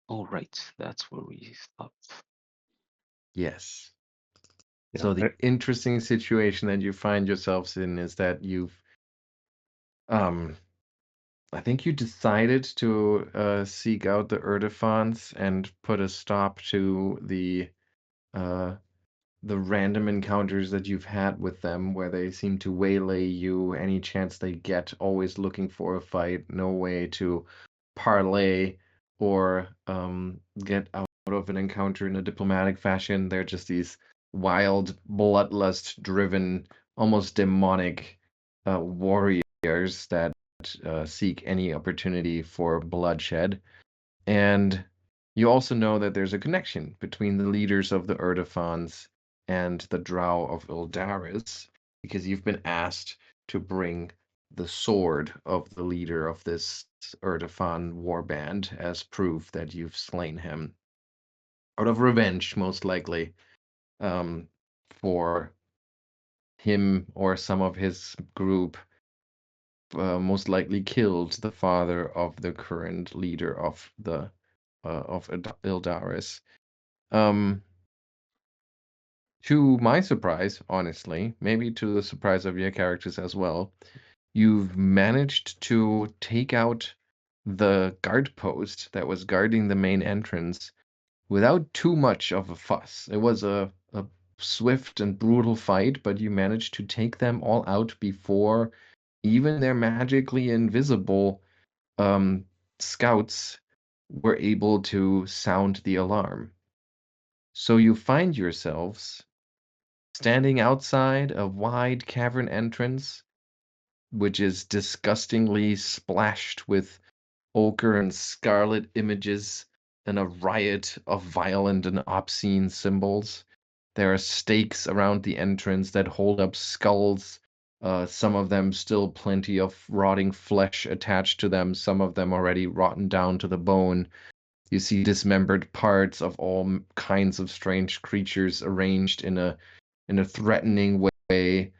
Oh, right. That's where we stopped. Yes. Yeah, So the interesting situation that you find yourselves in is that you've, I think you decided to seek out the Erdefons and put a stop to uh, the random encounters that you've had with them, where they seem to waylay you any chance they get, always looking for a fight, no way to parlay or get out of an encounter in a diplomatic fashion. They're just these wild, bloodlust-driven, almost demonic warriors that seek any opportunity for bloodshed. And you also know that there's a connection between the leaders of the Erdefons and the Drow of Ildaris, because you've been asked to bring the sword of the leader of this Erdefon warband as proof that you've slain him. Out of revenge, most likely, for him or some of his group most likely killed the father of the current leader of the Ildaris. To my surprise, honestly, maybe to the surprise of your characters as well, you've managed to take out the guard post that was guarding the main entrance without too much of a fuss. It was a swift and brutal fight, but you managed to take them all out before even their magically invisible scouts were able to sound the alarm. So you find yourselves standing outside a wide cavern entrance, which is disgustingly splashed with ochre and scarlet images and a riot of violent and obscene symbols. There are stakes around the entrance that hold up skulls, some of them still plenty of rotting flesh attached to them, some of them already rotten down to the bone. You see dismembered parts of all kinds of strange creatures arranged in a threatening way,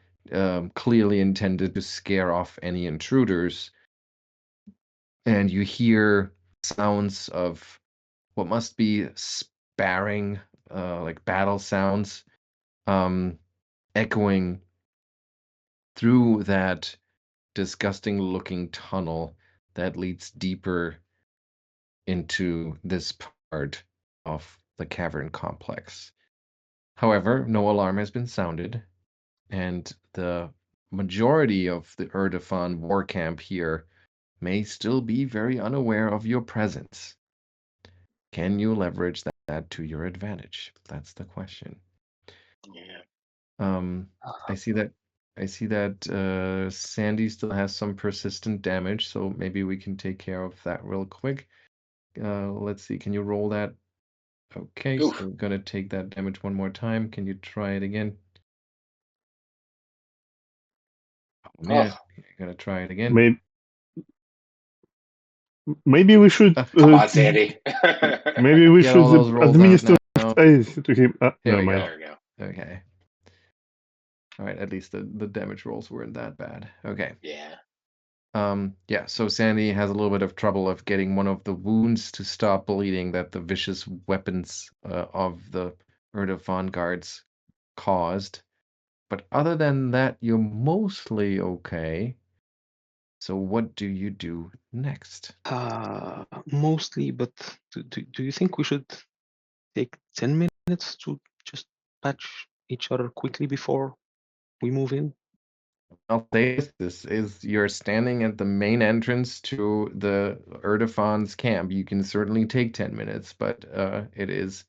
clearly intended to scare off any intruders. And you hear sounds of what must be sparring, like battle sounds, echoing through that disgusting looking tunnel that leads deeper into this part of the cavern complex. However, no alarm has been sounded, and the majority of the Erdefon war camp here may still be very unaware of your presence. Can you leverage that to your advantage? That's the question. Yeah. I see that Sandy still has some persistent damage, so maybe we can take care of that real quick. Let's see. Can you roll that? Okay, Oof. so I'm gonna take that damage one more time. Can you try it again? Oh man, you're gonna try it again. Maybe we should. Come on, Sandy. Maybe we Get should all those rolls administer out now. ice to him. Here Never we mind. go. There we go. Okay. All right, at least the damage rolls weren't that bad. Okay. Yeah. Yeah, so Sandy has a little bit of trouble of getting one of the wounds to stop bleeding that the vicious weapons of the Erdefon guards caused. But other than that, you're mostly okay. So what do you do next? Mostly, but do you think we should take 10 minutes to just patch each other quickly before we move in? I'll say this is you're standing at the main entrance to the Erdefon's camp. You can certainly take 10 minutes, but it is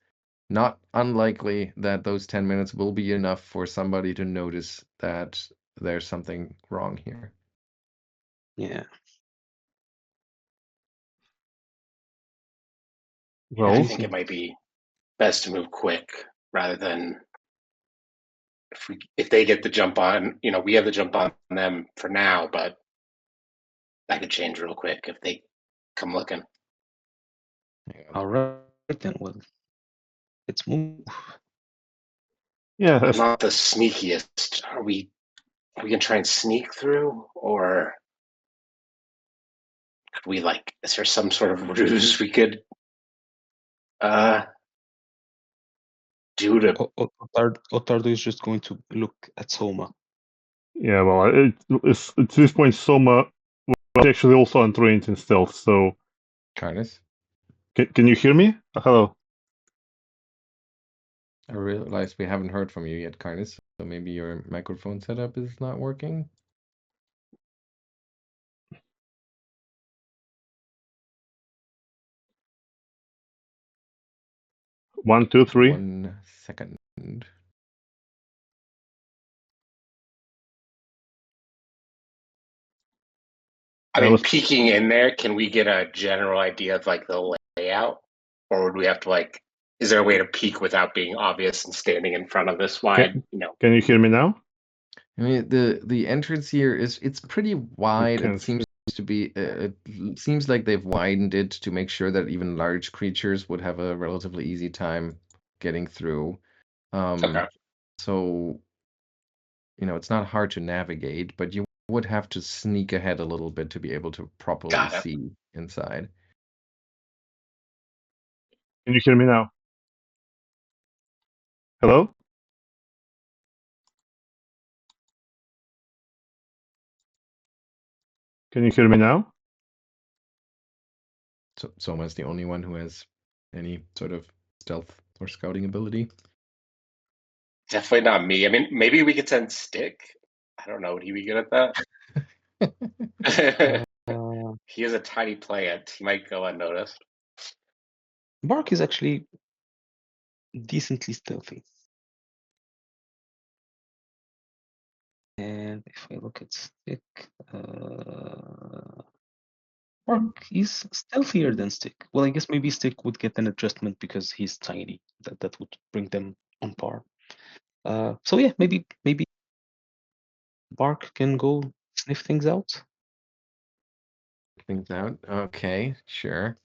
not unlikely that those 10 minutes will be enough for somebody to notice that there's something wrong here. Yeah. Yeah, I Well, think it might be best to move quick rather than if they get the jump on. We have the jump on them for now, but that could change real quick if they come looking. All right then. Well, let's move. yeah, I'm not the sneakiest. Are we gonna try and sneak through, or could we is there some sort of ruse we could Dude, Ottardo is just going to look at Souma. Yeah, well, it's at this point, Soma was actually also untrained in stealth, so... Carnus? Can you hear me? Hello? I realize we haven't heard from you yet, Carnus, so maybe your microphone setup is not working. One, two, three. 1 second. I mean, peeking in there, can we get a general idea of like the layout? Or would we have to like, is there a way to peek without being obvious and standing in front of this wide, Can you hear me now? I mean, the entrance here it's pretty wide. can't. It seems to be it seems like they've widened it to make sure that even large creatures would have a relatively easy time getting through. Okay. So, it's not hard to navigate, but you would have to sneak ahead a little bit to be able to properly see inside. Can you hear me now? Hello? Can you hear me now? So Soma's the only one who has any sort of stealth or scouting ability. Definitely not me. I mean, maybe we could send Stick. I don't know. Would he be good at that? He is a tiny plant. He might go unnoticed. Bark is actually decently stealthy. And if I look at Stick, Bark is stealthier than Stick. Well, I guess maybe Stick would get an adjustment because he's tiny. That would bring them on par. So yeah, maybe Bark can go sniff things out. Things out. Okay, sure.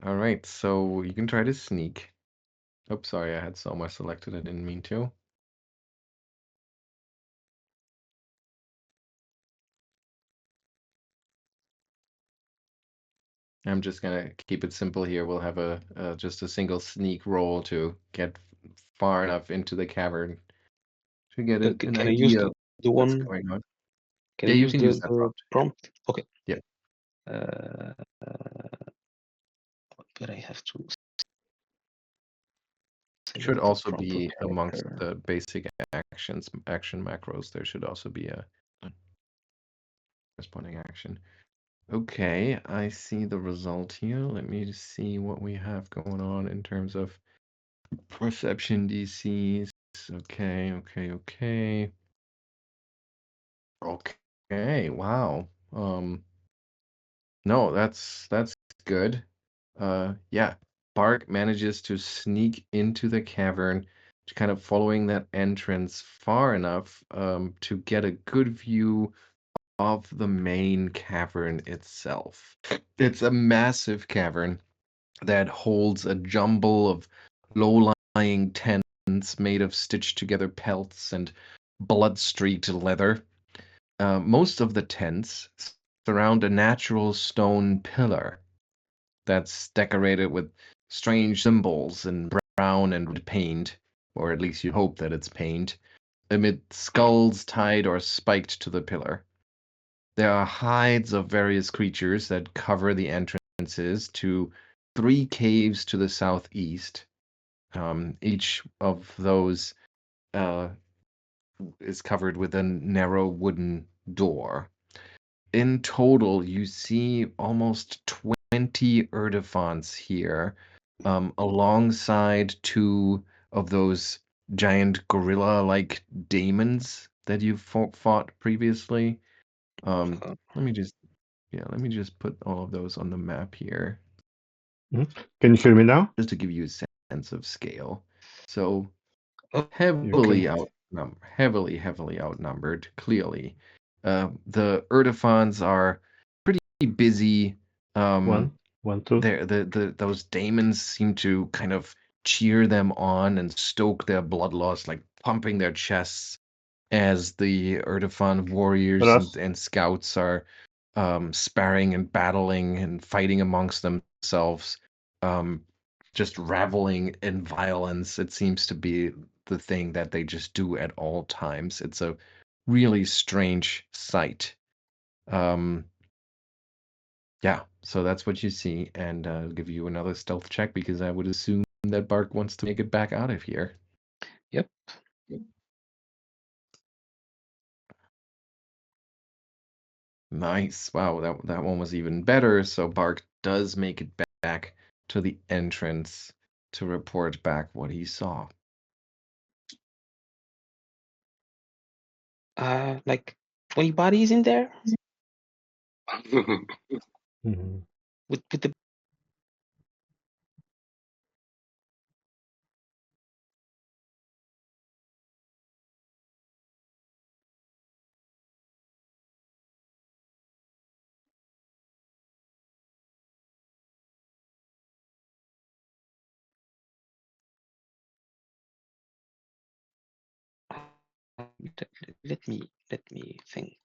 All right, so you can try to sneak. Oops, sorry, I had Soma selected. I didn't mean to. I'm just gonna keep it simple here. We'll have just a single sneak roll to get far enough into the cavern to get an Can I idea use of the what's one? going on. Can Yeah, I you use can use that the prompt? Okay. Yeah. But I have to. Should also be character. amongst the basic action macros. There should also be a corresponding action. Okay, I see the result here. Let me see what we have going on in terms of perception DCs. Okay. Okay, wow. No, that's good. Yeah, Bark manages to sneak into the cavern, kind of following that entrance far enough to get a good view of the main cavern itself. It's a massive cavern that holds a jumble of low-lying tents made of stitched-together pelts and blood-streaked leather. Most of the tents surround a natural stone pillar that's decorated with strange symbols in brown and red paint, or at least you hope that it's paint, amid skulls tied or spiked to the pillar. There are hides of various creatures that cover the entrances to 3 caves to the southeast. Each of those is covered with a narrow wooden door. In total, you see almost 20 Erdefons here, alongside 2 of those giant gorilla-like daemons that you fought previously. Let me just put all of those on the map here. Can you hear me now? Just to give you a sense of scale. So Okay. heavily outnumbered, clearly. The Erdefons are pretty busy. One, two. Those daemons seem to kind of cheer them on and stoke their bloodlust, like pumping their chests as the Erdefon warriors and scouts are sparring and battling and fighting amongst themselves. just reveling in violence. It seems to be the thing that they just do at all times. It's a really strange sight. Yeah, so that's what you see, and I'll give you another stealth check because I would assume that Bark wants to make it back out of here. Yep. Nice. Wow, that one was even better. So Bark does make it back to the entrance to report back what he saw. Like 20 bodies in there Mhm. with the. Let me think.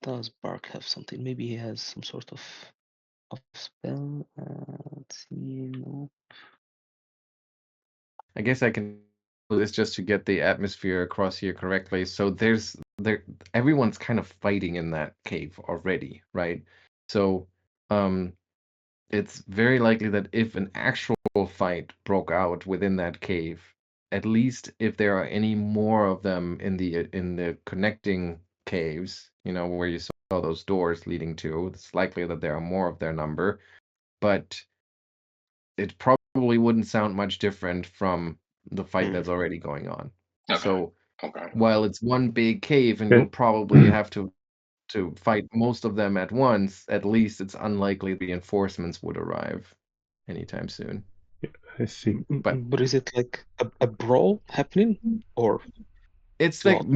Does Bark have something? Maybe he has some sort of spell. Let's see. No. I guess I can do this just to get the atmosphere across here correctly. So everyone's kind of fighting in that cave already, right? So it's very likely that if an actual fight broke out within that cave, at least if there are any more of them in the connecting caves, where you saw those doors leading to, it's likely that there are more of their number, but it probably wouldn't sound much different from the fight that's already going on. Okay. So Okay. while it's one big cave and Okay. you'll probably have to fight most of them at once, at least it's unlikely reinforcements would arrive anytime soon. I see. But is it like a brawl happening, or It's like slaughter?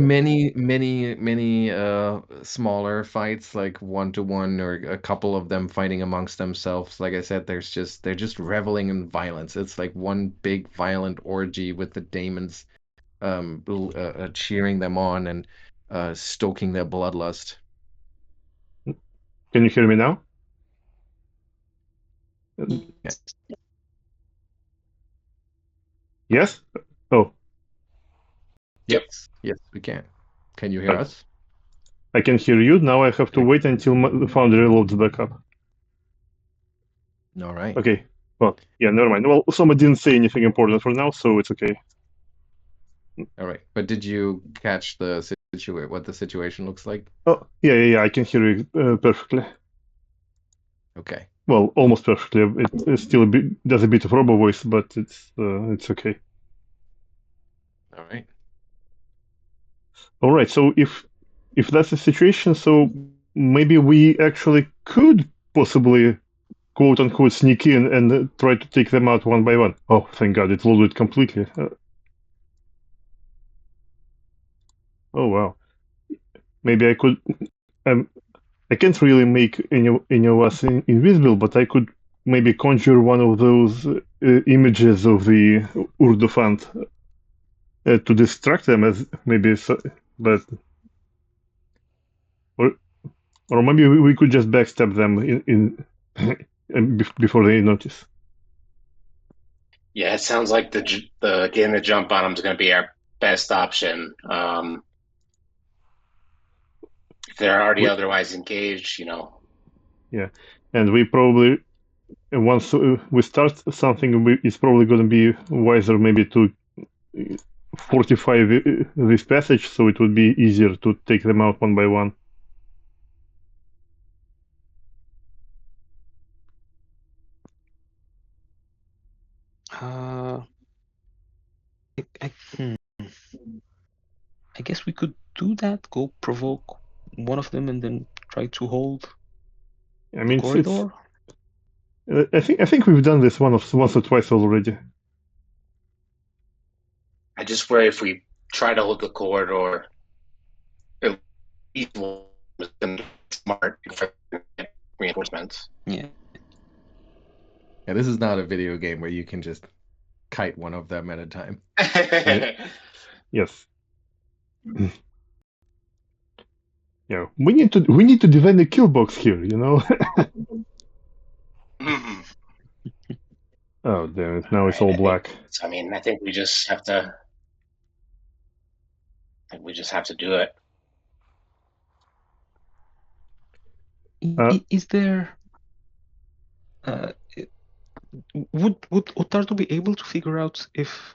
many smaller fights, like 1-to-1 or a couple of them fighting amongst themselves. Like I said, they're just reveling in violence. It's like one big violent orgy with the demons cheering them on and stoking their bloodlust. Can you hear me now? Yes? Oh, Yes, yes, we can. Can you hear us? I can hear you. Now I have to wait until the Foundry loads back up. All right. Okay. Well, yeah, never mind. Well, Souma didn't say anything important for now, so it's okay. All right. But did you catch what the situation looks like? Oh, yeah. I can hear you perfectly. Okay. Well, almost perfectly. It still does a bit of robo voice, but it's okay. All right. All right. So if that's the situation, so maybe we actually could possibly quote unquote sneak in and try to take them out one by one. Oh, thank God, it loaded completely. Oh wow. Maybe I could. I can't really make any of us invisible, but I could maybe conjure one of those images of the Urdofant to distract them, as maybe. But or maybe we could just backstab them before they notice. Yeah, it sounds like the getting the jump on them is going to be our best option. If they're already otherwise engaged, Yeah, and we probably once we start something, it's probably going to be wiser maybe to fortify this passage, so it would be easier to take them out one by one. I guess we could do that. Go provoke one of them and then try to hold I mean, the corridor. I think we've done this once or twice already. I just worry if we try to hold the corridor, at least one is going to be smart for reinforcements. Yeah. Yeah, this is not a video game where you can just kite one of them at a time. Yes. Yeah, we need to defend the kill box here, you know. Mhm. Oh damn it! Now it's Alright, all black. I think we just have to. I think we just have to do it. Is there? Would Ottardo be able to figure out if,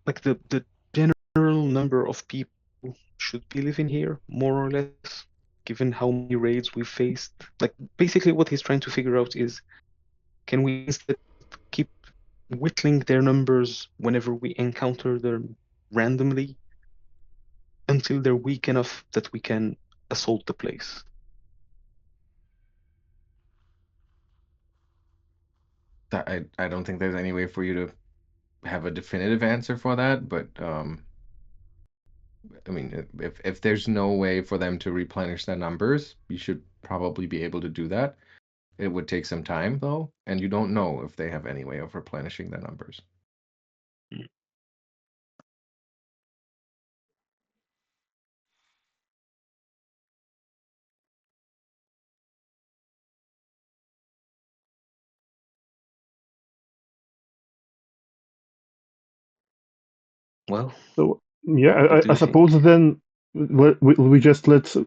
like, the general number of people should be living here, more or less, given how many raids we've faced? Like, basically, what he's trying to figure out is, can we instead keep whittling their numbers whenever we encounter them randomly until they're weak enough that we can assault the place? I don't think there's any way for you to have a definitive answer for that, but I mean, if there's no way for them to replenish their numbers, you should probably be able to do that. It would take some time though, and you don't know if they have any way of replenishing their numbers. Well, So yeah, what do I you think? suppose then we just let Sir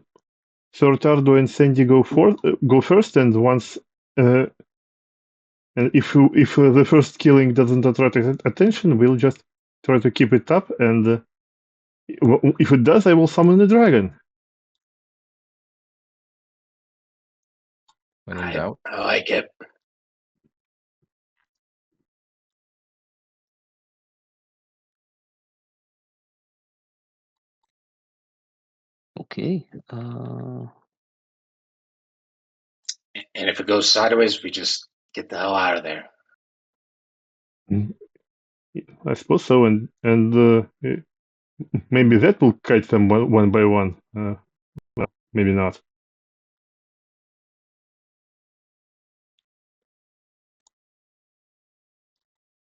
Ottardo and Sandy go first, and once and if the first killing doesn't attract attention, we'll just try to keep it up, and if it does, I will summon the dragon. When in doubt. I like it. Okay. And if it goes sideways, we just get the hell out of there. I suppose so, and maybe that will kite them one by one. Well, maybe not.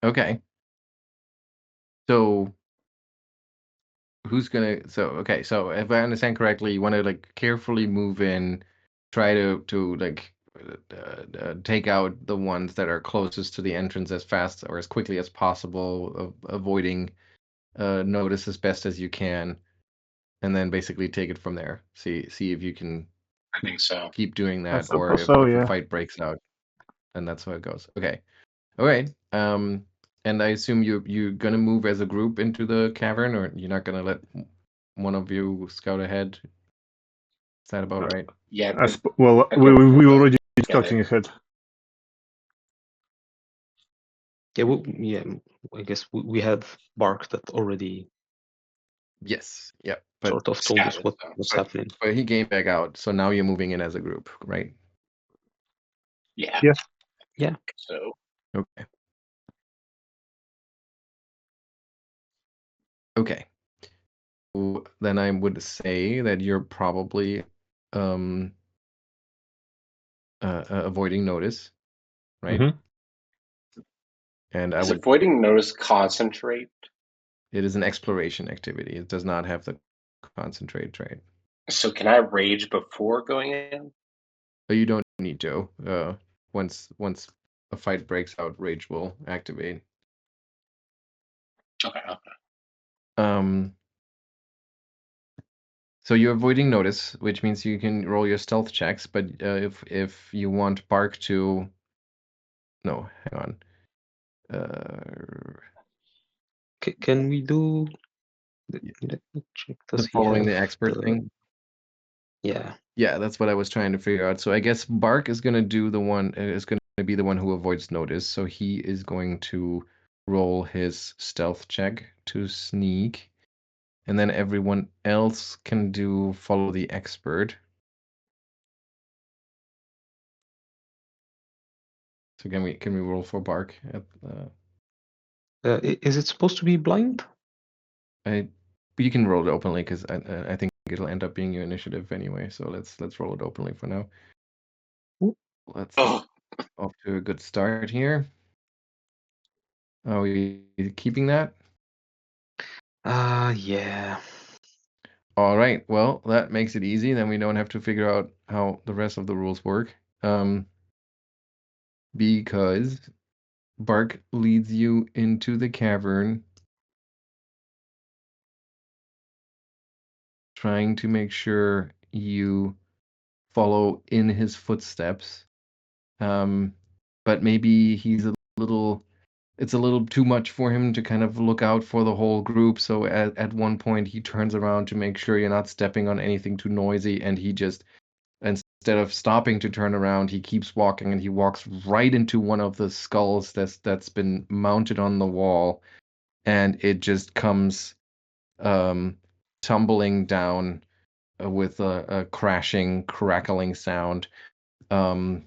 Okay. So who's gonna? So if I understand correctly, you want to like carefully move in, try to like take out the ones that are closest to the entrance as fast or as quickly as possible, avoiding notice as best as you can, and then basically take it from there. See if you can I think so. keep doing I that, or suppose so, if a yeah. fight breaks out, and that's how it goes. Okay. All right. And I assume you're gonna move as a group into the cavern, or you're not gonna let one of you scout ahead. Is that about right? Yeah. Well, I we think we'll go already together. scouting ahead. Yeah, I guess we had Bark that already Yes. Yeah. But sort of told us Scouted, what's but happening. but he came back out, so now you're moving in as a group, right? yeah. Yeah. Yeah. So Okay. Okay. So then I would say that you're probably avoiding notice, right? Mhm. And I is would. avoiding notice concentrate? It is an exploration activity. It does not have the concentrate trait. So can I rage before going in? But you don't need to. Once a fight breaks out, rage will activate. Okay. So you're avoiding notice, which means you can roll your stealth checks. But if you want Bark to, no, hang on. Can we do? Let me check. Does The he following have the expert thing? Yeah. Yeah, that's what I was trying to figure out. So I guess Bark is gonna do the one is gonna be the one who avoids notice. So he is going to roll his stealth check to sneak, and then everyone else can do follow the expert. So can we roll for Bark? Is it supposed to be blind? You can roll it openly because I think it'll end up being your initiative anyway. So let's roll it openly for now. Ooh. Let's off to a good start here. Are we keeping that? Yeah. All right. Well, that makes it easy. Then we don't have to figure out how the rest of the rules work. Because Bark leads you into the cavern, trying to make sure you follow in his footsteps. But maybe it's a little too much for him to kind of look out for the whole group. So at one point he turns around to make sure you're not stepping on anything too noisy, and he just, instead of stopping to turn around, he keeps walking, and he walks right into one of the skulls that's been mounted on the wall, and it just comes tumbling down with a crashing, crackling sound. I'm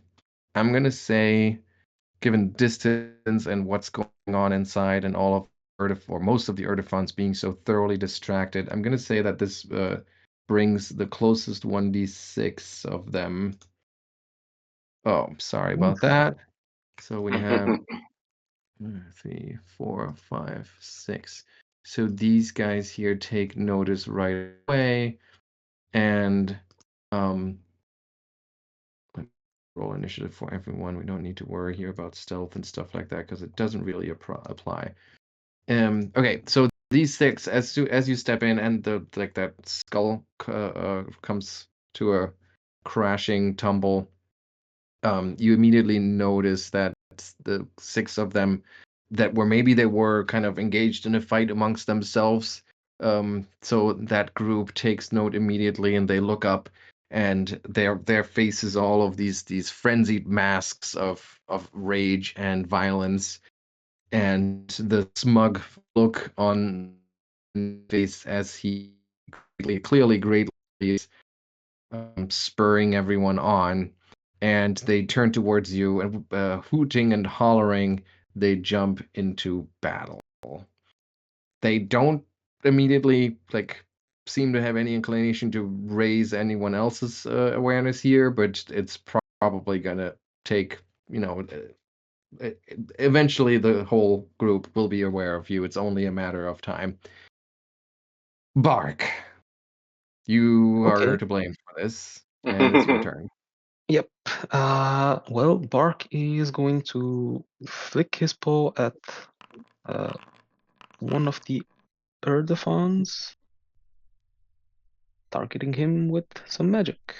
gonna say, given distance and what's going on inside, and all of or most of the Erdefons being so thoroughly distracted, I'm gonna say that this brings the closest 1d6 of them. Oh, sorry about that. So we have 3, 4, 5, 6. So these guys here take notice right away, and roll initiative for everyone. We don't need to worry here about stealth and stuff like that because it doesn't really apply. Okay, so these 6, as you step in and that skull comes to a crashing tumble, you immediately notice that the 6 of them that they were kind of engaged in a fight amongst themselves. So that group takes note immediately, and they look up, and their faces, all of these frenzied masks of rage and violence, and the smug look on his face as he clearly greatly spurring everyone on, and they turn towards you, and hooting and hollering, they jump into battle. They don't immediately seem to have any inclination to raise anyone else's awareness here, but it's probably gonna take, eventually the whole group will be aware of you. It's only a matter of time. Bark, you are to blame for this, and it's your turn. Yep. Well, Bark is going to flick his paw at one of the Erdefons, targeting him with some magic.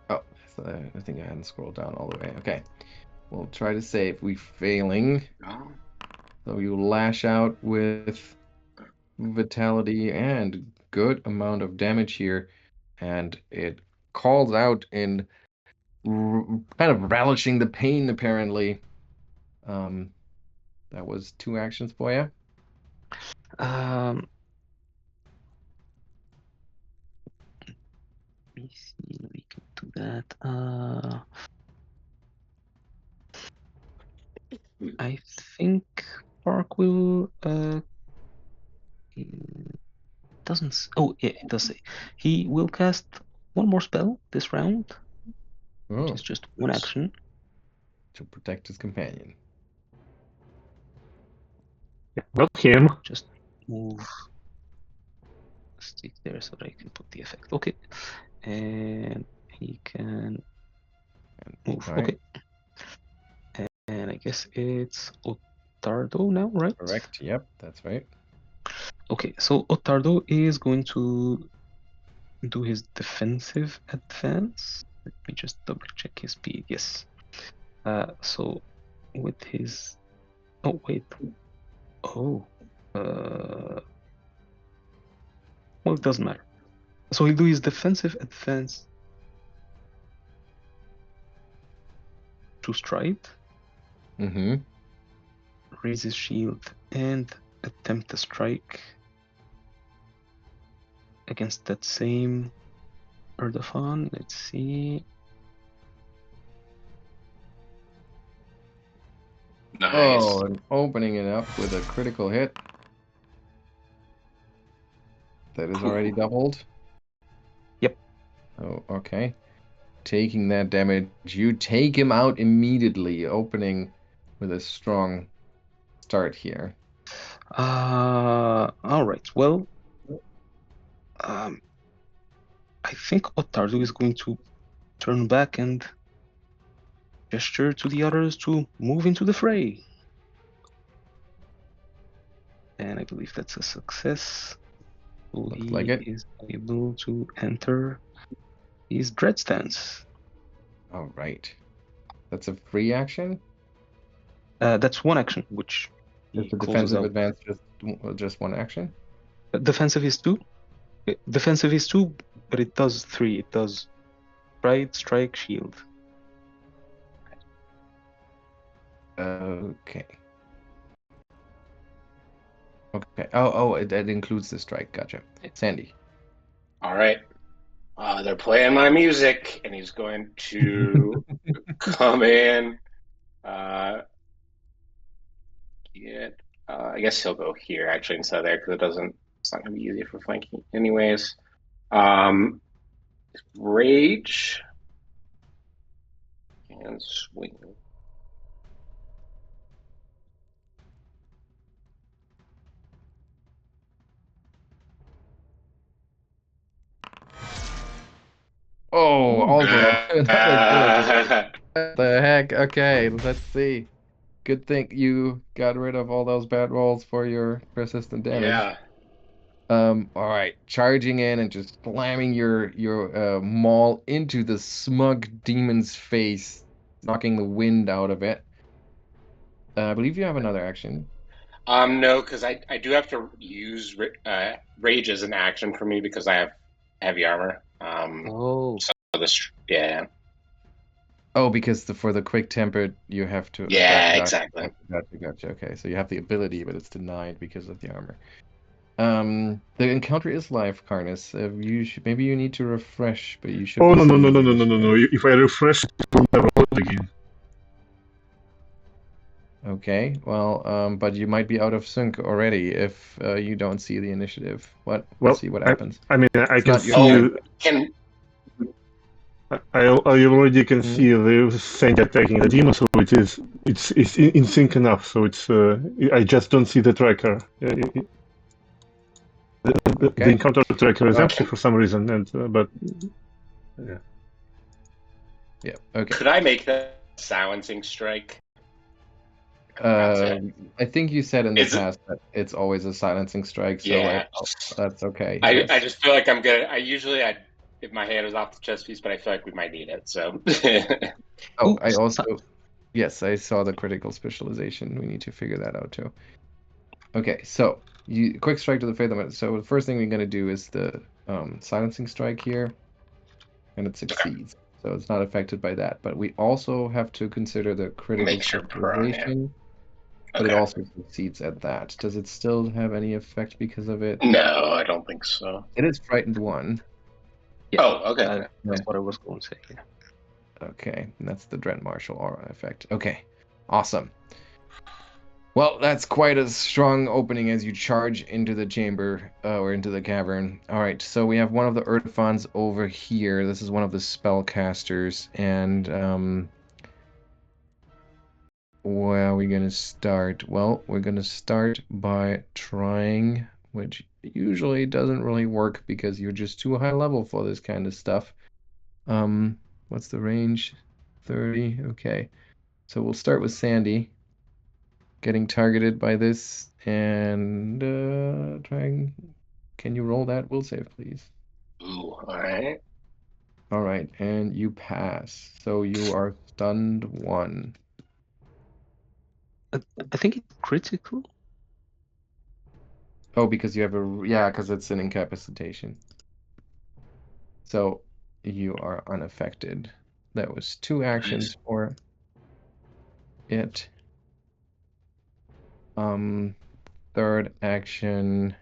Oh, so I think I hadn't scrolled down all the way. Okay. We'll try to save. We failing. So you lash out with vitality and good amount of damage here, and it calls out in kind of relishing the pain, apparently. That was 2 actions for you. Let me see, we can do that. I think Bark will it doesn't. Oh, yeah, it does say he will cast one more spell this round, which is just one action to protect his companion. Not him. Just move stick there so that I can put the effect. Okay, and he can move. Right. Okay, and I guess it's Ottardo now, right? Correct. Yep, that's right. Okay, so Ottardo is going to do his defensive advance. Let me just double check his speed. Yes. So with his, oh wait, well, it doesn't matter. So he'll do his defensive advance to stride, raise his shield, and attempt a strike against that same Erdefon. Let's see. Nice. Oh, and opening it up with a critical hit. That is already doubled. Oh, okay. Taking that damage. You take him out immediately, opening with a strong start here. All right. Well, I think Ottardo is going to turn back and gesture to the others to move into the fray. And I believe that's a success. So Looks he like it. is able to enter his dread stance. All right. That's a free action? That's one action, which Is he the closes defensive out. advance just one action? Defensive is 2. Defensive is 2, but it does 3. It does Pride, Strike, Shield. Okay. Okay. Oh, that includes the strike. Gotcha. Sandy. All right. They're playing my music, and he's going to come in. I guess he'll go here actually instead of there because it's not going to be easy for flanking anyways. Rage and swing. Oh, also Uh, what the heck? Okay, let's see. Good thing you got rid of all those bad rolls for your persistent damage. yeah. All right, charging in and just slamming your maul into the smug demon's face, knocking the wind out of it. I believe you have another action. No, because I do have to use rage as an action for me because I have heavy armor. Oh. So yeah. Oh, because for the quick tempered you have to. Yeah, Gotcha, exactly. Gotcha. Okay, so you have the ability, but it's denied because of the armor. The encounter is live, Karnas. Maybe you need to refresh, but you should. Oh, be no. seeing If I refresh, it will never load again. Okay, well, but you might be out of sync already if you don't see the initiative. Let's Well, see what happens. I mean, I It's can not your see. turn. Can I already can see the Sandy attacking the demon, so it's in sync enough. So it's I just don't see the tracker. The Okay. encounter tracker is Well, empty for some reason, and but yeah. Yeah. Okay. could I make that silencing strike? I think you said in the Is it- past that it's always a silencing strike, so Yeah. that's okay. I Yes. just feel like I'm gonna. If my hand is off the chess piece, but I feel like we might need it. So Oh, I Oops. also yes, I saw the critical specialization. We need to figure that out too. Okay, so you quick strike to the faith element. So the first thing we're gonna do is the silencing strike here, and it succeeds. So it's not affected by that. But we also have to consider the critical Makes your prone, yeah. specialization. But it Okay. also succeeds at that. Does it still have any effect because of it? No, I don't think so. It is frightened 1. Yeah, Oh, okay. that's Yeah. what I was going to say. Yeah. Okay, and that's the Dread Martial aura effect. Okay, awesome. Well, that's quite a strong opening as you charge into the chamber or into the cavern. All right, so we have one of the Erdfons over here. This is one of the spellcasters, and where are we gonna start? Well, we're gonna start by trying, which usually doesn't really work because you're just too high level for this kind of stuff. What's the range? 30. Okay, so we'll start with Sandy getting targeted by this and trying. Can you roll that will save, please? Ooh, all right. All right, and you pass. So you are stunned 1. I think it's critical. Oh, because you have because it's an incapacitation. So you are unaffected. That was 2 actions for it. Third action.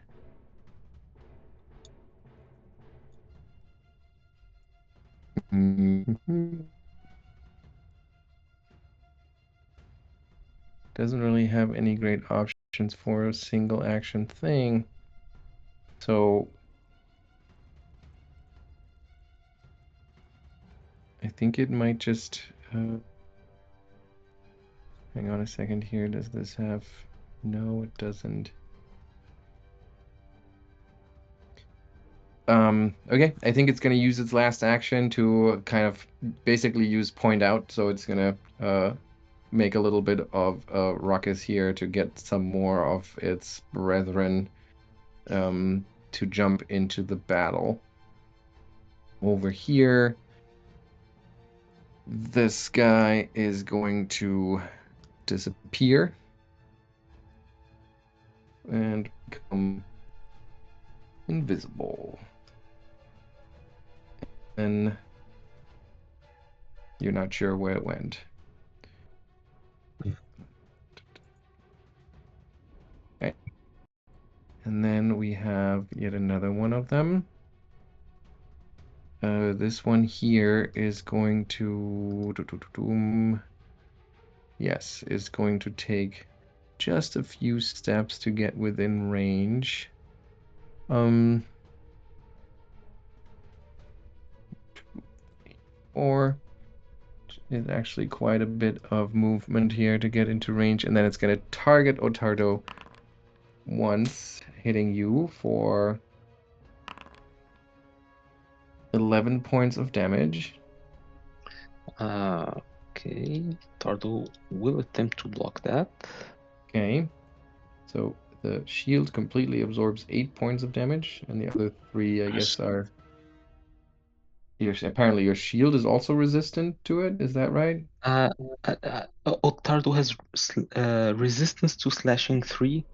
Doesn't really have any great options for a single action thing. So I think it might just... hang on a second here. Does this have... No, it doesn't. Okay, I think it's going to use its last action to kind of basically use point out. So it's going to make a little bit of a ruckus here to get some more of its brethren to jump into the battle. Over here, this guy is going to disappear and become invisible. And you're not sure where it went. Okay. And then we have yet another one of them. This one here is going to... Yes, is going to take just a few steps to get within range. Or is actually quite a bit of movement here to get into range, and then it's going to target Ottardo once, hitting you for 11 points of damage. Okay, Ottardo will attempt to block that. Okay, so the shield completely absorbs 8 points of damage, and the other 3, I guess, are... Apparently your shield is also resistant to it, is that right? Ottardo has resistance to slashing 3.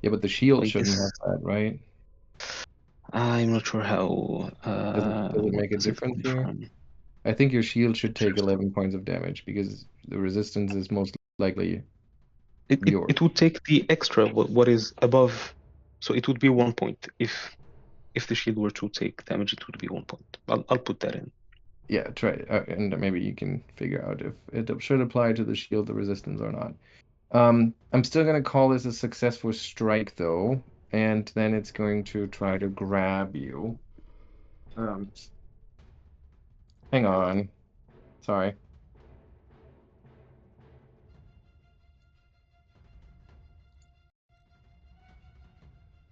Yeah, but the shield I shouldn't guess. have that, right? I'm not sure how. Does it What make a does it difference come here? from? I think your shield should take 11 points of damage because the resistance is most likely yours. It would take the extra what is above, so it would be 1 point. If the shield were to take damage, it would be 1 point. I'll put that in. Yeah, try and maybe you can figure out if it should apply to the shield, the resistance, or not. I'm still gonna call this a successful strike though, and then it's going to try to grab you. Hang on. Sorry.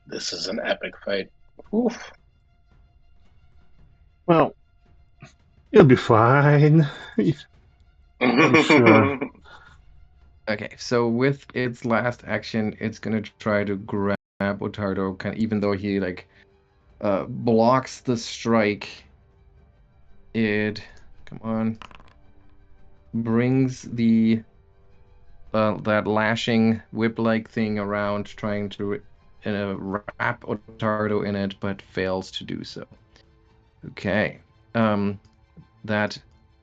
This is an epic fight. Oof. Well, it'll be fine. I'm sure. Okay, so with its last action, it's gonna try to grab Ottardo, even though he like blocks the strike. It brings the that lashing whip-like thing around, trying to wrap Ottardo in it, but fails to do so. Okay, that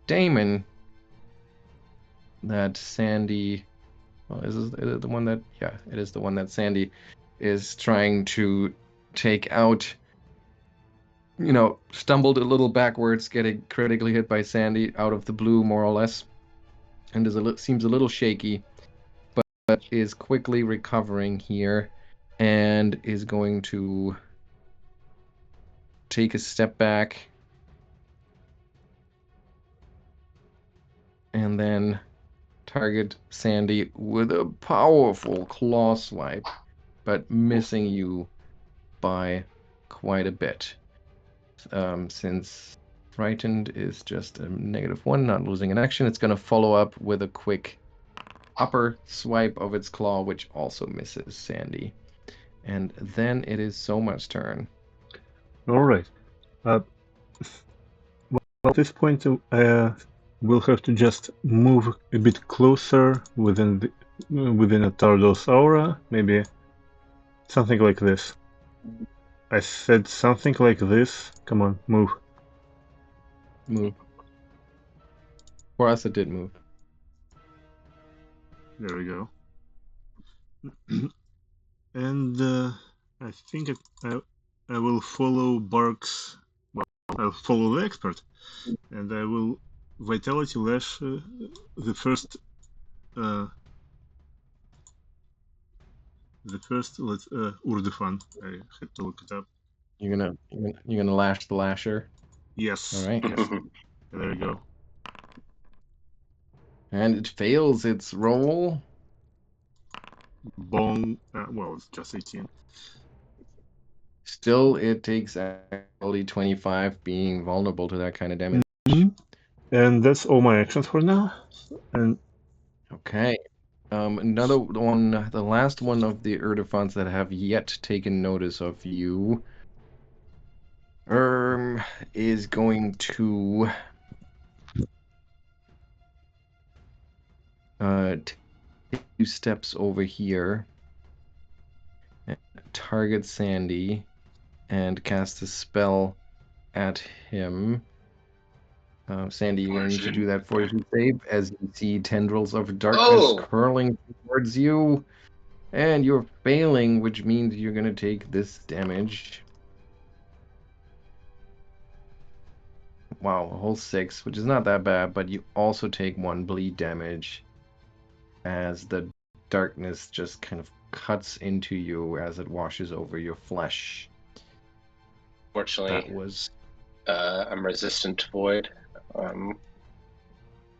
Damon, that Sandy. Well, is it the one that? Yeah, it is the one that Sandy is trying to take out. You know, stumbled a little backwards, getting critically hit by Sandy out of the blue, more or less, and seems a little shaky, but is quickly recovering here, and is going to take a step back, and then target Sandy with a powerful claw swipe, but missing you by quite a bit. Since frightened is just a -1, not losing an action, it's going to follow up with a quick upper swipe of its claw, which also misses Sandy. And then it is Soma's turn. All right. Well, at this point, we'll have to just move a bit closer within Ottardo's aura. Maybe something like this. I said something like this. Come on, move. Move. For us, it did move. There we go. And I think I will follow Bark's. Well, I'll follow the expert, and I will Vitality Lash the first Urdefan. I had to look it up. You're gonna lash the lasher. Yes. All right. Yes. There we go. And it fails its roll. Bone. Well, it's just 18. Still, it takes only 25, being vulnerable to that kind of damage. And that's all my actions for now. And okay. Another one, the last one of the Erdefons that have yet taken notice of you, is going to take 2 steps over here, and target Sandy, and cast a spell at him. Sandy, you're going to need to do that fortitude save as you see tendrils of darkness curling towards you. And you're failing, which means you're going to take this damage. Wow, a whole 6, which is not that bad, but you also take 1 bleed damage as the darkness just kind of cuts into you as it washes over your flesh. Fortunately, that was... I'm resistant to void.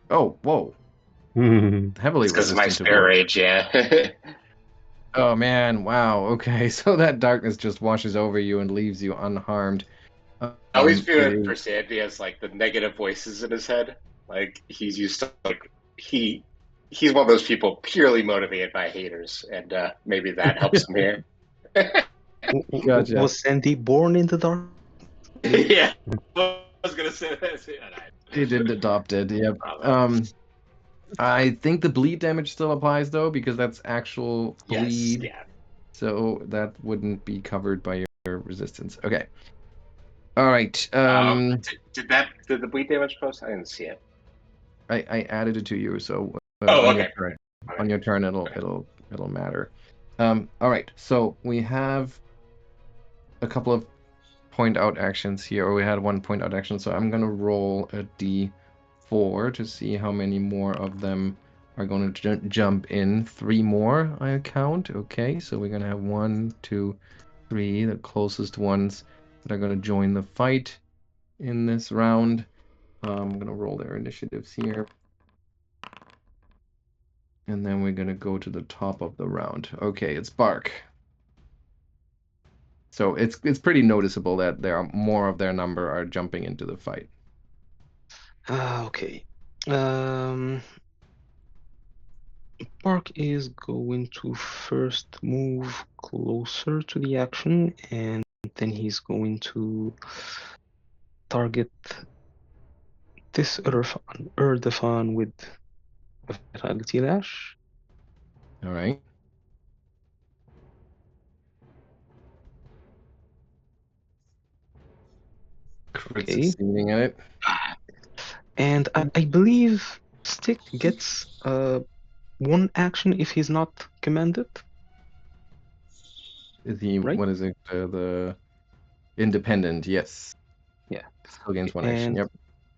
Oh, whoa. Heavily because of my resistant to spare void. rage, yeah. Oh man, wow. Okay, so that darkness just washes over you and leaves you unharmed. I always feel it for Sandy as like the negative voices in his head. Like he's used to like he's one of those people purely motivated by haters, and maybe that helps him here. Gotcha. Was Sandy born in the dark? Yeah, I was gonna say that. He didn't adopt it. Yep. I think the bleed damage still applies though, because that's actual bleed. Yes, yeah. So that wouldn't be covered by your resistance. Okay. All right. Did the bleed damage post? I didn't see it. I added it to you, so okay. On your turn it'll matter. All right. So we have a couple of point out actions here, or we had 1 point out action. So I'm gonna roll a d4 to see how many more of them are going to jump in. 3 more, I count. Okay, so we're gonna have 1, 2, 3, the closest ones that are gonna join the fight in this round. I'm gonna roll their initiatives here. And then we're gonna go to the top of the round. Okay, it's Birke. So it's pretty noticeable that there are more of their number are jumping into the fight. Okay. Birke is going to first move closer to the action, and then he's going to target this Erdefon with a Vitality Lash. All right. Crit succeeding at it. And I believe Stick gets 1 action if he's not commanded. Is he, right? what is it? The independent, yes. Yeah. Still gains 1 action, yep.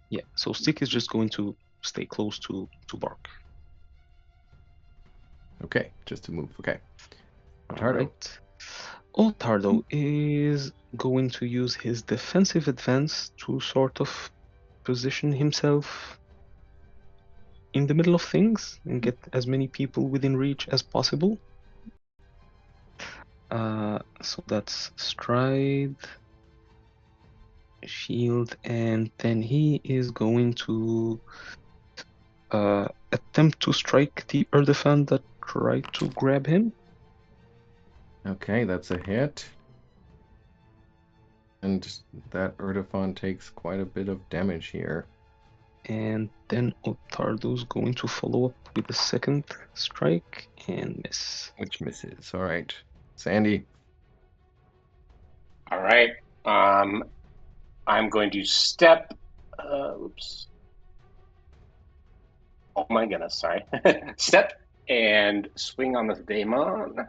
Yeah, so Stick is just going to stay close to Birke. Okay, just to move, okay. Ottardo. Right. Ottardo is going to use his defensive advance to sort of position himself in the middle of things and get as many people within reach as possible. So that's stride, shield, and then he is going to attempt to strike the Erdefan that tried to grab him. Okay, that's a hit. And that Erdefan takes quite a bit of damage here. And then Ottardo's going to follow up with a second strike and miss. Which misses. All right. Sandy. All right. I'm going to step. Oops. Oh my goodness, sorry. Step and swing on this daemon.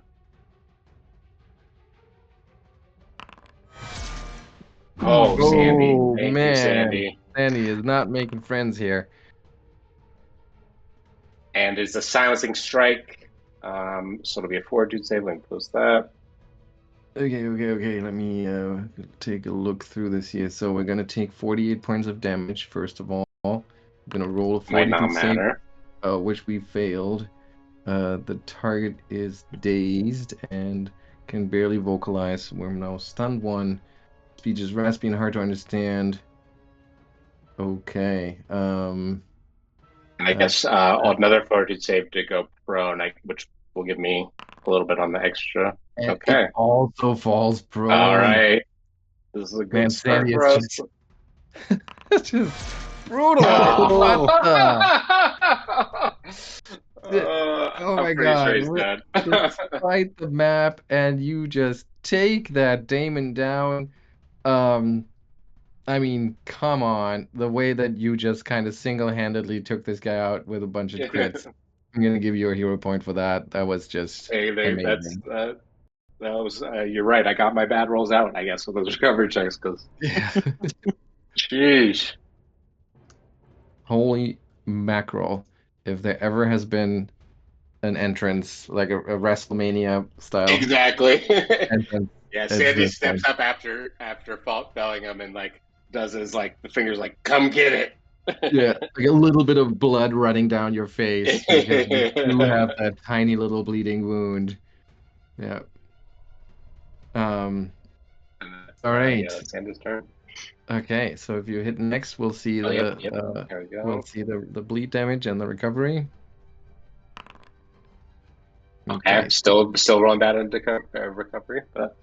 Oh, Sandy. Thank man. you, Sandy. Sandy is not making friends here. And it's a silencing strike. So it'll be a fortitude save. Let me post that. Okay. Let me take a look through this here. So we're going to take 48 points of damage, first of all. I'm going to roll a Might not fortitude save. matter. which we failed. The target is dazed and can barely vocalize. We're now stunned 1. Speech is raspy and hard to understand. Okay. And I guess another fortitude save to go prone, which will give me a little bit on the extra. And Okay. it also falls prone. All right. This is a good Man, start Sandy for is us. just brutal. Oh. Oh my I'm pretty god. sure he's dead. Despite the map, and you just take that Damon down. I mean, come on. The way that you just kind of single-handedly took this guy out with a bunch of crits. I'm gonna give you a hero point for that. That was just amazing. That was you're right. I got my bad rolls out, I guess, with those recovery checks because Yeah. jeez. Holy mackerel. If there ever has been an entrance, like a WrestleMania style Exactly. entrance, Yeah, it's Sandy this steps one. up after Bellingham and like does his like the fingers like come get it. Yeah, like a little bit of blood running down your face because you do have that tiny little bleeding wound. Yeah. All right. Yeah, that's Sandy's turn. Okay, so if you hit next, we'll see Oh, the yep. There we go. we'll see the bleed damage and the recovery. Okay, still rolling bad into recovery, but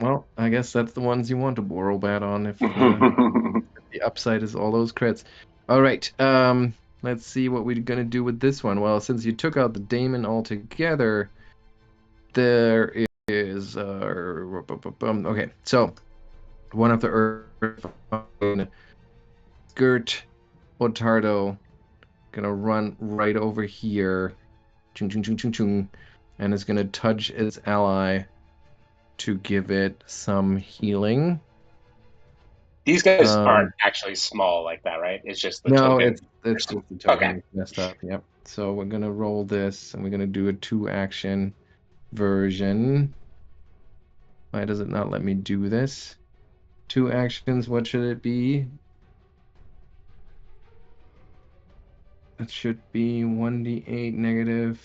well, I guess that's the ones you want to roll bad on if the upside is all those crits. All right, let's see what we're gonna do with this one. Well, since you took out the Daemon altogether, there is okay. So one of the Earth skirt Ottardo gonna run right over here, chung chung chung chung chung, and is gonna touch its ally to give it some healing. These guys aren't actually small like that, right? It's just the no, token. it's just the token messed up. Yep. So we're gonna roll this, and we're gonna do a 2-action version. Why does it not let me do this? 2 actions. What should it be? It should be 1d8 negative.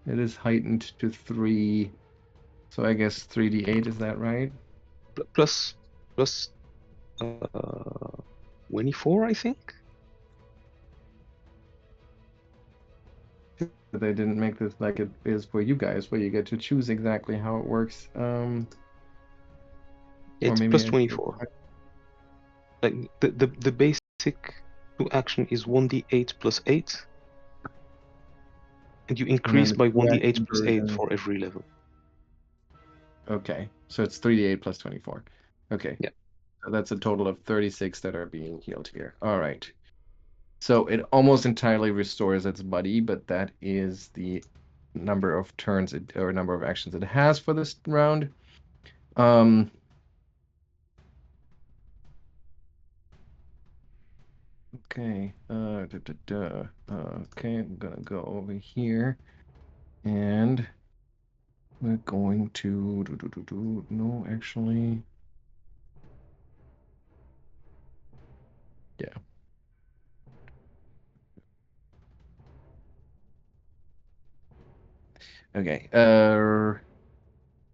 It is heightened to 3. So I guess 3d8, is that right? Plus 24, I think. But they didn't make this like it is for you guys, where you get to choose exactly how it works. It's plus 24. Like the basic 2-action is 1d8 plus 8, and you increase by 1d8 plus 8 for every level. Okay, so it's 3d8 plus 24. Okay. Yeah. So that's a total of 36 that are being healed here. All right. So it almost entirely restores its buddy, but that is the number of turns or number of actions it has for this round. Okay. Okay, I'm gonna go over here, and we're going to no, actually, yeah. Okay.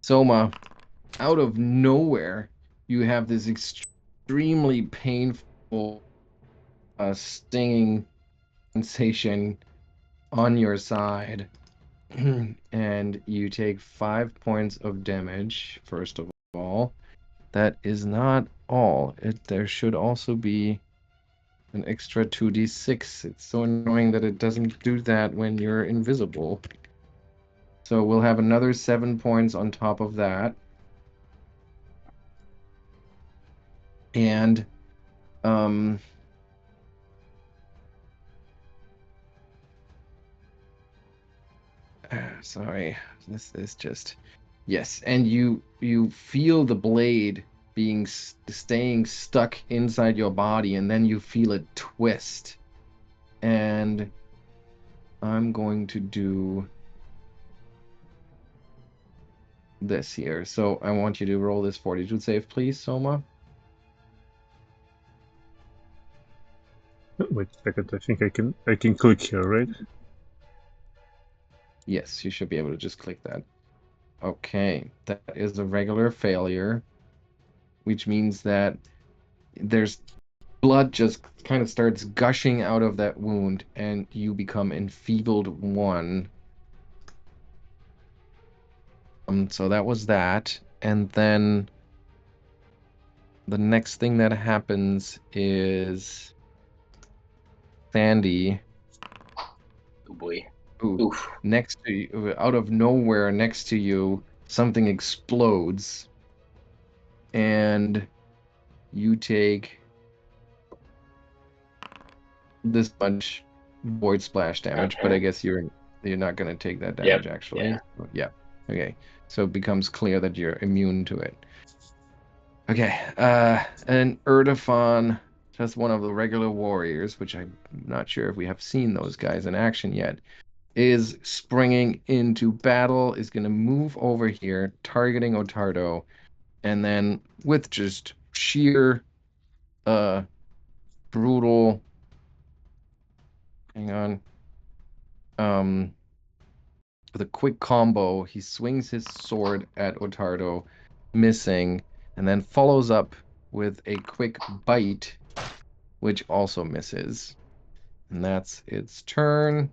Soma, out of nowhere, you have this extremely painful, stinging sensation on your side, and you take 5 points of damage. First of all, that is not all. There should also be an extra 2d6. It's so annoying that it doesn't do that when you're invisible. So we'll have another 7 points on top of that. And sorry, this is just, yes, and you feel the blade being staying stuck inside your body, and then you feel it twist. And I'm going to do this here. So I want you to roll this fortitude save, please, Soma. Wait a second. I think I can click here, right? Yes, you should be able to just click that. Okay, that is a regular failure, which means that there's blood just kind of starts gushing out of that wound, and you become enfeebled 1. So that was that, and then the next thing that happens is Sandy. Oh boy. Ooh, Oof. next to you, out of nowhere, next to you, something explodes, and you take this much void splash damage. But I guess you're not going to take that damage actually. Yeah. Okay. So it becomes clear that you're immune to it. Okay. An Erdefon, just one of the regular warriors, which I'm not sure if we have seen those guys in action yet, is springing into battle, is going to move over here, targeting Ottardo, and then with just sheer brutal, hang on, with a quick combo, he swings his sword at Ottardo, missing, and then follows up with a quick bite, which also misses. And that's its turn.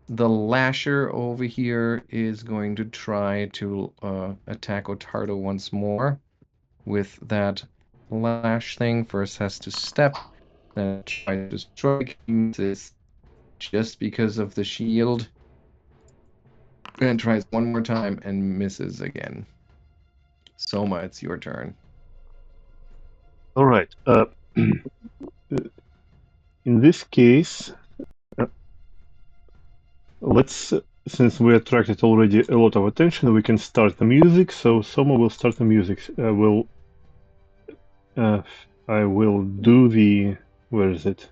The Lasher over here is going to try to attack Ottardo once more with that lash thing. First has to step, then try to strike, misses just because of the shield, and tries one more time and misses again. Soma, it's your turn. All right. In this case, let's, since we attracted already a lot of attention, we can start the music. So Soma will start the music. I will do the, where is it?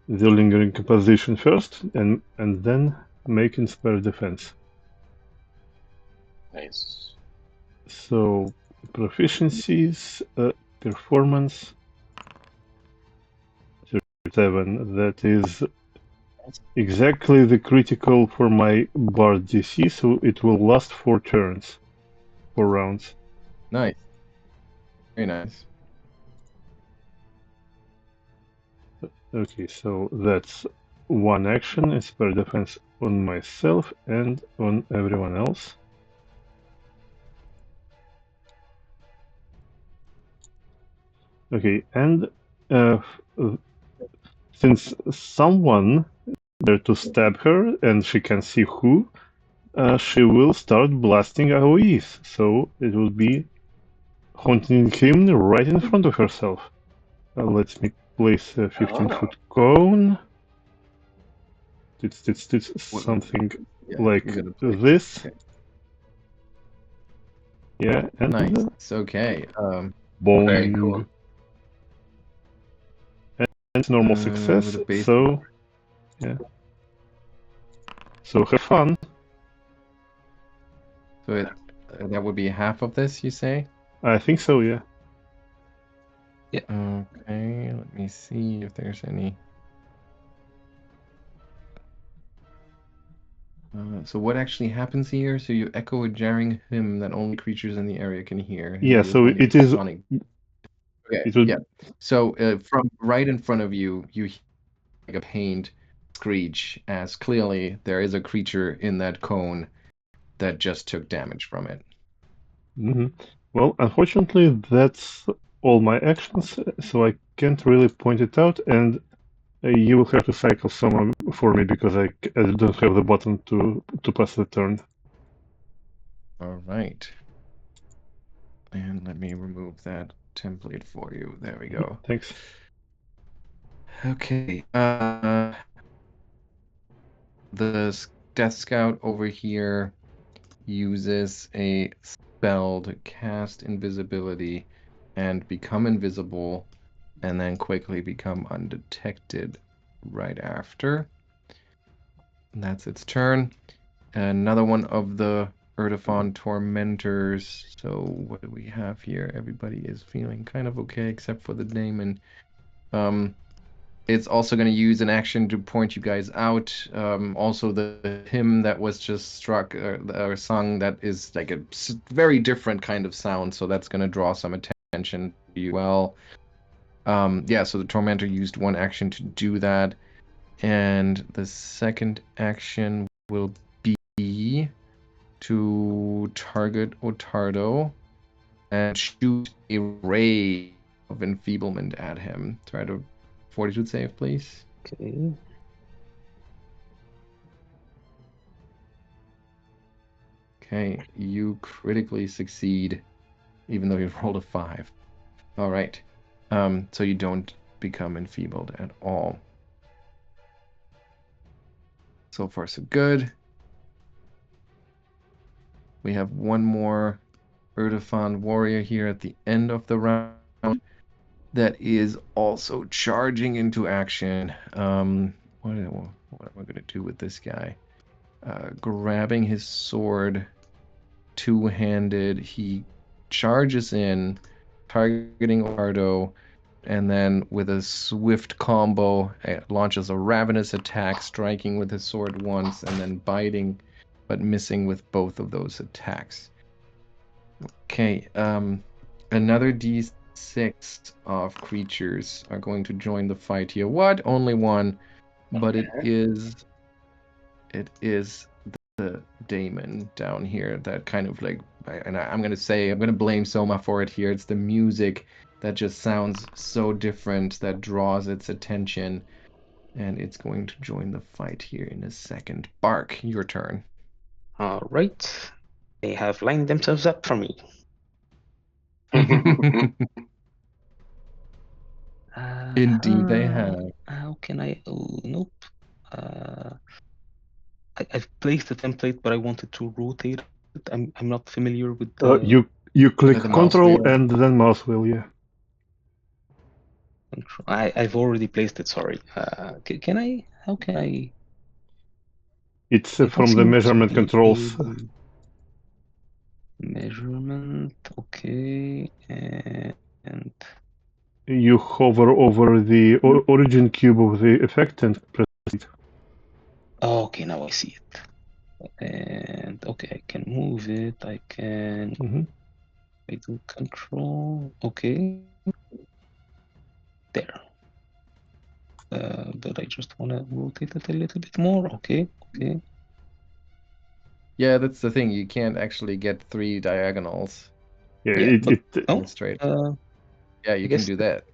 The lingering composition first, and then make inspire defense. Nice. So proficiencies, performance 37. That is exactly the critical for my bard DC, so it will last 4 turns, 4 rounds. Nice. Very nice. Okay, so that's 1 action, inspire defense on myself and on everyone else. Okay, and since someone there to stab her and she can see who, she will start blasting AoEs. So it will be haunting him right in front of herself. Let me place a 15-foot cone. It's something like this. Okay. Yeah, and nice. It's okay. Boing. Very cool. And normal success. So yeah. So have fun. So that would be half of this, you say? I think so, yeah. Yeah. Okay, let me see if there's any. So what actually happens here? So you echo a jarring hymn that only creatures in the area can hear. Yeah, so it is. Sonic. Okay, yeah. So from right in front of you, you hear like a pained screech, as clearly there is a creature in that cone that just took damage from it. Mm-hmm. Well, unfortunately, that's all my actions, so I can't really point it out, and you will have to cycle someone for me because I don't have the button to pass the turn. All right. And let me remove that template for you. There we go. Thanks. Okay. The Death Scout over here uses a spell to cast invisibility and become invisible, and then quickly become undetected right after. And that's its turn. Another one of the Erdefon Tormentors. So what do we have here? Everybody is feeling kind of okay except for the Daemon. It's also going to use an action to point you guys out. Also, the hymn that was just struck or sung, that is like a very different kind of sound, so that's going to draw some attention to you. Well, yeah, so the Tormentor used one action to do that, and the second action will be to target Ottardo and shoot a ray of enfeeblement at him. Try to fortitude save, please. Okay. Okay, you critically succeed, even though you rolled a 5. All right. So you don't become enfeebled at all. So far, so good. We have one more Erdefan warrior here at the end of the round that is also charging into action. What am I going to do with this guy? Grabbing his sword, two-handed, he charges in, targeting Ottardo, and then with a swift combo, launches a ravenous attack, striking with his sword once, and then biting, but missing with both of those attacks. Okay, another D6 of creatures are going to join the fight here. What? Only one, but it is the daemon down here that kind of like, and I'm gonna blame Soma for it here. It's the music that just sounds so different that draws its attention, and it's going to join the fight here in a second. Bark, your turn. All right. They have lined themselves up for me. Indeed, they have. How can I? Oh, nope. I've placed the template, but I wanted to rotate it. I'm not familiar with the You click the mouse Control wheel. and then mouse wheel, yeah. control. I've already placed it. Sorry. Can I? How can I? It's I don't from the seem to measurement be controls. able- Measurement. Okay. And You hover over the origin cube of the effect and press it. okay, now I see it. And okay, I can move it. I can. I do control. Okay. There. But I just want to rotate it a little bit more. Okay. Okay. Yeah, that's the thing. You can't actually get 3 diagonals. Yeah, Oh, straight. yeah, You can do that.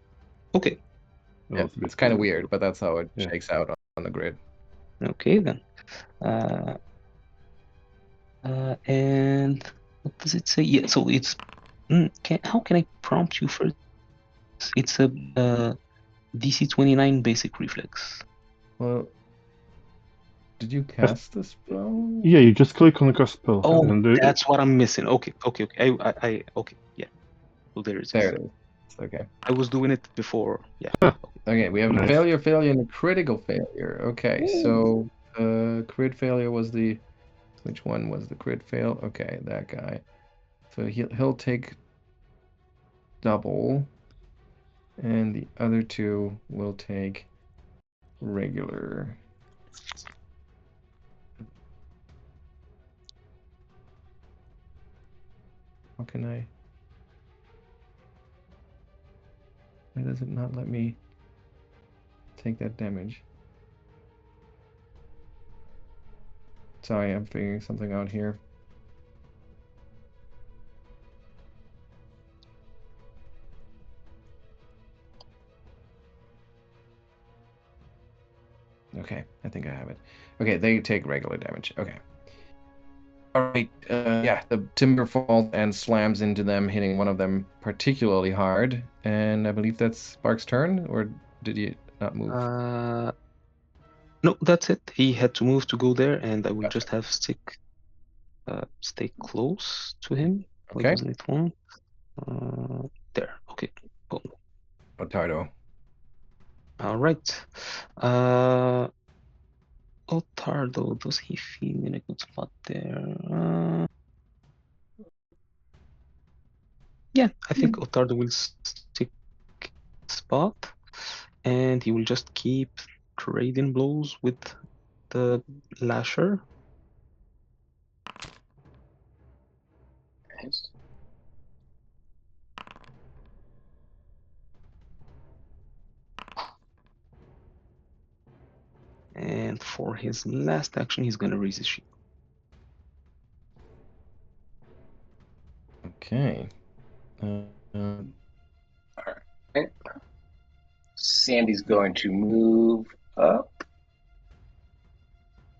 Okay. Yeah, it's kind of weird, but that's how it shakes out on the grid. Okay then. And what does it say? Yeah, so it's how can I prompt you first? It's a DC 29 basic reflex. Well, did you cast the spell? Yeah, you just click on the cast spell. Oh, and that's what I'm missing. Okay. I okay, yeah. Well, there it is. There it is. Okay. I was doing it before. Yeah. Okay, we have a failure, and a critical failure. Okay, so crit failure was the... Which one was the crit fail? Okay, that guy. So he'll take double, and the other two will take regular. How can I? Why does it not let me take that damage? Sorry, I'm figuring something out here. Okay, I think I have it. Okay, they take regular damage. Okay. All right, yeah, the timber falls and slams into them, hitting one of them particularly hard. And I believe that's Spark's turn, or did he not move? No, that's it. He had to move to go there, and I will just have stay close to him. Why Okay. doesn't it want? There. Okay. Go. Ottardo. All right. Ottardo, does he feel in a good spot there? Yeah, I think Ottardo will stick spot. and he will just keep trading blows with the lasher. Nice. And for his last action, he's gonna raise his shield. Okay. All right. Sandy's going to move up.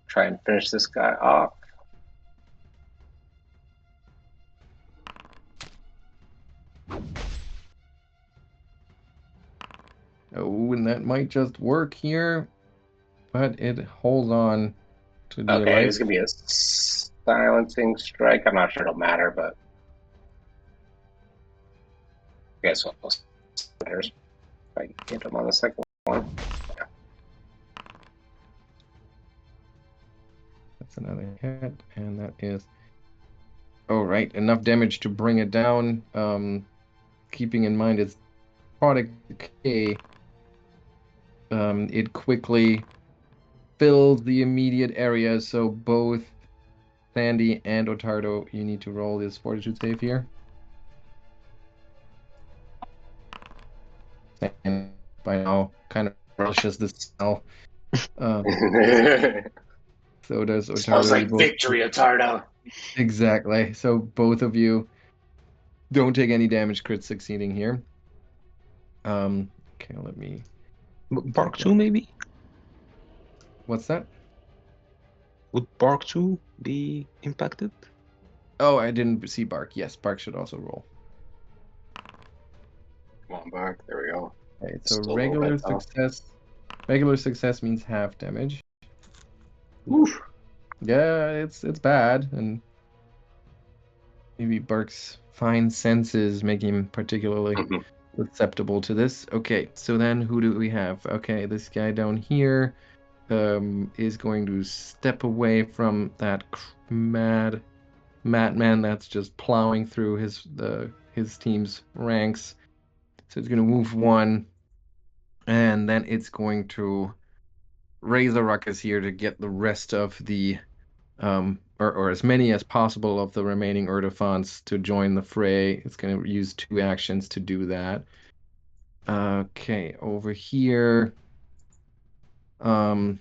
Try and finish this guy off. Oh, and that might just work here, but it holds on to the Okay, life. it's gonna be a silencing strike. I'm not sure it'll matter, but I guess we'll matters. If I can get him on the second one. That's another hit, and that is all right. Enough damage to bring it down. Keeping in mind its product decay, it quickly fills the immediate area. So both Sandy and Ottardo, you need to roll this fortitude save here. And by now, kind of relishes the smell. So does Ottardo. Smells like victory, Ottardo. Exactly. So both of you don't take any damage. Crit succeeding here. Okay, let me. Bark 2 maybe? What's that? Would Bark 2 be impacted? Oh, I didn't see Bark. Yes, Bark should also roll. Come on, Bark. There we go. Okay, so Still regular success. Regular success means half damage. Oof. Yeah, it's bad, and maybe Bark's fine senses make him particularly susceptible to this. Okay, so then who do we have? Okay, this guy down here is going to step away from that madman that's just plowing through his team's ranks. So it's going to move one, and then it's going to raise a ruckus here to get the rest of the or as many as possible of the remaining Erdefons to join the fray. It's going to use 2 actions to do that. Okay, over here, I'm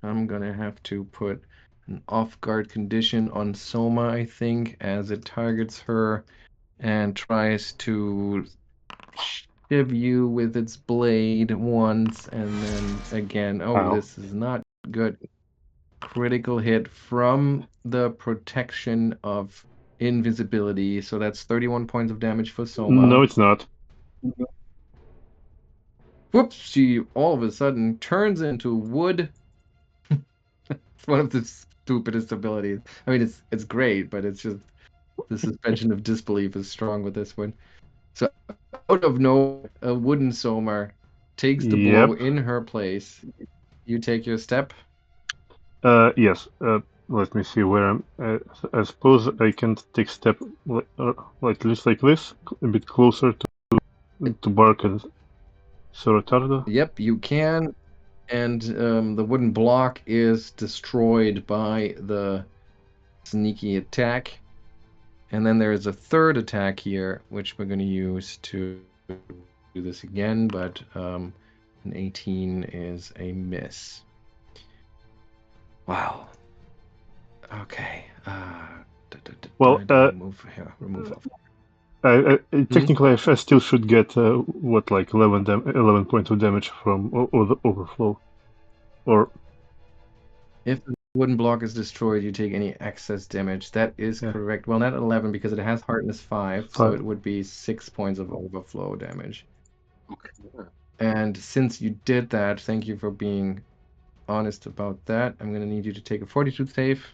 going to have to put an off-guard condition on Souma, I think, as it targets her and tries to shiv you with its blade once, and then again. Oh, Ow. this is not good. Critical hit from the protection of invisibility, so that's 31 points of damage for Souma. No, it's not. Whoops, she all of a sudden turns into wood. It's one of the stupidest abilities. I mean, it's great, but it's just the suspension of disbelief is strong with this one. So out of nowhere, a wooden Souma takes the blow in her place. You take your step. Yes. Let me see where I'm. I suppose I can take step like just like this, a bit closer to Bark and Ottardo. Yep, you can. And the wooden block is destroyed by the sneaky attack. And then there is a third attack here, which we're going to use to do this again, but an 18 is a miss. Wow. Okay. Well, remove off. technically, I still should get like 11 points of damage from the overflow, or if the wooden block is destroyed, you take any excess damage. That is correct. Well, not 11 because it has hardness 5, so it would be 6 points of overflow damage. Okay. And since you did that, thank you for being honest about that. I'm going to need you to take a fortitude save.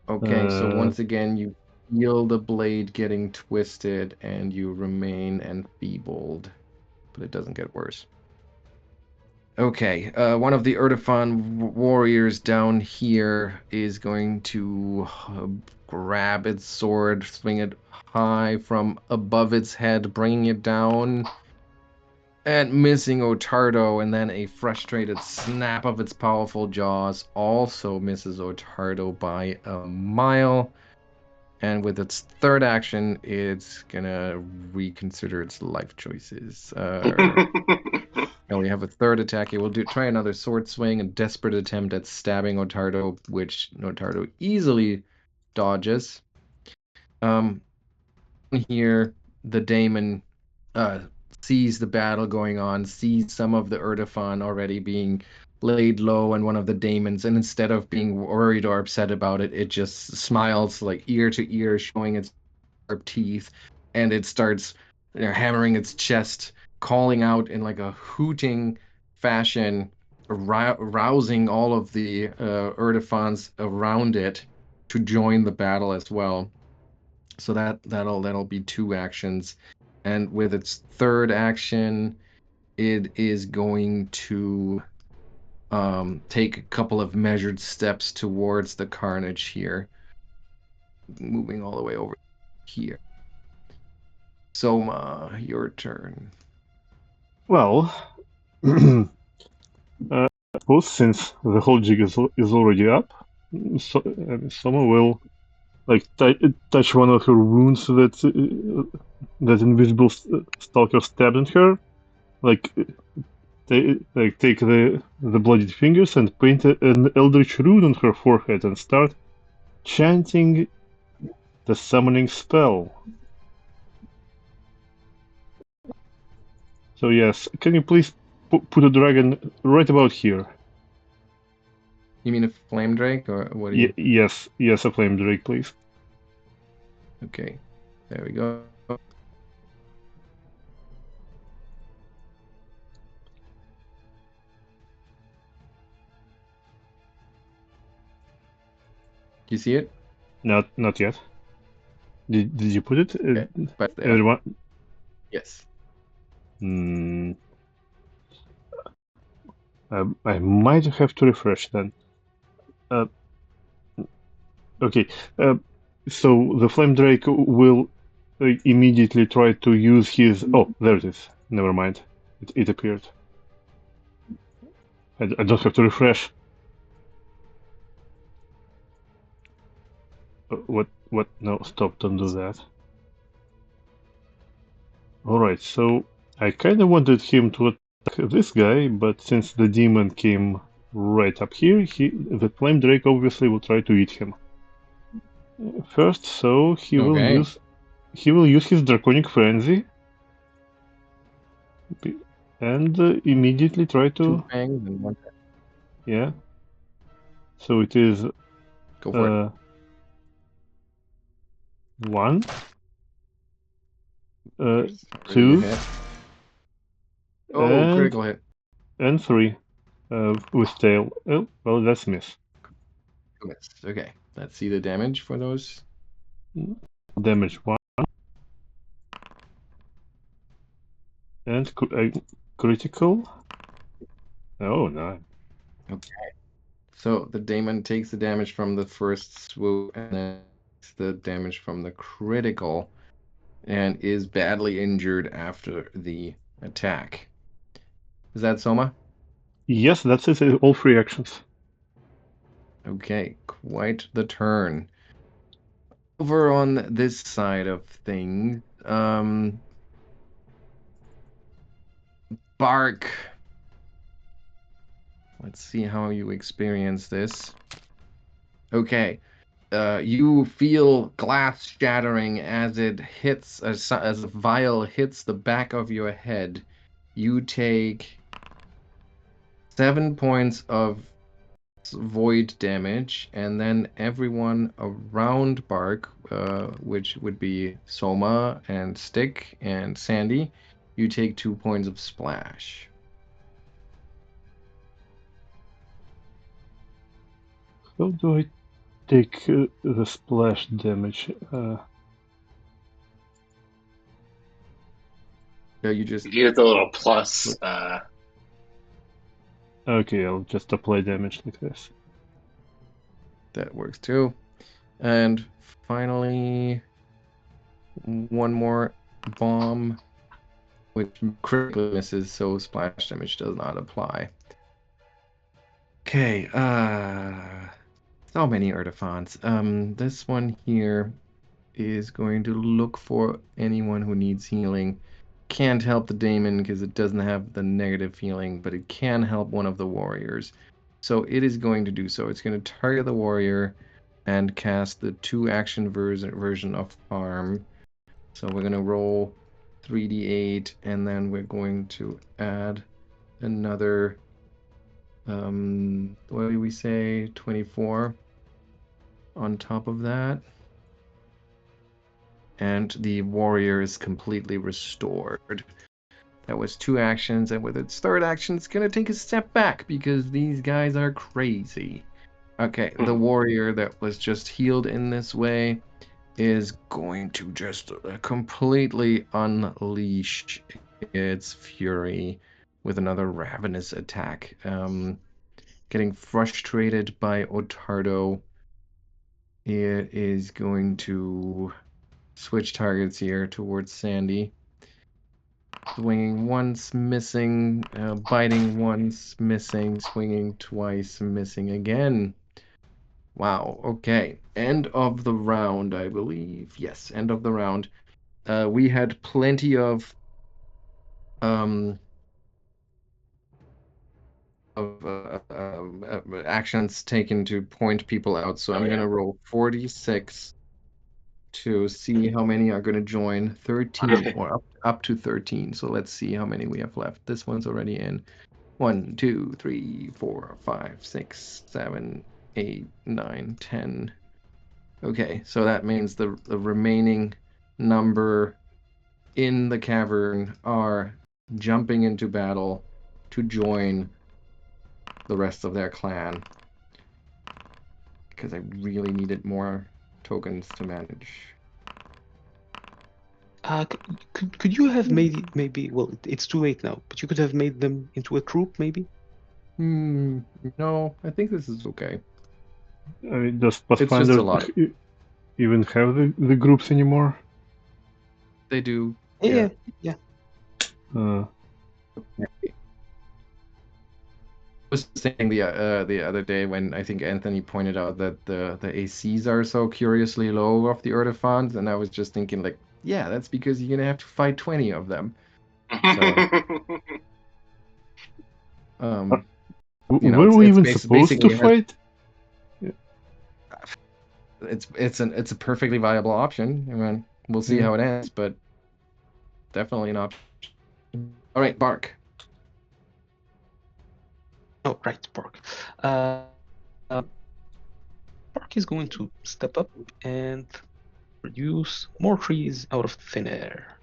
Okay, so once again, you feel the blade getting twisted and you remain enfeebled, but it doesn't get worse. Okay, one of the Erdefan warriors down here is going to grab its sword, swing it high from above its head, bringing it down, and missing Ottardo, and then a frustrated snap of its powerful jaws also misses Ottardo by a mile. And with its third action, it's gonna reconsider its life choices. Now we have a third attack. It will try another sword swing, a desperate attempt at stabbing Ottardo, which Ottardo easily dodges. Here, the daemon sees the battle going on, sees some of the Erdefan already being laid low on one of the daemons, and instead of being worried or upset about it, it just smiles like ear to ear, showing its sharp teeth, and it starts hammering its chest, calling out in like a hooting fashion, rousing all of the Erdefans around it to join the battle as well. So that'll be 2 actions, and with its third action, it is going to take a couple of measured steps towards the carnage here, moving all the way over here. Souma, your turn. Well, I suppose since the whole jig is already up, Soma will like touch one of her wounds that invisible stalker stabbed in her, like take the bloodied fingers and paint an eldritch rune on her forehead and start chanting the summoning spell. So yes, can you please put a dragon right about here? You mean a flame drake, or what do you? Yes, a flame drake, please. Okay, there we go. Do you see it? Not yet. Did you put it? Okay, but there. Everyone? Yes. I might have to refresh then. Okay. So the flame drake will immediately try to use his. Oh, there it is. Never mind. It appeared. I don't have to refresh. What? No, stop! Don't do that. All right. So I kind of wanted him to attack this guy, but since the demon came right up here, the flame drake obviously will try to eat him first. So he will use his draconic frenzy and immediately try to. 2 fangs and 1. Yeah. So it is. Go for it. 1, Really 2, hit. Oh, critical hit. And 3 with tail. Oh, well, that's miss. Miss. Okay, let's see the damage for those. Damage 1 and critical. Oh, 9. Okay. So the daemon takes the damage from the first swoop and then the damage from the critical, and is badly injured after the attack. Is that Soma? Yes, that's it. All 3 actions. Okay, quite the turn. Over on this side of things, Bark. Let's see how you experience this. Okay. You feel glass shattering as it hits, as a vial hits the back of your head. You take 7 points of void damage, and then everyone around Bark, which would be Soma and Stick and Sandy, you take 2 points of splash. How do I take the splash damage? Yeah, you just You get the little plus Okay, I'll just apply damage like this. That works too. And finally, one more bomb, which critically misses, so splash damage does not apply. Okay, so many Artiphants. This one here is going to look for anyone who needs healing. Can't help the Daemon because it doesn't have the negative healing, but it can help one of the warriors. So it is going to do so. It's going to target the warrior and cast the 2-action version of Harm. So we're going to roll 3d8, and then we're going to add another, what do we say, 24 on top of that. And the warrior is completely restored. That was 2 actions, and with its 3rd action, it's going to take a step back because these guys are crazy. Okay, the warrior that was just healed in this way is going to just completely unleash its fury with another ravenous attack. Getting frustrated by Ottardo, it is going to switch targets here towards Sandy. Swinging once, missing. Biting once, missing. Swinging twice, missing again. Wow, okay. End of the round, I believe. Yes, end of the round. We had plenty of actions taken to point people out, so I'm gonna roll 46 to see how many are gonna join. 13 or up to 13. So let's see how many we have left. This one's already in. 1, 2, 3, 4, 5, 6, 7, 8, 9, 10. Okay, so that means the remaining number in the cavern are jumping into battle to join the rest of their clan. Because I really needed more tokens to manage. Could you have made it maybe? Well, it's too late now, but you could have made them into a troop, maybe. No, I think this is okay. I mean, does It's just Pathfinder a lot. even have the groups anymore? They do. Yeah. I was saying the other day when I think Anthony pointed out that the ACs are so curiously low of the Artiphants, and I was just thinking like, yeah, that's because you're gonna have to fight 20 of them. So, were we even supposed to fight? It's a perfectly viable option. I mean, we'll see how it ends, but definitely an option. All right, Bark. Oh, right, Bark. Bark is going to step up and produce more trees out of thin air.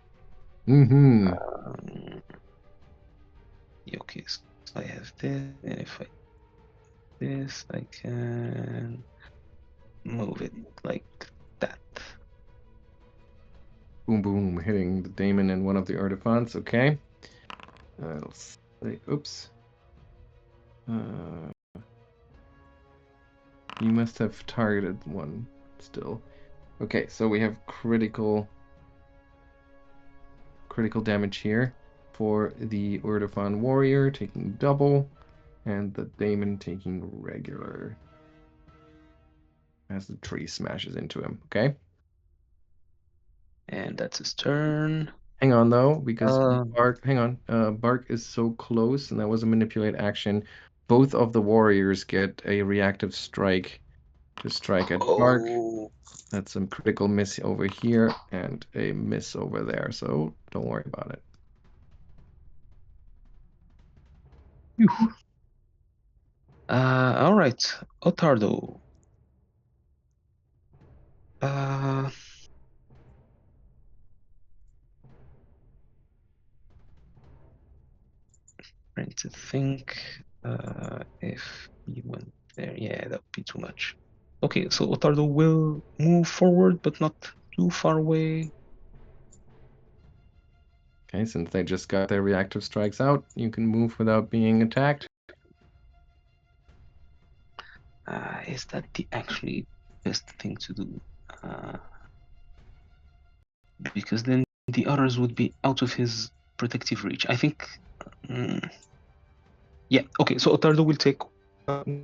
Okay, so I have this, and if I this, I can move it like that. Boom, boom, hitting the Daemon and one of the Artiphants. Okay. I'll say, oops. You must have targeted one still. Okay, so we have critical damage here for the Urtifan warrior taking double, and the Daemon taking regular as the tree smashes into him. Okay. And that's his turn. Hang on though, because Bark. Hang on. Bark is so close, and that was a manipulate action. Both of the warriors get a reactive strike to strike at Bark. That's some critical miss over here and a miss over there, so don't worry about it. All right, Ottardo. Trying to think if he went there. Yeah, that would be too much. Okay, so Ottardo will move forward, but not too far away. Okay, since they just got their reactive strikes out, you can move without being attacked. Is that the actually best thing to do? Because then the others would be out of his protective reach. I think. Yeah. Okay. So Ottardo will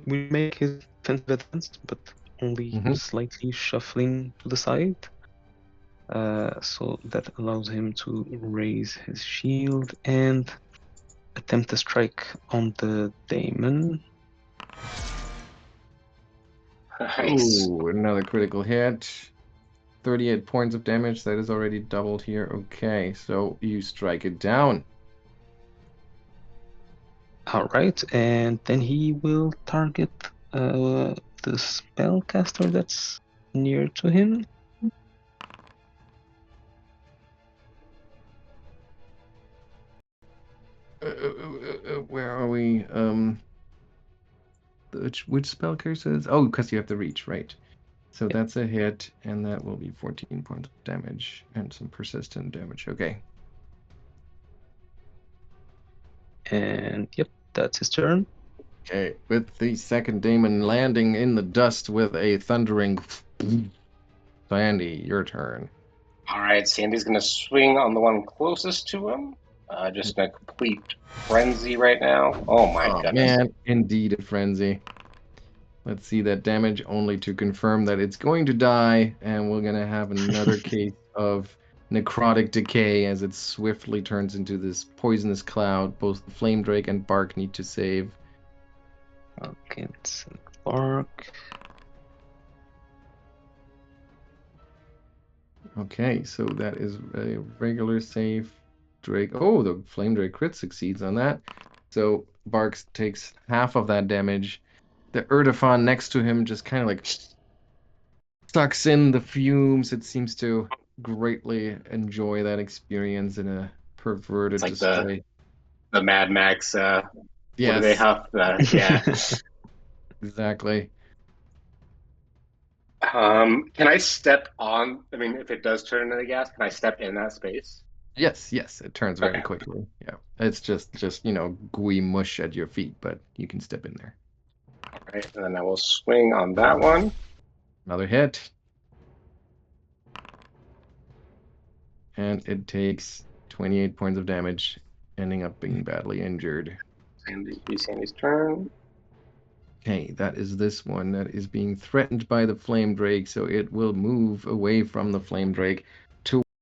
make his defensive advance, but only slightly shuffling to the side. So that allows him to raise his shield and attempt a strike on the daemon. Nice. Ooh, another critical hit. 38 points of damage. That is already doubled here. Okay, so you strike it down. All right, and then he will target the spellcaster that's near to him. Where are we? Which spell curses? Oh, because you have the reach, right? So that's a hit, and that will be 14 points of damage and some persistent damage. Okay. And yep, that's his turn. Okay, with the second daemon landing in the dust with a thundering. Sandy, your turn. All right, Sandy's going to swing on the one closest to him. Just in a complete frenzy right now. Oh my goodness. Man, indeed a frenzy. Let's see that damage only to confirm that it's going to die, and we're going to have another case of necrotic decay as it swiftly turns into this poisonous cloud. Both the Flame Drake and Bark need to save. Okay, it's Bark. Okay, so that is a regular save. Drake. Oh, the Flame Drake crit succeeds on that. So Bark takes half of that damage. The Erdefon next to him just kind of like sucks in the fumes. It seems to greatly enjoy that experience in a perverted It's like display. the Mad Max. What do they Yes, have? Yeah. exactly. Can I step on? I mean, if it does turn into the gas, can I step in that space? Yes, it turns very Okay. quickly. Yeah, it's just gooey mush at your feet, but you can step in there. All right, and then I will swing on that one. Another hit. And it takes 28 points of damage, ending up being badly injured. Sandy's turn. Okay, that is this one that is being threatened by the Flame Drake, so it will move away from the Flame Drake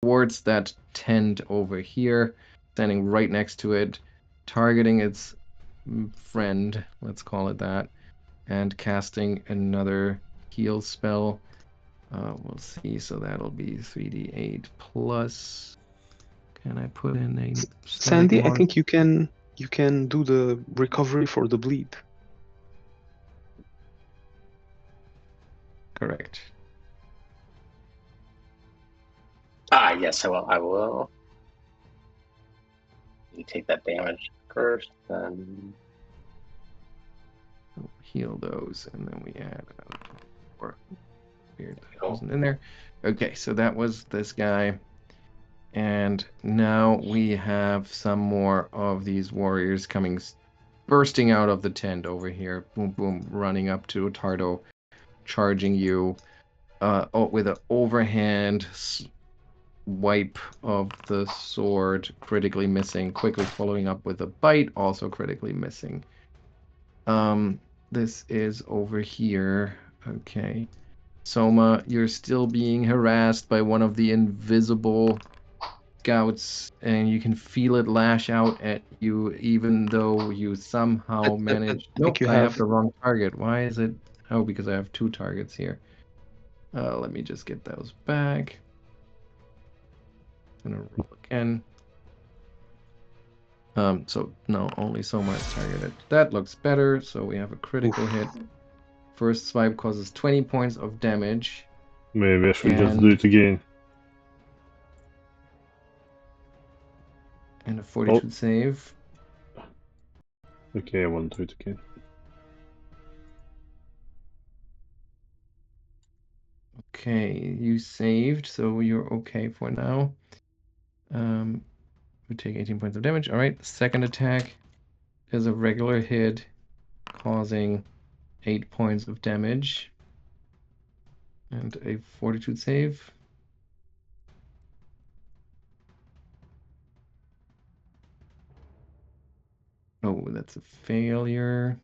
towards that tent over here, standing right next to it, targeting its friend, let's call it that, and casting another heal spell. We'll see, so that'll be 3d8 plus. Can I put in a Sandy, I think you can do the recovery for the bleed. Correct. Yes, I will. I will. You take that damage first, then So heal those, and then we add four. Weird, that wasn't in there. Okay, so that was this guy. And now we have some more of these warriors coming, bursting out of the tent over here. Boom, boom, running up to Ottardo, charging you with an overhand wipe of the sword, critically missing, quickly following up with a bite, also critically missing. This is over here. Okay. Souma, you're still being harassed by one of the invisible scouts, and you can feel it lash out at you, even though you somehow managed. Nope, I have the wrong target. Why is it? Oh, because I have two targets here. Let me just get those back. I'm gonna roll again. So no, only Souma is targeted. That looks better. So we have a critical hit. First swipe causes 20 points of damage. Maybe I should just do it again. And a 42 save. Okay, I won't do it again. Okay, you saved, so you're okay for now. We take 18 points of damage. All right, second attack is a regular hit, causing 8 points of damage. And a fortitude save. Oh, that's a failure.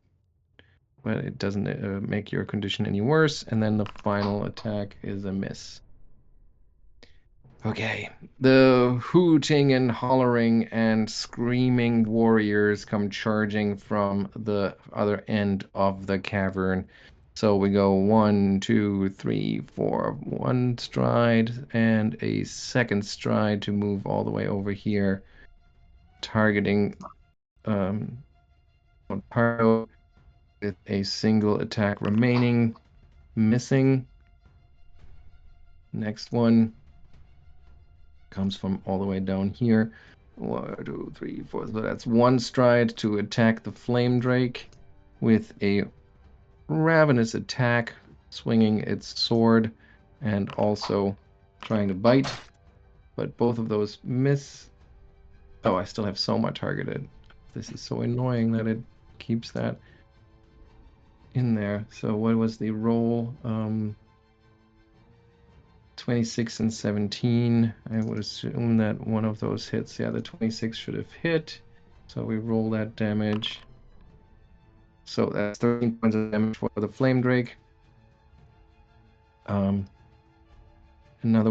But it doesn't make your condition any worse. And then the final attack is a miss. Okay. The hooting and hollering and screaming warriors come charging from the other end of the cavern. So we go 1, 2, 3, 4, 1 stride and a second stride to move all the way over here, targeting Ottardo with a single attack remaining, missing. Next one comes from all the way down here. 1, 2, 3, 4. So that's 1 stride to attack the flame drake with a ravenous attack, swinging its sword and also trying to bite. But both of those miss. Oh, I still have Souma targeted. This is so annoying that it keeps that in there. So what was the roll? 26 and 17. I would assume that one of those hits. Yeah, the 26 should have hit. So we roll that damage. So that's 13 points of damage for the flame drake. Another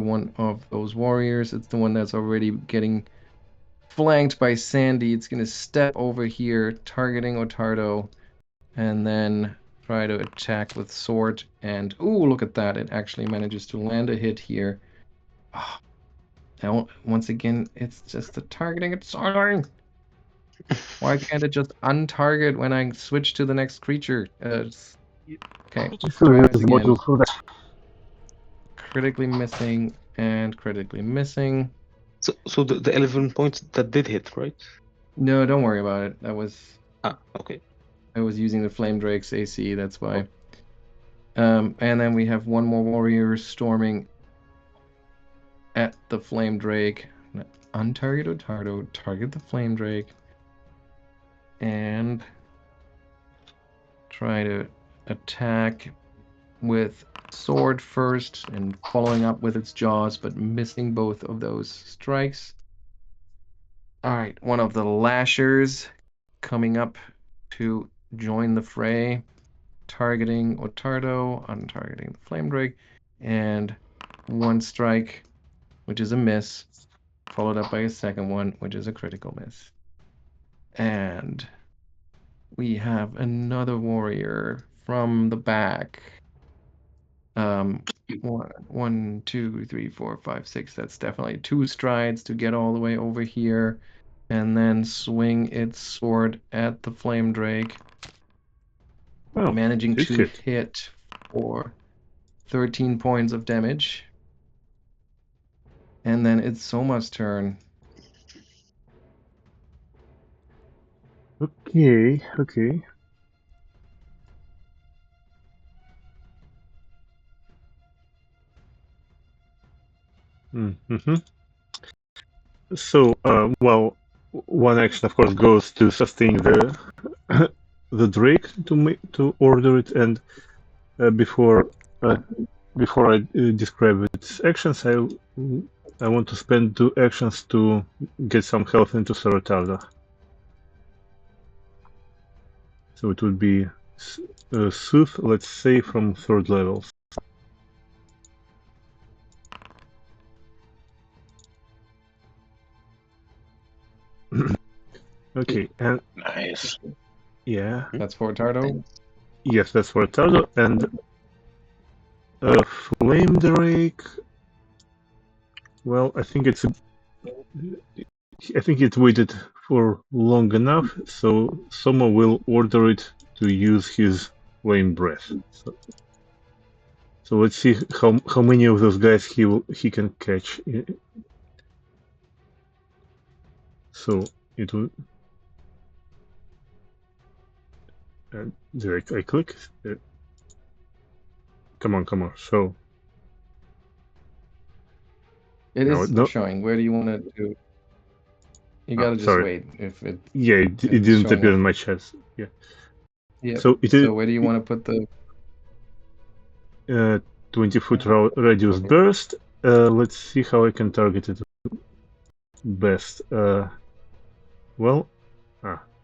one of those warriors. It's the one that's already getting flanked by Sandy. It's going to step over here, targeting Ottardo, and then try to attack with sword. And ooh, look at that! It actually manages to land a hit here. Oh, now, once again, it's just the targeting. It's annoying. Why can't it just untarget when I switch to the next creature? Okay, try this again. Critically missing and critically missing. So the 11 points that did hit, right? No, don't worry about it. That was okay. I was using the Flame Drake's AC, that's why. And then we have one more warrior storming at the Flame Drake. Untarget Ottardo, target the Flame Drake, and try to attack with sword first and following up with its jaws, but missing both of those strikes. All right, one of the lashers coming up to join the fray, targeting Ottardo, untargeting the Flame Drake, and 1 strike, which is a miss, followed up by a second one, which is a critical miss. And we have another warrior from the back. 1, 2, 3, 4, 5, 6. That's definitely 2 strides to get all the way over here, and then swing its sword at the Flame Drake, managing to hit for 13 points of damage. And then it's Souma's turn. Okay. Mm-hmm. So, well, one action, of course, goes to sustain the the Drake to order it, and before I describe its actions, I want to spend 2 actions to get some health into Ottardo. So it would be Soothe, let's say, from 3rd level. Okay, and nice. Yeah. That's for Ottardo? Yes, that's for Ottardo, and Flame Drake. Well, I think it waited for long enough, so Souma will order it to use his Flame Breath. So let's see how many of those guys he can catch. So it will. Did I click? Come on. So it is showing. Where do you want to do? You gotta just wait if it. Yeah, it didn't appear in my chat. Yeah. Yeah. So it So is where do you want to put the 20-foot radius burst. Let's see how I can target it best. Well,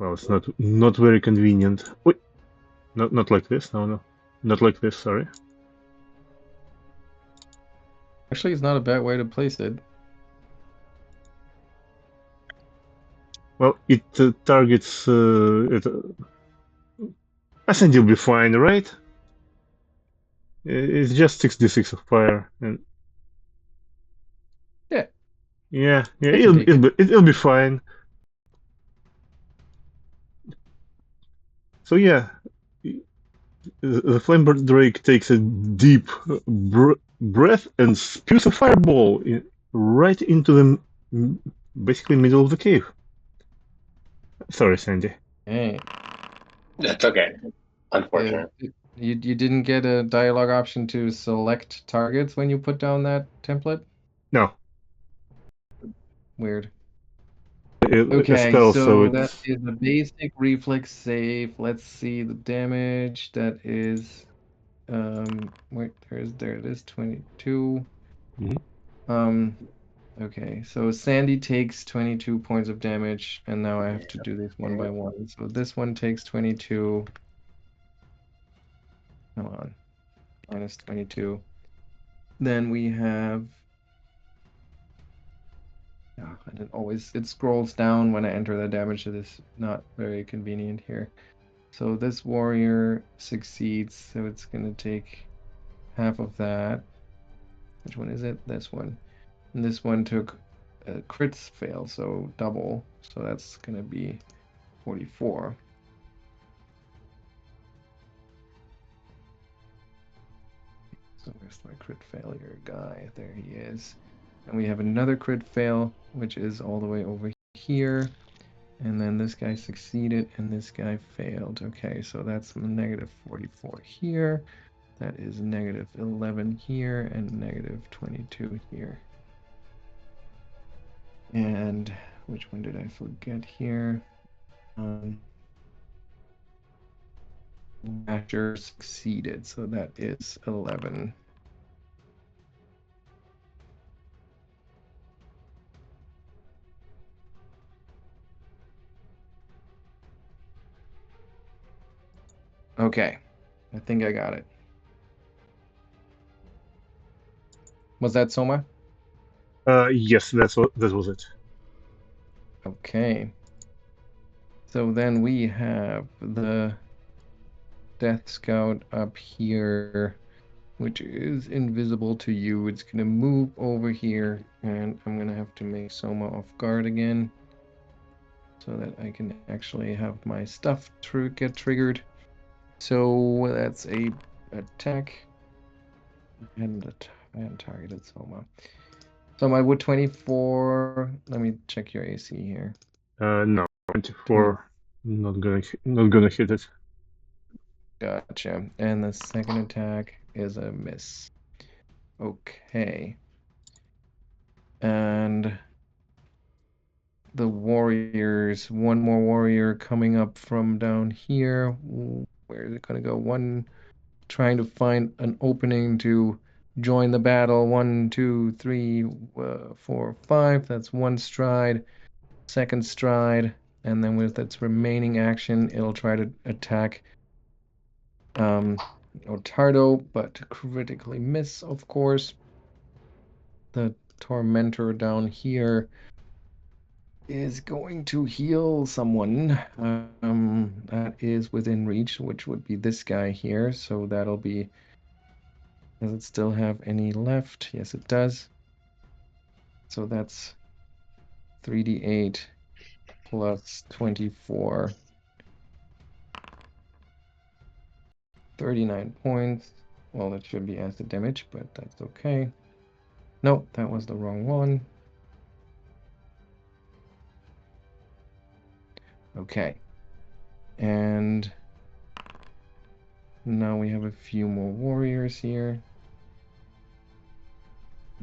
it's not very convenient. Wait, not like this. No, not like this. Sorry. Actually, it's not a bad way to place it. Well, it targets it. I think you'll be fine, right? It's just 6d6 of fire, and Yeah, yeah, I can take it. it'll be fine. So yeah, the flame drake takes a deep breath and spews a fireball right into the basically middle of the cave. Sorry, Sandy. Hey, That's okay. Unfortunate. you didn't get a dialogue option to select targets when you put down that template? No, Weird. a Okay, spell, so so that it's is a basic reflex save. Let's see the damage. That is wait, there it is, 22. Mhm. Okay, so Sandy takes 22 points of damage, and now I have to do this one by one. So this one takes 22. Come on, minus 22. Then we have, and it scrolls down when I enter the damage. It is not very convenient here. So this warrior succeeds, so it's gonna take half of that. Which one is it? This one. And this one took a crit fail, so double. So that's gonna be 44. So where's my crit failure guy? There he is. And we have another crit fail, which is all the way over here. And then this guy succeeded and this guy failed. Okay, so that's negative 44 here. That is negative 11 here and negative 22 here. And which one did I forget here? Asher succeeded, so that is 11. Okay, I think I got it. Was that Souma? Yes, that was it. Okay. So then we have the Death Scout up here, which is invisible to you. It's gonna move over here, and I'm gonna have to make Souma off guard again, so that I can actually have my stuff get triggered. So that's a attack. I hadn't targeted Soma. So my wood 24. Let me check your AC here. No, 24. Not gonna hit it. Gotcha. And the second attack is a miss. Okay. And the warriors, one more warrior coming up from down here. Where is it gonna go? One trying to find an opening to join the battle. 1, 2, 3, 4, 5. That's one stride. Second stride, and then with its remaining action, it'll try to attack Ottardo, but critically miss, of course. The Tormentor down here is going to heal someone that is within reach, which would be this guy here. So that'll be. Does it still have any left? Yes, it does. So that's 3d8 plus 24. 39 points. Well, that should be acid damage, but that's okay. Nope, that was the wrong one. Okay. And now we have a few more warriors here.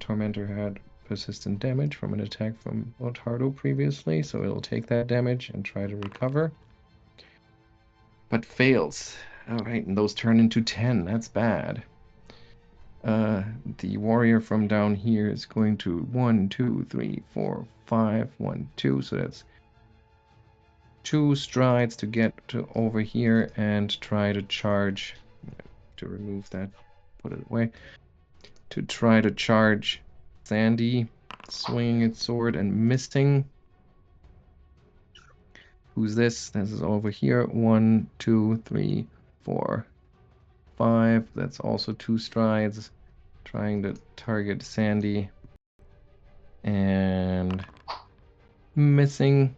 Tormentor had persistent damage from an attack from Ottardo previously, so it'll take that damage and try to recover. but fails. All right, and those turn into 10. That's bad. The warrior from down here is going to 1, 2, 3, 4, 5, 1, 2. So that's 2 strides to get to over here and try to charge. To remove that, put it away. To try to charge Sandy, swinging its sword and missing. Who's this? This is over here. 1, 2, 3, 4, 5. That's also 2 strides. Trying to target Sandy. And missing.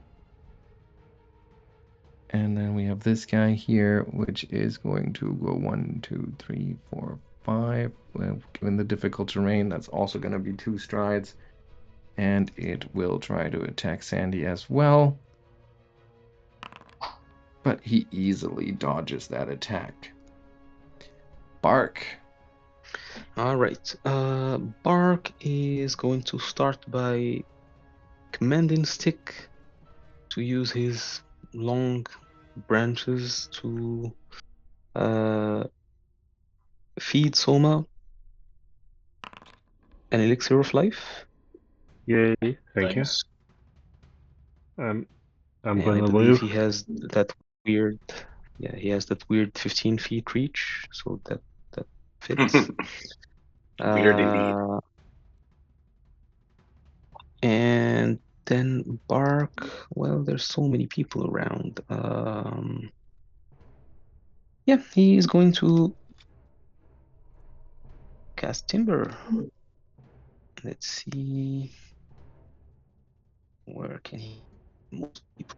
And then we have this guy here, which is going to go 1, 2, 3, 4, 5. Well, given the difficult terrain, that's also going to be 2 strides. And it will try to attack Sandy as well. But he easily dodges that attack. Bark. All right. Bark is going to start by commanding Stick to use his long branches to feed Soma an elixir of life. Yay! Thank you. Nice. I'm And I gonna believe live. he has that weird, he has that weird 15 feet reach, so that fits. Weird indeed. And then Bark, well, there's so many people around. Yeah, he is going to cast Timber. Let's see. Where can he most people?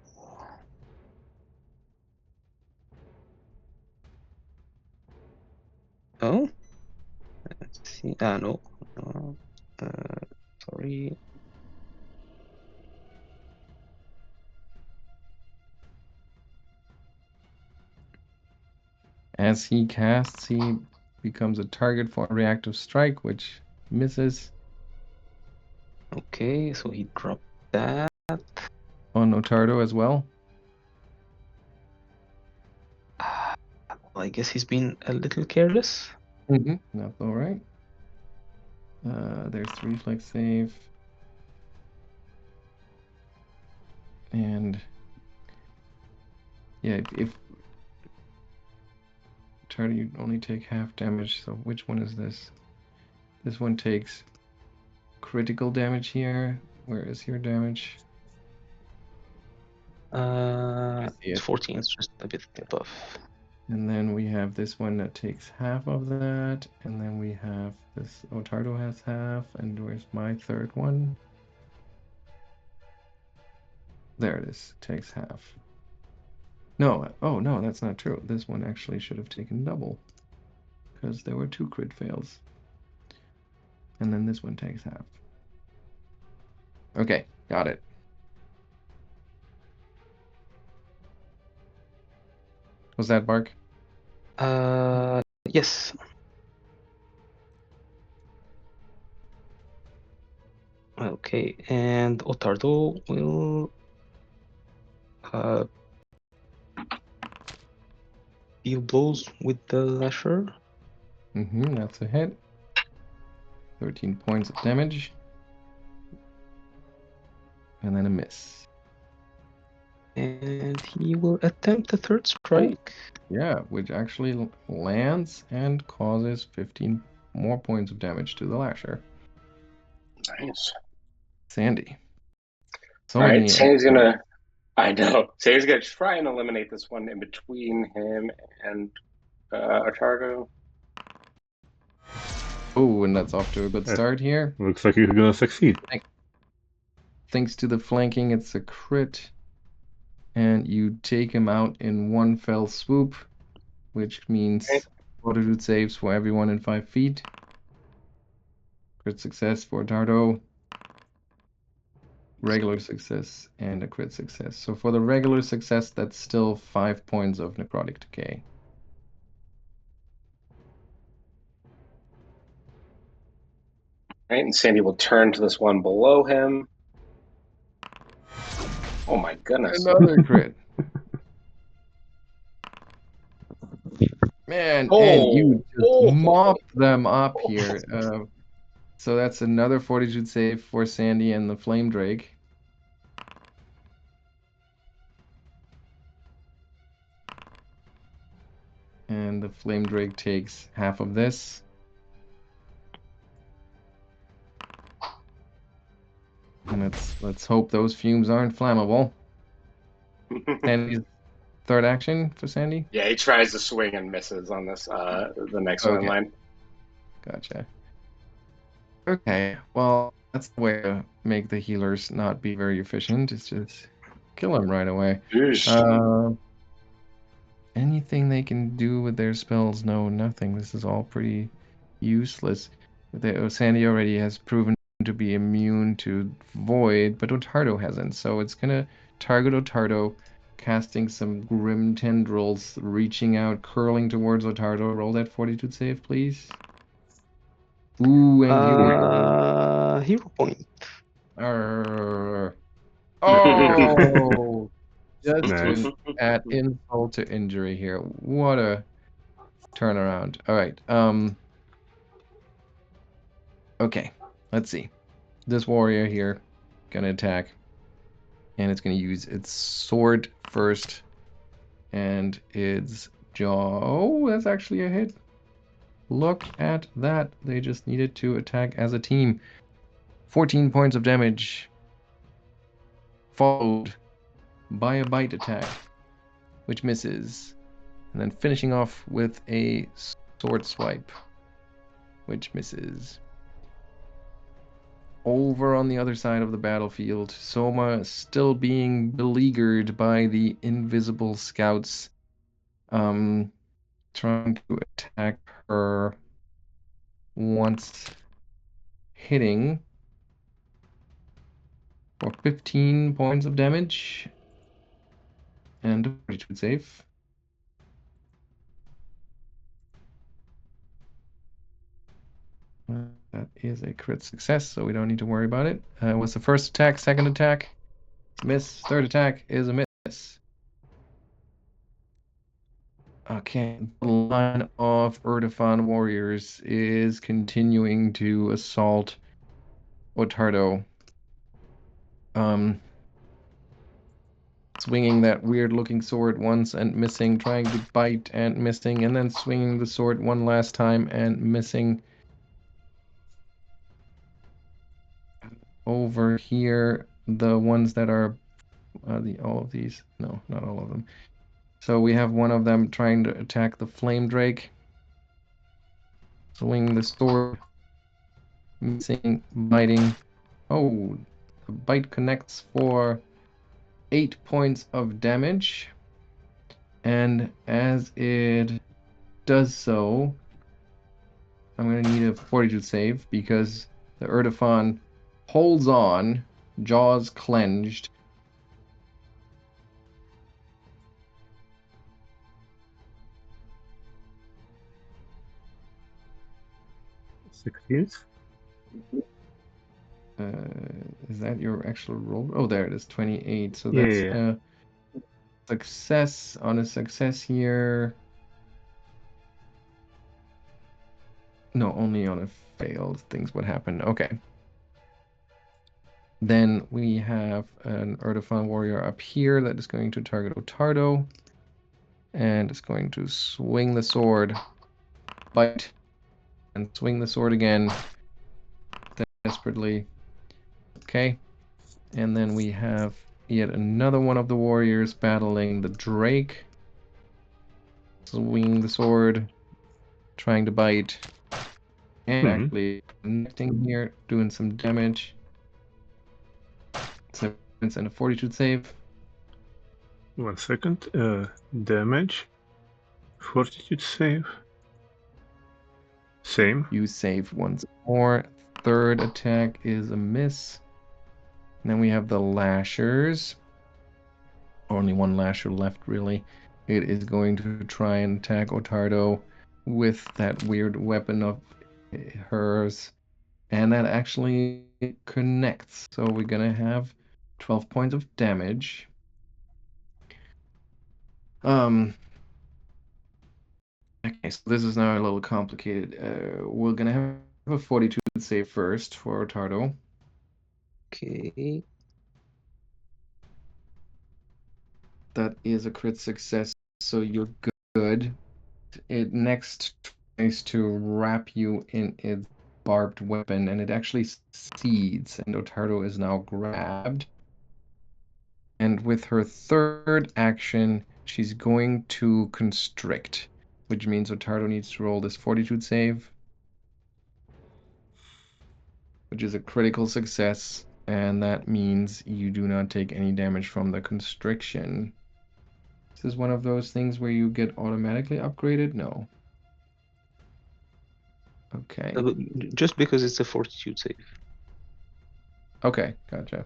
Oh, let's see. No. Sorry. As he casts, he becomes a target for a reactive strike, which misses Okay, so he dropped that. on Ottardo as well. Well, I guess he's been a little careless. That's all right. There's the reflex save. And yeah, if Ottardo, you only take half damage, so which one is this? This one takes critical damage here. Where is your damage? I see It's it. 14, it's just a bit above. And then we have this one that takes half of that. And then we have this, Ottardo has half. And where's my third one? There it is, takes half. No, oh no, that's not true. This one actually should have taken double. Because there were 2 crit fails. And then this one takes half. Okay, got it. Was that Bark? Yes. Okay, and Ottardo will deal blows with the lasher. That's a hit. 13 points of damage. And then a miss. And he will attempt the third strike. Yeah, which actually lands and causes 15 more points of damage to the lasher. Nice. Sandy. All Many right, Sandy's gonna. I know. Sandy's gonna try and eliminate this one in between him and Ottardo. Oh, and that's off to a good start here. Looks like you're gonna succeed. Thanks to the flanking, it's a crit. And you take him out in one fell swoop, which means fortitude saves for everyone in 5 feet. Crit success for Ottardo. Regular success and a crit success. So for the regular success, that's still 5 points of necrotic decay. Right, and Sandy will turn to this one below him. Oh my goodness. Another crit. Man, Oh, and you just oh. mopped them up here. So that's another fortitude save for Sandy and the Flame Drake. And the Flame Drake takes half of this. And let's hope those fumes aren't flammable. Sandy's third action for Sandy? Yeah, he tries to swing and misses on this the next one in line. Gotcha. Okay, well, that's the way to make the healers not be very efficient. It's just kill them right away. Anything they can do with their spells? No, nothing. This is all pretty useless. Sandy already has proven to be immune to Void, but Ottardo hasn't. So it's gonna target Ottardo, casting some grim tendrils, reaching out, curling towards Ottardo. Roll that fortitude save, please. Ooh, and hero point. Oh, just Nice. to add insult to injury here. What a turnaround. All right. Okay. Let's see. This warrior here gonna attack, and it's gonna use its sword first, and its jaw. Oh, that's actually a hit. Look at that. They just needed to attack as a team. 14 points of damage, followed by a bite attack, which misses, and then finishing off with a sword swipe, which misses. Over on the other side of the battlefield, Souma still being beleaguered by the invisible scouts, trying to attack her once, hitting for 15 points of damage and a fortitude save. That is a crit success, so we don't need to worry about it. What's the first attack? Second attack? Miss. Third attack is a miss. Okay, the line of Erdefan warriors is continuing to assault Ottardo. Swinging that weird-looking sword once and missing, trying to bite and missing, and then swinging the sword one last time and missing. Over here, the ones that are all of these. No, not all of them. So we have one of them trying to attack the Flame Drake. Swing the sword. Missing, biting. Oh, the bite connects for 8 points of damage. And as it does so, I'm going to need a fortitude save because the Erdefan holds on, jaws clenched. Is that your actual roll? Oh, there it is, 28. So that's a success. On a success here. No, only on a failed things would happen. Okay. Then we have an Erdefan warrior up here that is going to target Ottardo. And it's going to swing the sword, bite, and swing the sword again. Desperately. Okay. And then we have yet another one of the warriors battling the Drake. Swinging the sword, trying to bite. And actually connecting here, doing some damage. So it's a fortitude save. 1 second. Damage. Fortitude save. Same. You save once more. Third attack is a miss. And then we have the lashers. Only one lasher left, really. It is going to try and attack Ottardo with that weird weapon of hers. And that actually connects. So we're going to have 12 points of damage. Okay, so this is now a little complicated. We're gonna have a 42 save first for Ottardo. Okay. That is a crit success, so you're good. It next tries to wrap you in its barbed weapon, and it actually succeeds, and Ottardo is now grabbed. And with her third action, she's going to constrict, which means Ottardo needs to roll this fortitude save, which is a critical success, and that means you do not take any damage from the constriction. This is one of those things where you get automatically upgraded? No. Okay. Just because it's a fortitude save. Okay, gotcha.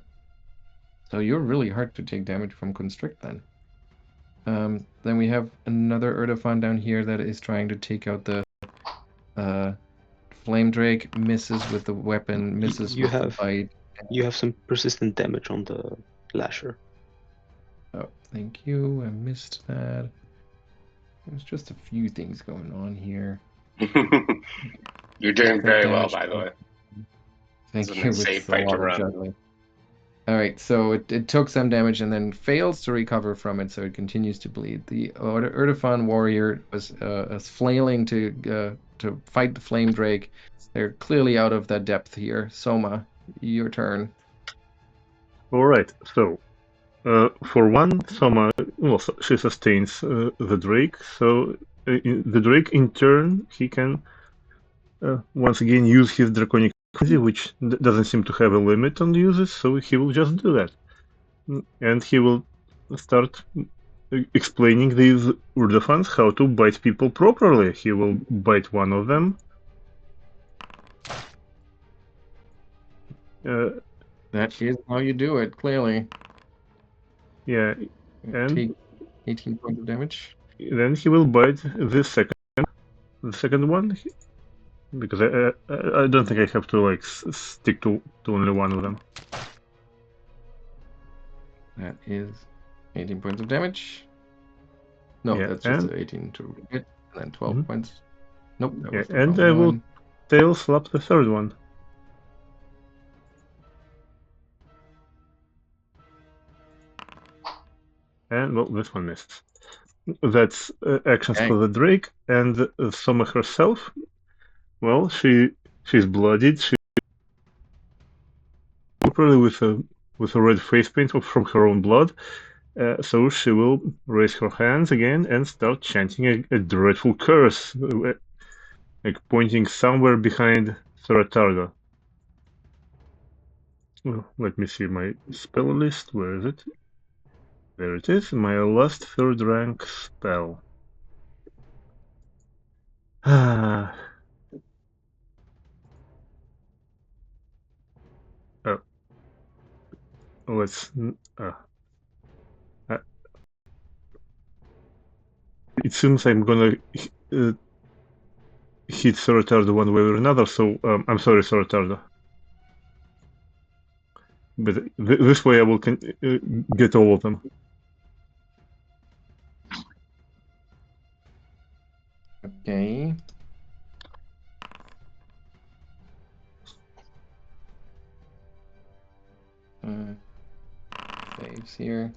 So you're really hard to take damage from constrict then. Then we have another Erdefan down here that is trying to take out the Flame Drake, misses with the weapon, misses with the bite. You have some persistent damage on the lasher. Oh, thank you. I missed that. There's just a few things going on here. You're doing very well, by the way. Thank you. It's a lot of juggling. All right, so it took some damage and then fails to recover from it, so it continues to bleed. The Erdefan warrior was flailing to fight the Flame Drake. They're clearly out of that depth here. Souma, your turn. All right, so for one, Souma, well, she sustains the Drake, so the Drake in turn, he can once again use his Draconic Frenzy, which doesn't seem to have a limit on uses, so he will just do that. And he will start explaining these Urdefans how to bite people properly. He will bite one of them. That is how you do it, clearly. Yeah, and take 18 points of damage. Then he will bite the second one, because I don't think I have to like stick to only one of them. That is 18 points of damage. No, yeah, that's just 18 to hit, and then 12 points. Nope. That was the and I will tail slap the third one. And well, this one misses. That's actions for the Drake, and Souma herself. Well, she's bloodied. She probably with a red face paint from her own blood. So she will raise her hands again and start chanting a dreadful curse, like pointing somewhere behind Sir Ottardo. Well, let me see my spell list. Where is it? There it is. My last third rank spell. Oh. Let's. It seems I'm gonna hit Sir Ottardo one way or another, so I'm sorry, Sir Ottardo. But this way I will get all of them. Okay. Saves here.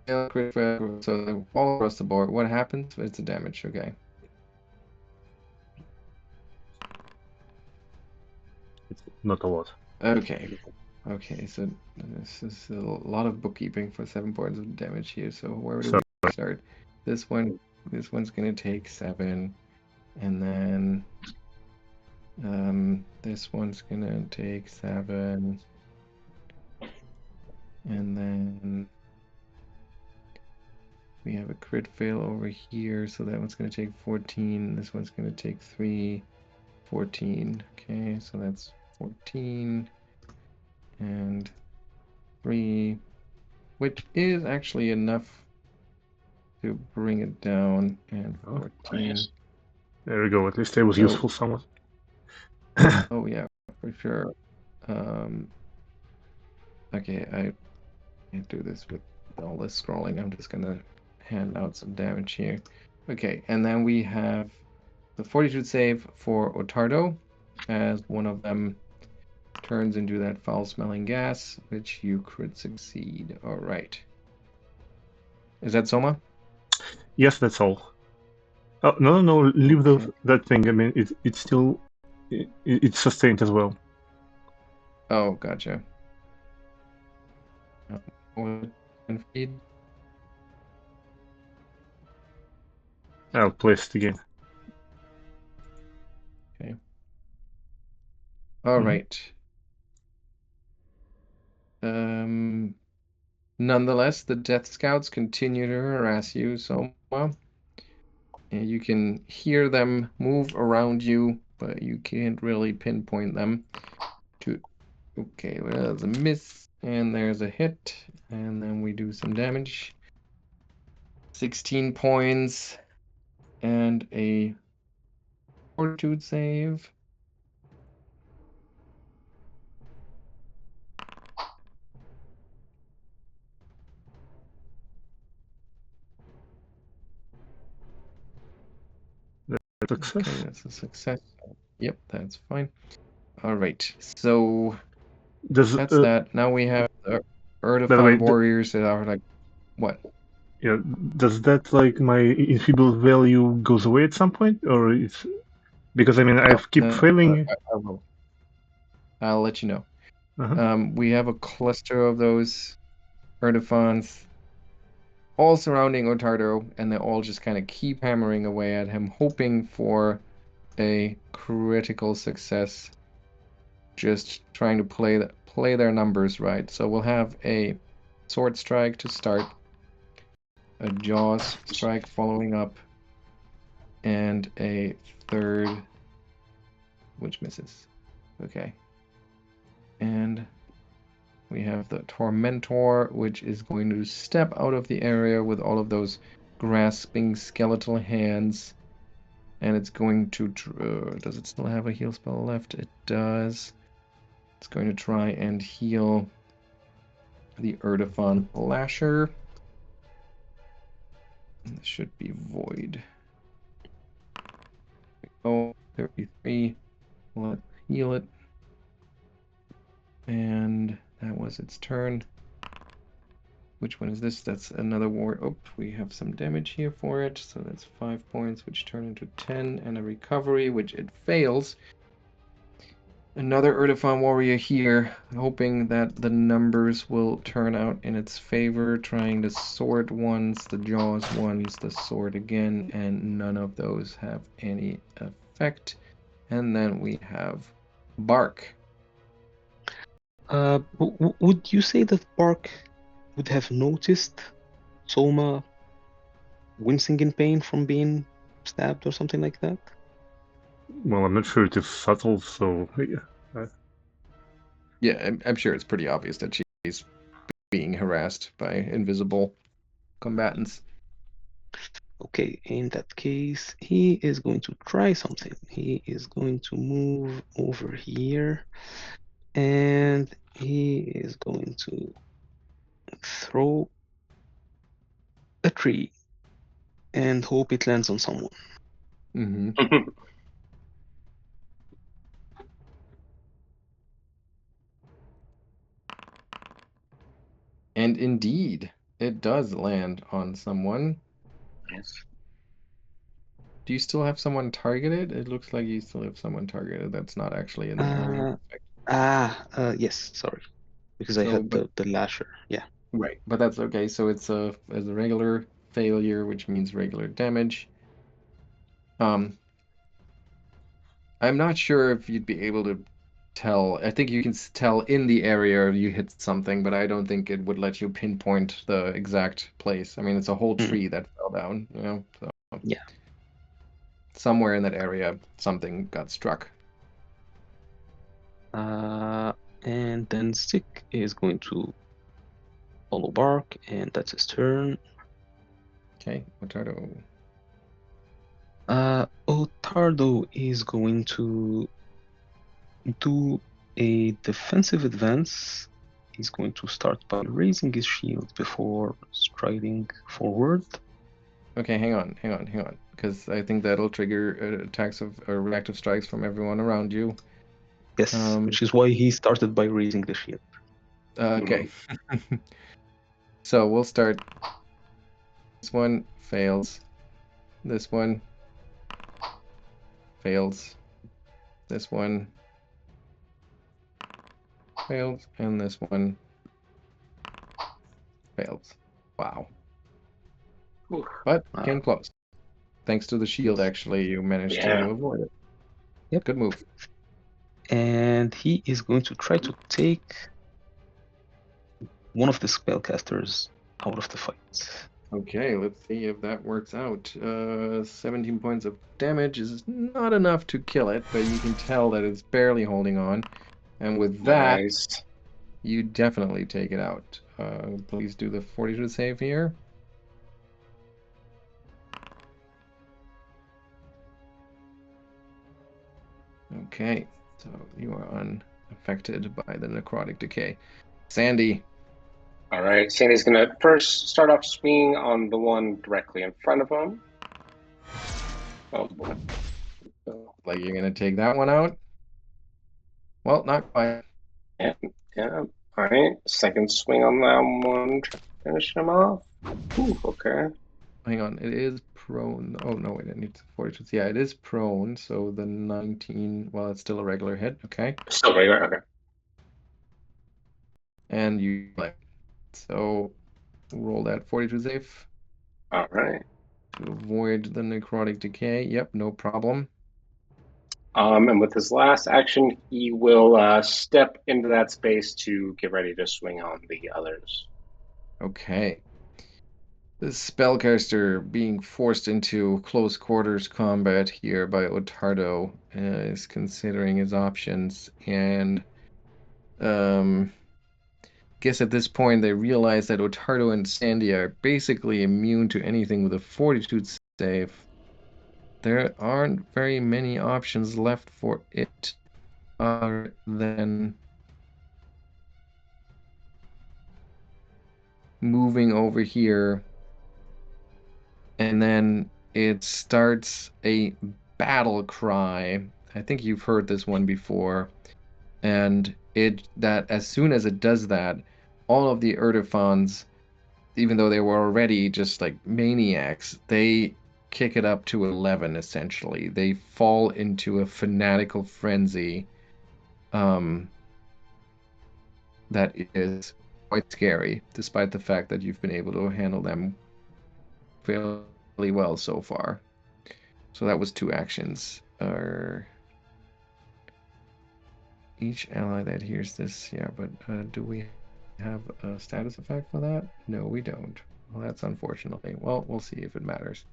So all across the board. What happens? It's the damage. Okay. It's not a lot. Okay. Okay, so this is a lot of bookkeeping for 7 points of damage here. So where do we start? This one's gonna take 7, and then this one's gonna take 7, and then we have a crit fail over here, so that one's gonna take 14. This one's gonna take 3, 14. Okay, so that's 14 and 3, which is actually enough to bring it down, and 14. There we go. At least I was useful somewhat. Oh yeah, for sure. Okay, I can't do this with all this scrolling. I'm just gonna hand out some damage here. Okay, and then we have the fortitude save for Ottardo, as one of them turns into that foul-smelling gas, which you could succeed. All right. Is that Soma? Yes, that's all. Oh, no, leave Okay. that thing. I mean, it's still it's sustained as well. Oh, gotcha. And feed. I'll place it again. Okay. All Mhm. right. Nonetheless, the Death Scouts continue to harass you, Soma. And you can hear them move around you, but you can't really pinpoint them. Okay, well, there's a miss, and there's a hit, and then we do some damage. 16 points, and a fortitude save. Success. Okay, that's a success. Yep, that's fine. All right, so Does that's that. Now we have the by the way, Erdefan warriors that are like, what? yeah, does that like my enfeeble value goes away at some point, or it's because I mean I keep failing? I will. I'll let you know. Uh-huh. We have a cluster of those Erdefans all surrounding Ottardo, and they all just kind of keep hammering away at him, hoping for a critical success. Just trying to play their numbers right. So we'll have a sword strike to start, a jaws strike following up, and a third, which misses. Okay. And we have the Tormentor, which is going to step out of the area with all of those grasping skeletal hands. And it's going to... does it still have a heal spell left? It does. It's going to try and heal the Erdefan Lasher. This should be void. Oh, 33. Let's heal it. And that was its turn. Which one is this? That's another war. Oh, we have some damage here for it. So that's 5 points, which turn into 10, and a recovery, which it fails. Another Erdefan warrior here, hoping that the numbers will turn out in its favor, trying the sword once, the jaws once, the sword again, and none of those have any effect. And then we have Bark. Would you say that Birke would have noticed Soma wincing in pain from being stabbed or something like that? Well, I'm not sure it is subtle, so yeah. Yeah, I'm sure it's pretty obvious that she's being harassed by invisible combatants. Okay, in that case, he is going to try something. He is going to move over here, and he is going to throw a tree and hope it lands on someone. Mm-hmm. And indeed, it does land on someone. Yes. Do you still have someone targeted? It looks like you still have someone targeted that's not actually in the area of effect. Yes, sorry, because I So, had but the lasher. Yeah. right, but that's okay. So it's a regular failure, which means regular damage. I'm not sure if you'd be able to tell. I think you can tell in the area you hit something, but I don't think it would let you pinpoint the exact place. I mean, it's a whole tree that fell down, you know. So Yeah. somewhere in that area, something got struck. And then Stick is going to follow Bark, and that's his turn. Okay, Ottardo. Ottardo is going to do a defensive advance. He's going to start by raising his shield before striding forward. Okay, hang on, because I think that'll trigger attacks of reactive strikes from everyone around you. Yes, which is why he started by raising the shield. Okay. So we'll start. This one fails. This one fails. This one fails, and this one fails. Wow. But came close. Thanks to the shield, actually, you managed to avoid it. Yep. Good move. And he is going to try to take one of the spellcasters out of the fight. Okay, let's see if that works out. 17 points of damage is not enough to kill it, but you can tell that it's barely holding on. And with that, you definitely take it out. Please do the fortitude save here. Okay, so you are unaffected by the necrotic decay. Sandy. All right, Sandy's going to first start off swinging on the one directly in front of him. Oh boy. Like you're going to take that one out? Well, not quite. Yeah. All right, second swing on that one to finish him off. Ooh, okay. Hang on, it is prone. Oh, no, wait, it needs fortitude. Yeah, it is prone, so the 19, well, it's still a regular hit, okay? Still regular, okay. And you play. So roll that fortitude save. All right. To avoid the necrotic decay. Yep, no problem. And with his last action, he will step into that space to get ready to swing on the others. Okay. The spellcaster being forced into close quarters combat here by Ottardo is considering his options, and guess at this point they realize that Ottardo and Sandy are basically immune to anything with a fortitude save. There aren't very many options left for it other than moving over here, and then it starts a battle cry. I think you've heard this one before, and that as soon as it does that, all of the Erdefons, even though they were already just like maniacs, they kick it up to 11 essentially. They fall into a fanatical frenzy that is quite scary, despite the fact that you've been able to handle them fairly well so far. So that was 2 actions. Each ally that hears this, yeah, but do we have a status effect for that? No, we don't. Well, that's unfortunately. Well, we'll see if it matters.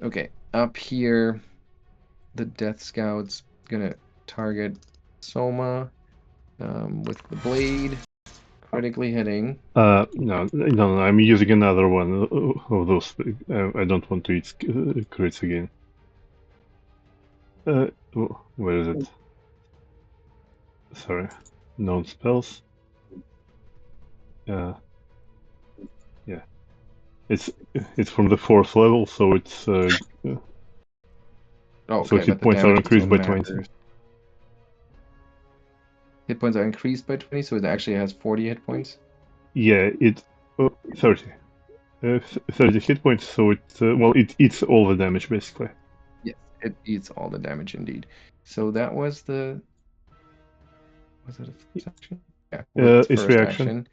Okay, up here, the Death Scout's gonna target Souma with the blade, critically hitting. No, I'm using another one of those. I don't want to eat crits again. Where is it? Sorry, known spells. Yeah, it's from the 4th level, so it's so hit points are increased by 20. Hit points are increased by 20, so it actually has 40 hit points. Yeah, 30. 30 hit points, so it eats all the damage basically. Yes, it eats all the damage indeed. So that was the. Was it a first action? Yeah, it's reaction.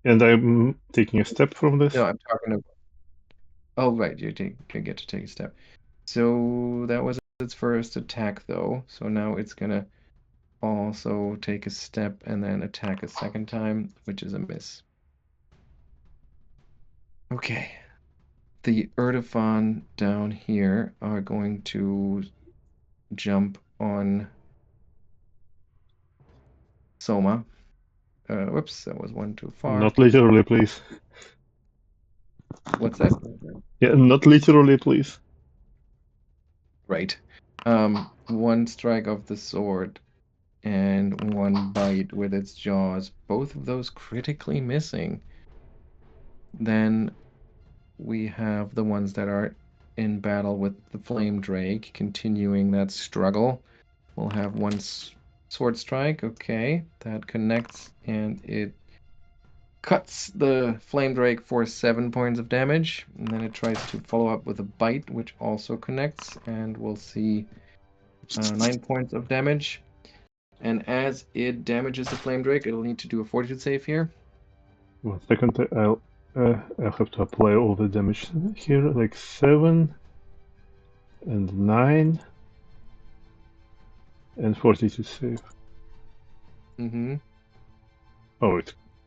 And I'm taking a step from this. No, I'm talking about. Oh, right, you get to take a step. So that was its first attack, though. So now it's gonna also take a step and then attack a second time, which is a miss. Okay. The Erdefon down here are going to jump on Souma. Whoops, that was one too far. Not literally, please. What's that? Yeah, not literally, please. Right. One strike of the sword and one bite with its jaws, both of those critically missing. Then we have the ones that are in battle with the Flame Drake, continuing that struggle. We'll have one sword strike. Okay, that connects, and it cuts the Flame Drake for 7 points of damage, and then it tries to follow up with a bite, which also connects, and we'll see 9 points of damage. And as it damages the Flame Drake, it'll need to do a Fortitude save here. 1 second, I'll have to apply all the damage here, like 7 and 9 and 42 save. Mm-hmm. Oh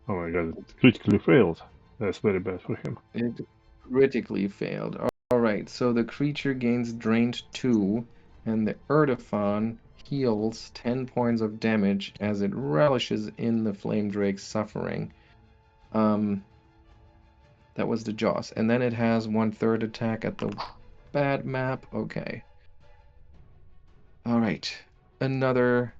my god, it critically failed. That's very bad for him. It critically failed. All right, so the creature gains drained 2, and the Erdefon heals 10 points of damage as it relishes in the Flame Drake's suffering. That was the Jaws. And then it has 1/3 attack at the bad map. Okay. All right. Another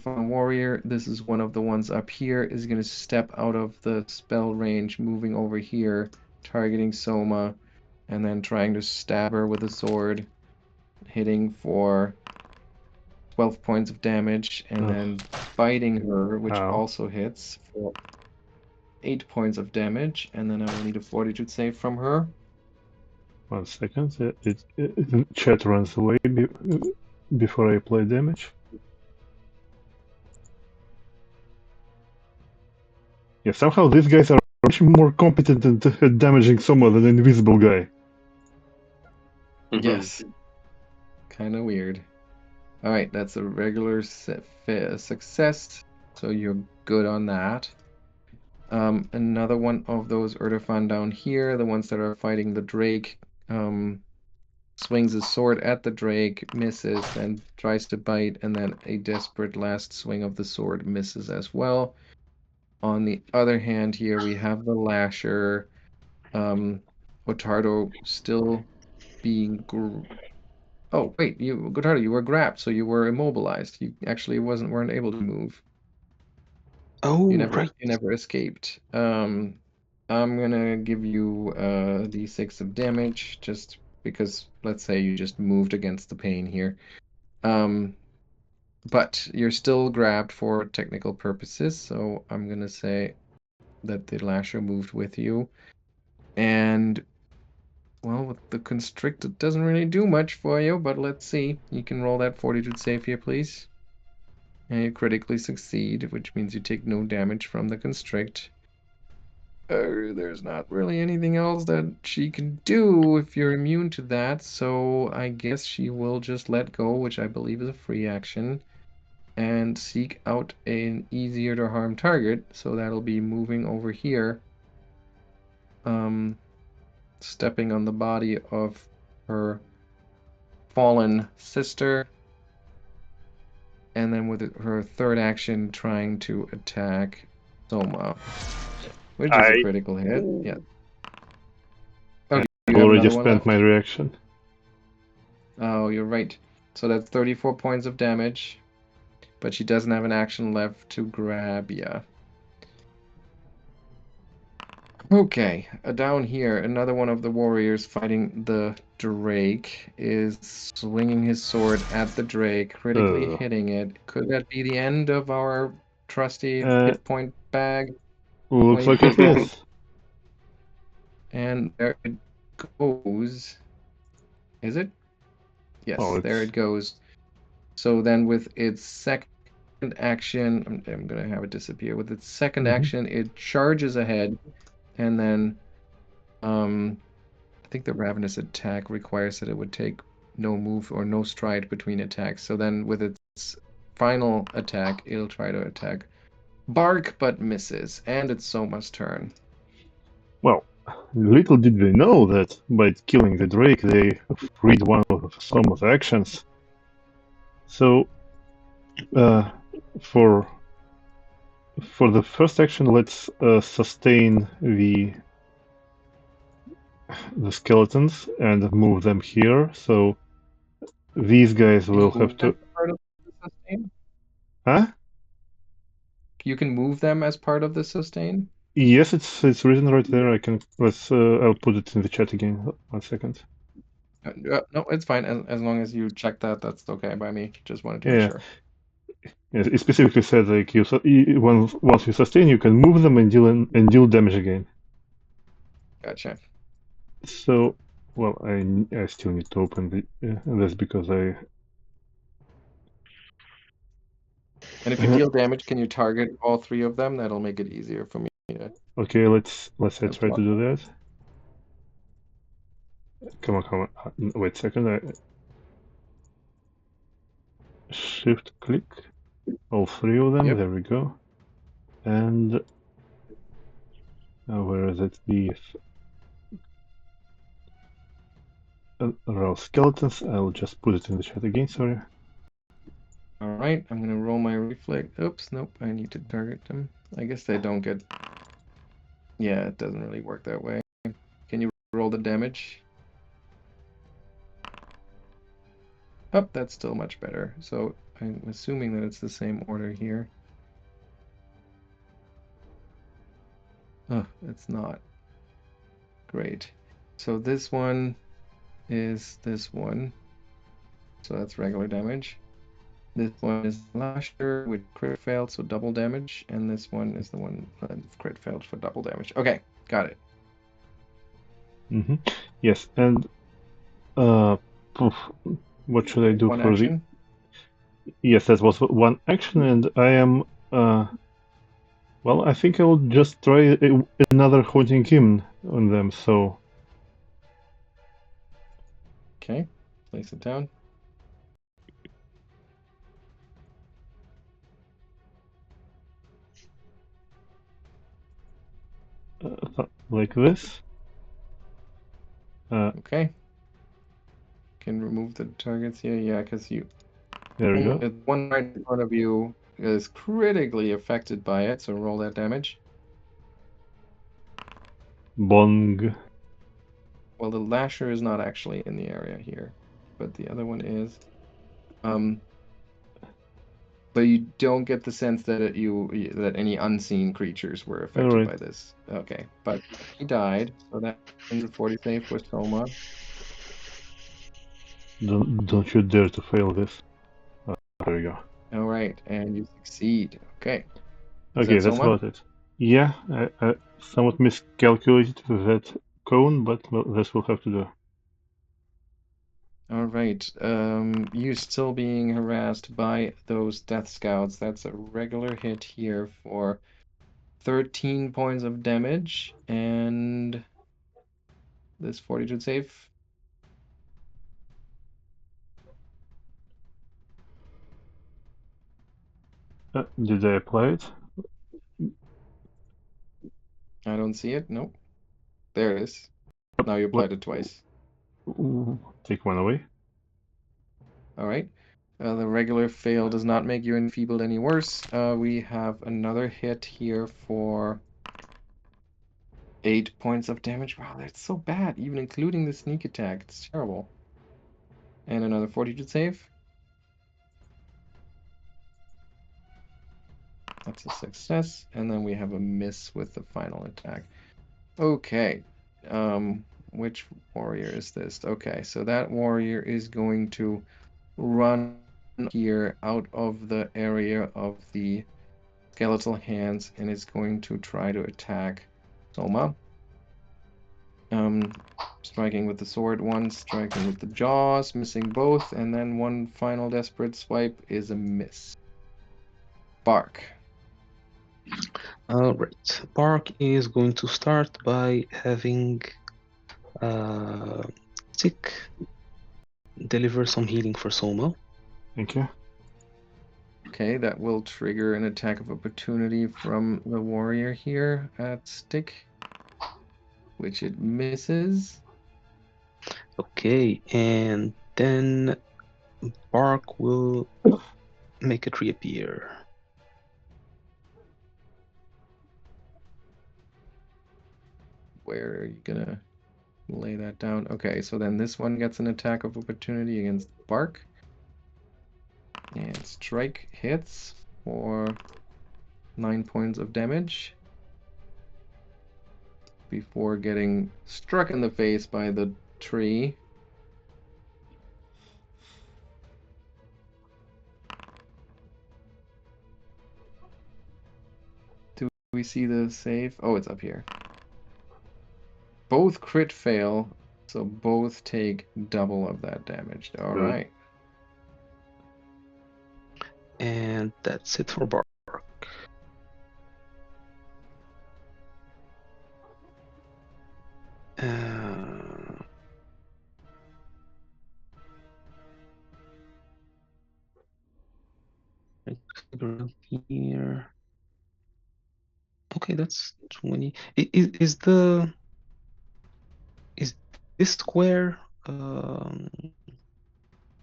warrior. This is one of the ones up here. Is going to step out of the spell range, moving over here, targeting Souma, and then trying to stab her with a sword, hitting for 12 points of damage, and then biting her, which also hits for 8 points of damage, and then I will need a Fortitude save from her. 1 second, chat runs away before I apply damage. Yeah, somehow these guys are much more competent at damaging someone than an invisible guy. Yes. Kind of weird. Alright, that's a regular success, so you're good on that. Another one of those Erdefon down here, the ones that are fighting the Drake, swings his sword at the Drake, misses, then tries to bite, and then a desperate last swing of the sword misses as well. On the other hand here, we have the Lasher, Ottardo still being... Oh, wait, Ottardo, you were grabbed, so you were immobilized. You actually weren't able to move. Oh, You right. never escaped. I'm gonna give you d6 of damage, just because, let's say you just moved against the pain here. But you're still grabbed for technical purposes, so I'm gonna say that the Lasher moved with you. And, well, with the Constrict, it doesn't really do much for you, but let's see. You can roll that Fortitude save here, please. And you critically succeed, which means you take no damage from the Constrict. There's not really anything else that she can do if you're immune to that, so I guess she will just let go, which I believe is a free action, and seek out an easier to harm target, so that'll be moving over here, stepping on the body of her fallen sister, and then with her third action trying to attack Souma, which is a critical hit. Yeah. Oh, I already spent my reaction. Oh, you're right. So that's 34 points of damage, but she doesn't have an action left to grab ya. Okay, down here, another one of the warriors fighting the Drake is swinging his sword at the Drake, critically hitting it. Could that be the end of our trusty hit point bag? Looks like it is. And there it goes. Is it? Yes, there it goes. So then with its second action, I'm going to have it disappear. With its second action, it charges ahead, and then I think the Ravenous attack requires that it would take no move or no stride between attacks. So then with its final attack, it'll try to attack Birke, but misses, and it's Souma's turn. Well, little did they know that by killing the Drake, they freed one of Souma's actions. So, for the first action, let's sustain the skeletons and move them here. So these guys will have to. Part of the sustain? Huh? You can move them as part of the sustain? Yes, it's written right there. I can I'll put it in the chat again. 1 second. No, it's fine. As long as you check that, that's okay by me. Just wanted to Yeah. make sure. Yes, it specifically said like once you sustain, you can move them and deal damage again. Gotcha. So, well, I still need to open the. That's because I. And if you deal damage, can you target all 3 of them? That'll make it easier for me to. Okay, let's That's try to fine. do that. Come on. Wait a second. Shift click all 3 of them. Yep. There we go. And where is it? The raw skeletons. I'll just put it in the chat again. Sorry. All right, I'm gonna roll my reflex. Oops, nope. I need to target them. I guess they don't get. Yeah, it doesn't really work that way. Can you roll the damage? Oh, that's still much better. So I'm assuming that it's the same order here. Oh, it's not. Great. So this one is this one. So that's regular damage. This one is Lasher with crit failed, so double damage. And this one is the one that crit failed for double damage. Okay, got it. Mm-hmm. Yes, and what should I do One for action? Yes, that was 1 action, and I am. Well, I think I will just try another haunting hymn on them. So. Okay, place it down. Like this. Okay. Can remove the targets here. Yeah, because you. There we go. One right in front of you is critically affected by it, so roll that damage. Bong. Well, the Lasher is not actually in the area here, but the other one is. But you don't get the sense that that any unseen creatures were affected by this. Okay, but he died, so that ends the 40 save for Souma. Don't you dare to fail this. There we go. All right, and you succeed. Okay. Okay, that's about it. Yeah, I somewhat miscalculated with that cone, but well, this will have to do. All right. You're still being harassed by those death scouts. That's a regular hit here for 13 points of damage, and this fortitude save. Did I apply it? I don't see it. Nope. There it is. Now you applied it twice. Take 1 away. All right. The regular fail does not make you enfeebled any worse. We have another hit here for 8 points of damage. Wow, that's so bad, even including the sneak attack. It's terrible. And another fortitude save. That's a success. And then we have a miss with the final attack. Okay. Which warrior is this? Okay, so that warrior is going to run here out of the area of the skeletal hands and is going to try to attack Souma. Striking with the sword once, striking with the jaws, missing both, and then one final desperate swipe is a miss. Bark. Alright. Bark is going to start by having Tick deliver some healing for Souma. Thank you. Okay, that will trigger an attack of opportunity from the warrior here at Stick, which it misses. Okay, and then Bark will make it reappear. Where are you gonna lay that down? Okay, so then this one gets an attack of opportunity against Bark. And strike hits for 9 points of damage. before getting struck in the face by the tree. Do we see the save? Oh, it's up here. Both crit fail, so both take double of that damage. All right. And that's it for Bark. Here. Okay, that's 20. Is this square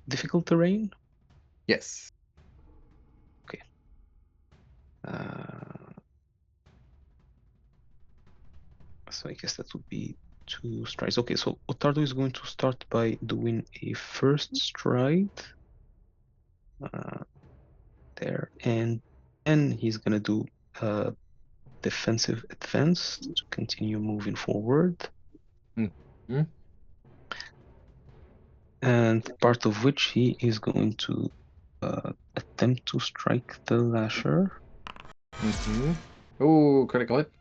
difficult terrain? Yes. Okay. So I guess that would be 2 strides. Okay, so Ottardo is going to start by doing a first stride. There, and then he's gonna do a defensive advance to continue moving forward. Mm-hmm. And part of which he is going to attempt to strike the lasher. Mm-hmm. Oh, critical hit.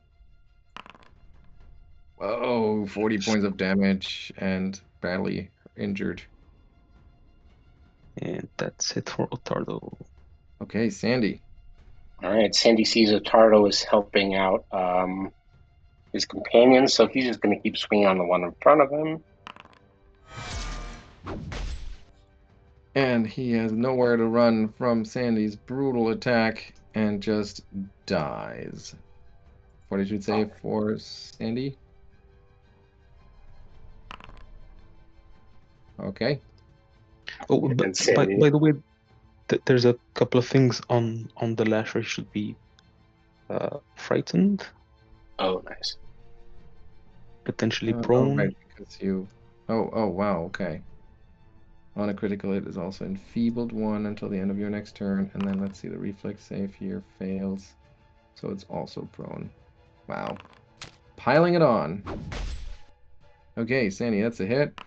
Oh, 40 points of damage and badly injured. And that's it for Ottardo. Okay, Sandy. All right, Sandy sees Ottardo is helping out his companion, so he's just going to keep swinging on the one in front of him. And he has nowhere to run from Sandy's brutal attack and just dies. Fortitude save for Sandy. Okay. Oh, And but Sandy. by the way, there's a couple of things on the lasher. He should be frightened, Oh, nice. potentially Oh, prone. right, because you... Oh, wow, okay. On a critical hit is also enfeebled 1 until the end of your next turn. And then let's see, the reflex save here fails. So it's also prone. Wow. Piling it on. Okay, Sandy, that's a hit.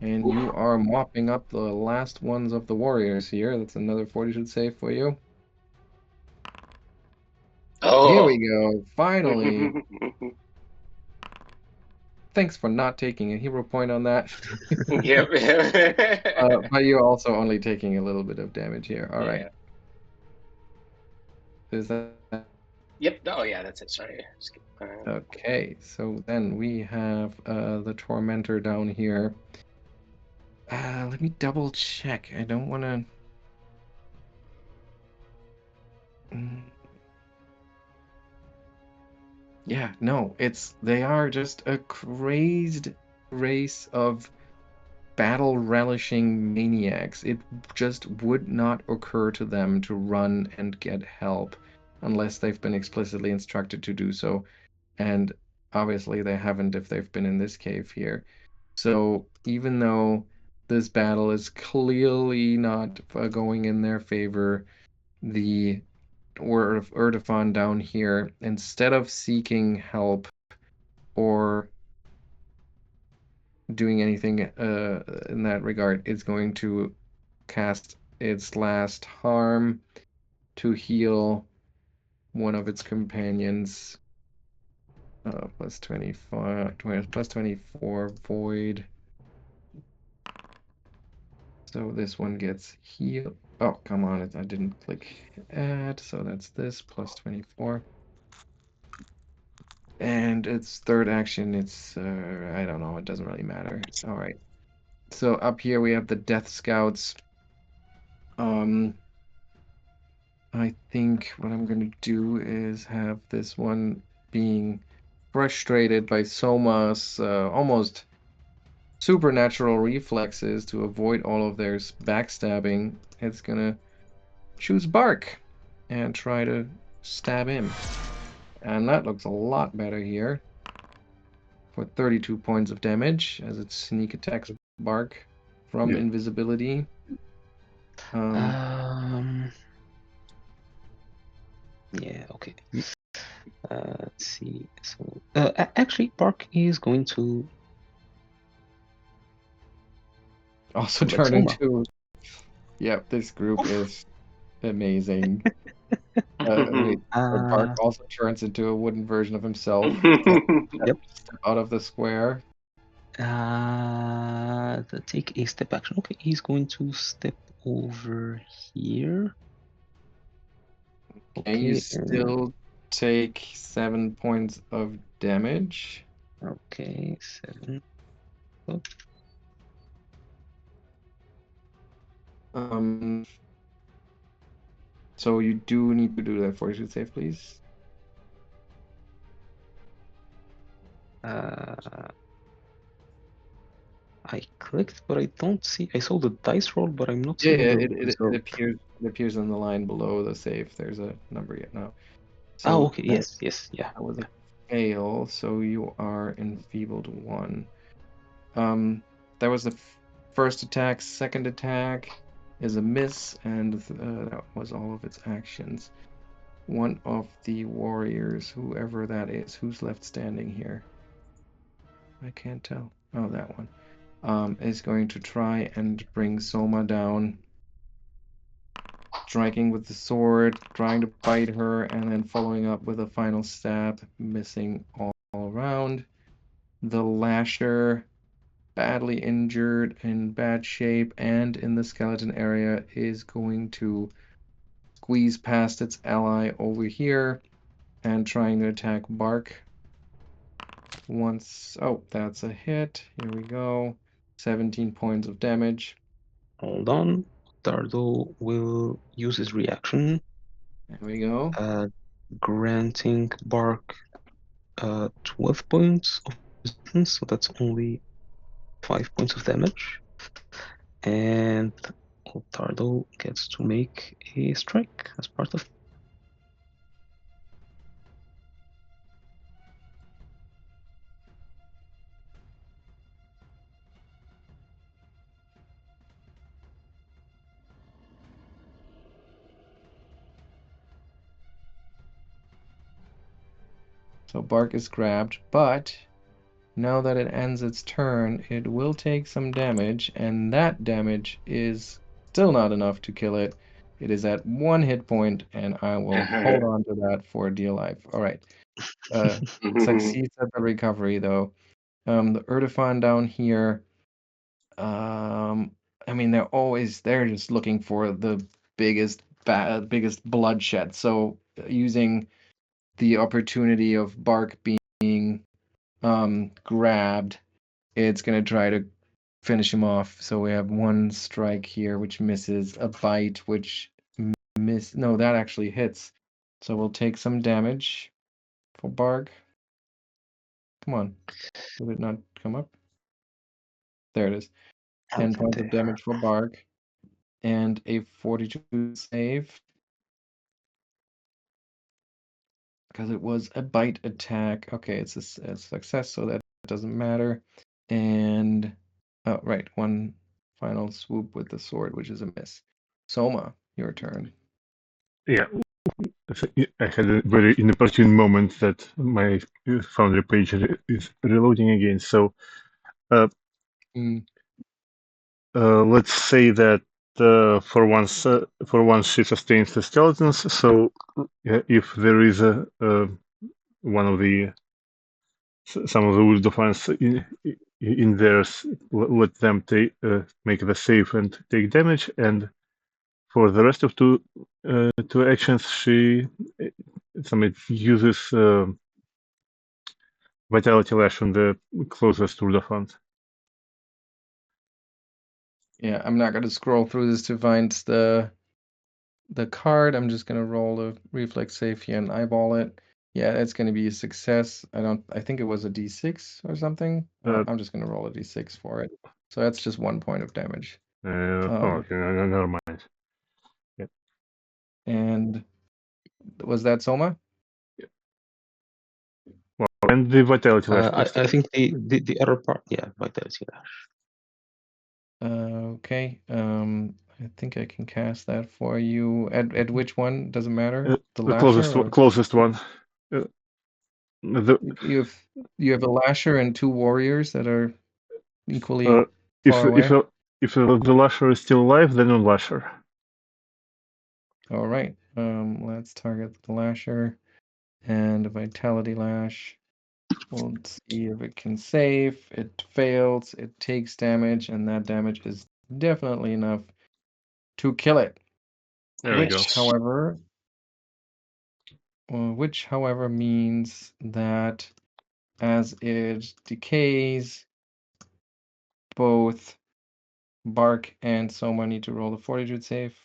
And you are mopping up the last ones of the warriors here. That's another fortitude save for you. Oh. Here we go. Finally. Thanks for not taking a hero point on that. Yep. But you're also only taking a little bit of damage here. All right. Is that... Yep. Oh, yeah, that's it. Sorry. Okay, so then we have the Tormentor down here. Let me double check. I don't want to... Yeah, no, they are just a crazed race of battle-relishing maniacs. It just would not occur to them to run and get help unless they've been explicitly instructed to do so. And obviously they haven't if they've been in this cave here. So even though this battle is clearly not going in their favor, the Urdefon down here, instead of seeking help or doing anything in that regard, is going to cast its last harm to heal one of its companions. Plus 25, plus 24 void. So this one gets healed. Oh, come on, I didn't click add, so that's this, plus 24. And its third action, it's, I don't know, it doesn't really matter. All right. So up here we have the Death Scouts. I think what I'm going to do is have this one being frustrated by Souma's almost supernatural reflexes to avoid all of their backstabbing. It's going to choose Bark and try to stab him. And that looks a lot better here. For 32 points of damage as it sneak attacks Bark from invisibility. Yeah, okay. Let's see. So actually, Bark is going to Also let turn Souma. into. Yep, this group is amazing. Wait, Bark also turns into a wooden version of himself. Yep. Step out of the square. Take a step action. Okay, he's going to step over here. Okay, you still take 7 points of damage. Okay, 7. So you do need to do that fortitude save, please. I clicked, but I don't see. I saw the dice roll, but I'm not Yeah, seeing the it result. appears in the line below the save. There's a number yet now. So Oh, okay. Yes, yeah. That was a fail, so you are enfeebled 1. That was the first attack. Second attack is a miss, and that was all of its actions. One of the warriors, whoever that is, who's left standing here? I can't tell. Oh, that one. Is going to try and bring Souma down, striking with the sword, trying to bite her, and then following up with a final stab, missing all around. The lasher, badly injured, in bad shape, and in the skeleton area, is going to squeeze past its ally over here and trying to attack Bark. Oh, that's a hit. Here we go. 17 points of damage. Hold on. Ottardo will use his reaction. There we go. Granting Bark 12 points of resistance, so that's only 5 points of damage. And Ottardo gets to make a strike as part of. So Bark is grabbed, but now that it ends its turn, it will take some damage, and that damage is still not enough to kill it. It is at 1 hit point, and I will hold on to that for dear life. All right. Succeeds at the recovery, though. The Erdefan down here, I mean, they're just looking for the biggest bloodshed. So using the opportunity of Bark being grabbed, it's gonna try to finish him off. So we have 1 strike here, which misses, a bite, which no, that actually hits. So we'll take some damage for Bark. Come on, did it not come up? There it is. 10 points of damage for Bark, and a fortitude save. Because it was a bite attack. Okay, it's a success, so that doesn't matter. And, oh, right, 1 final swoop with the sword, which is a miss. Souma, your turn. Yeah, I had a very inopportune moment that my Foundry page is reloading again. So let's say that for once she sustains the skeletons. So if there is one of the some of the Uldophans in theirs, let them make the save and take damage, and for the rest of two actions, she uses Vitality Lash on the closest Uldofant. Yeah, I'm not gonna scroll through this to find the card. I'm just gonna roll a reflex save here and eyeball it. Yeah, it's gonna be a success. I think it was a D6 or something. I'm just gonna roll a D6 for it. So that's just 1 point of damage. Okay, never mind. Yeah. And was that Souma? Well, and the Vitality Lash. I think the other part, yeah, Vitality Lash. Okay. I think I can cast that for you. At which one? Doesn't matter. The closest lasher. Closest one. You have a lasher and 2 warriors that are equally if far away. the lasher is still alive, then a lasher. All right. Let's target the lasher and a vitality lash. We'll see if it can save. It fails. It takes damage, and that damage is definitely enough to kill it. There we go. Which, however, means that as it decays, both Bark and Souma need to roll a fortitude save.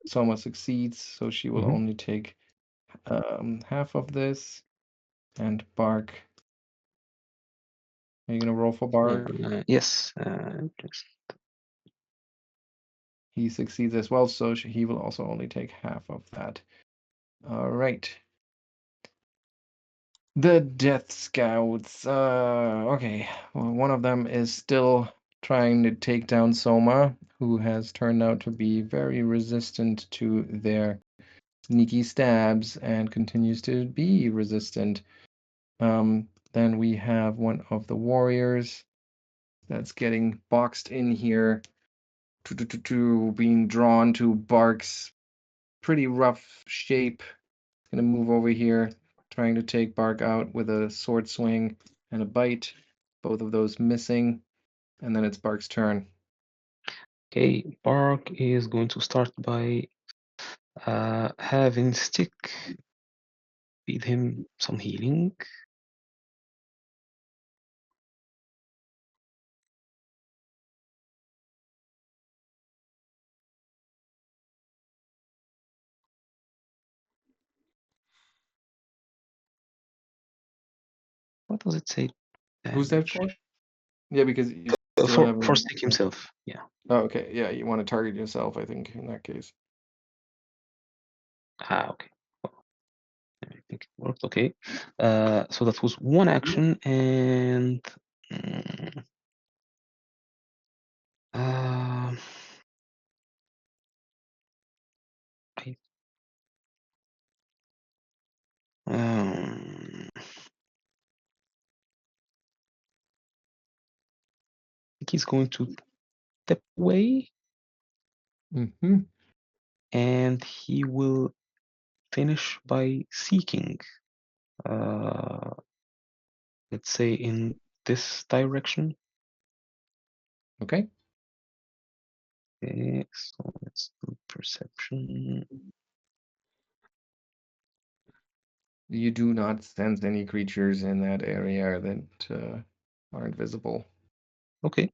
Souma succeeds, so she will only take half of this. And Bark, are you gonna roll for Bark? Yes. He succeeds as well, so he will also only take half of that. All right. The Death Scouts. Okay. Well, one of them is still trying to take down Souma, who has turned out to be very resistant to their sneaky stabs and continues to be resistant. Then we have one of the warriors that's getting boxed in here, being drawn to Bark's pretty rough shape. Gonna move over here, trying to take Bark out with a sword swing and a bite. Both of those missing. And then it's Bark's turn. Okay, Bark is going to start by having Stick feed him some healing. What does it say? Who's that for? Yeah, because you still have for Stick himself. Yeah. Oh, okay. Yeah, you want to target yourself, I think, in that case. Okay. I think it worked. Okay. So that was one action, and I think he's going to step away, and he will finish by seeking. Let's say in this direction. Okay. Okay, so let's do perception. You do not sense any creatures in that area that aren't visible. Okay.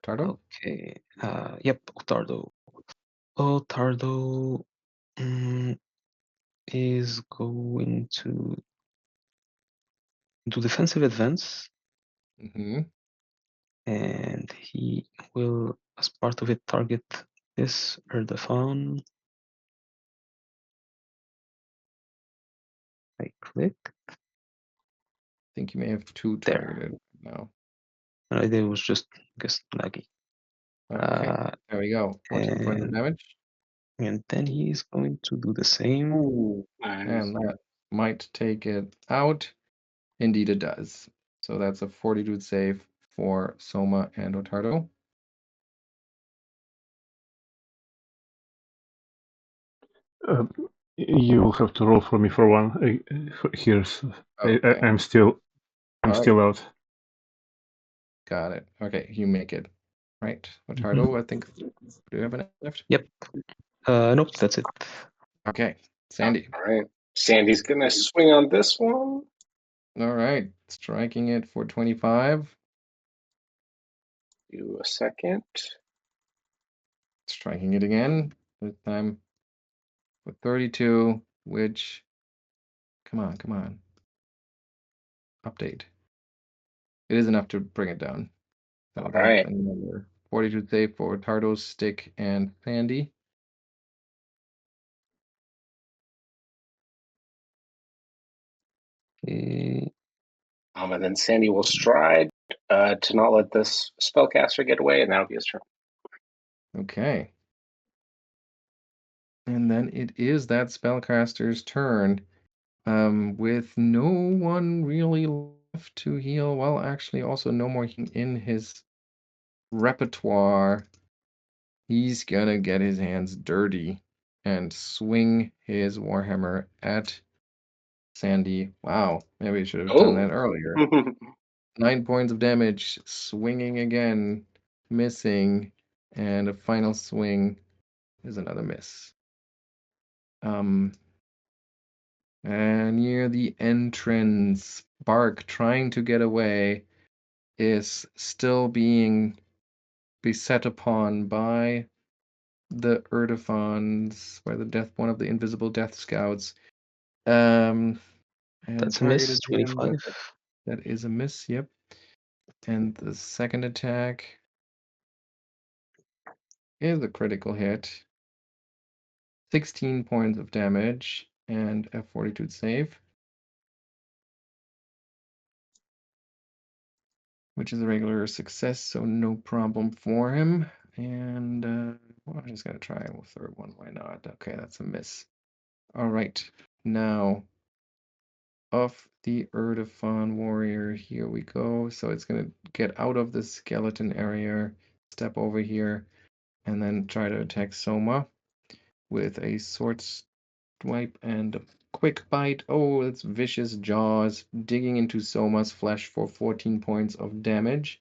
Ottardo? Okay. Yep, Ottardo. Ottardo is going to do defensive advance. And he will, as part of it, target this Erdogan. I click. I think you may have 2 targeted now. It was just, I guess, laggy. Okay, there we go. 14 points of damage. And then he's going to do the same. Ooh, and that might take it out. Indeed, it does. So that's a fortitude save for Souma and Ottardo. You will have to roll for me for one. Here's Okay. I'm still out. Got it. Okay, you make it. Right. Ottardo, I think. Do you have an left? Yep. Nope, that's it. Okay. Sandy. All right. Sandy's gonna swing on this one. All right. Striking it for 25. Do a second. Striking it again. This time for 32, which. Come on. Update. It is enough to bring it down. So All that's right. another fortitude save for Ottardo, Stick, and Sandy. Okay. And then Sandy will stride to not let this spellcaster get away, and that'll be his turn. Okay. And then it is that spellcaster's turn. With no one really left to heal. Well, actually, also no more healing in his repertoire. He's gonna get his hands dirty and swing his Warhammer at Sandy. Wow, maybe I should have done that earlier. 9 points of damage, swinging again, missing, and a final swing is another miss. And near the entrance, Bark, trying to get away, is still being beset upon by the Erdefons, by one of the invisible death scouts. And That's a miss, targeted him, 25. but that is a miss, yep. And the second attack is a critical hit. 16 points of damage and a fortitude save, which is a regular success, so no problem for him. And well, I'm just going to try a third one. Why not? Okay, that's a miss. All right, now of the Erdefon warrior, here we go. So it's going to get out of the skeleton area, step over here, and then try to attack Souma with a sword swipe and a quick bite. Oh, it's vicious jaws digging into Soma's flesh for 14 points of damage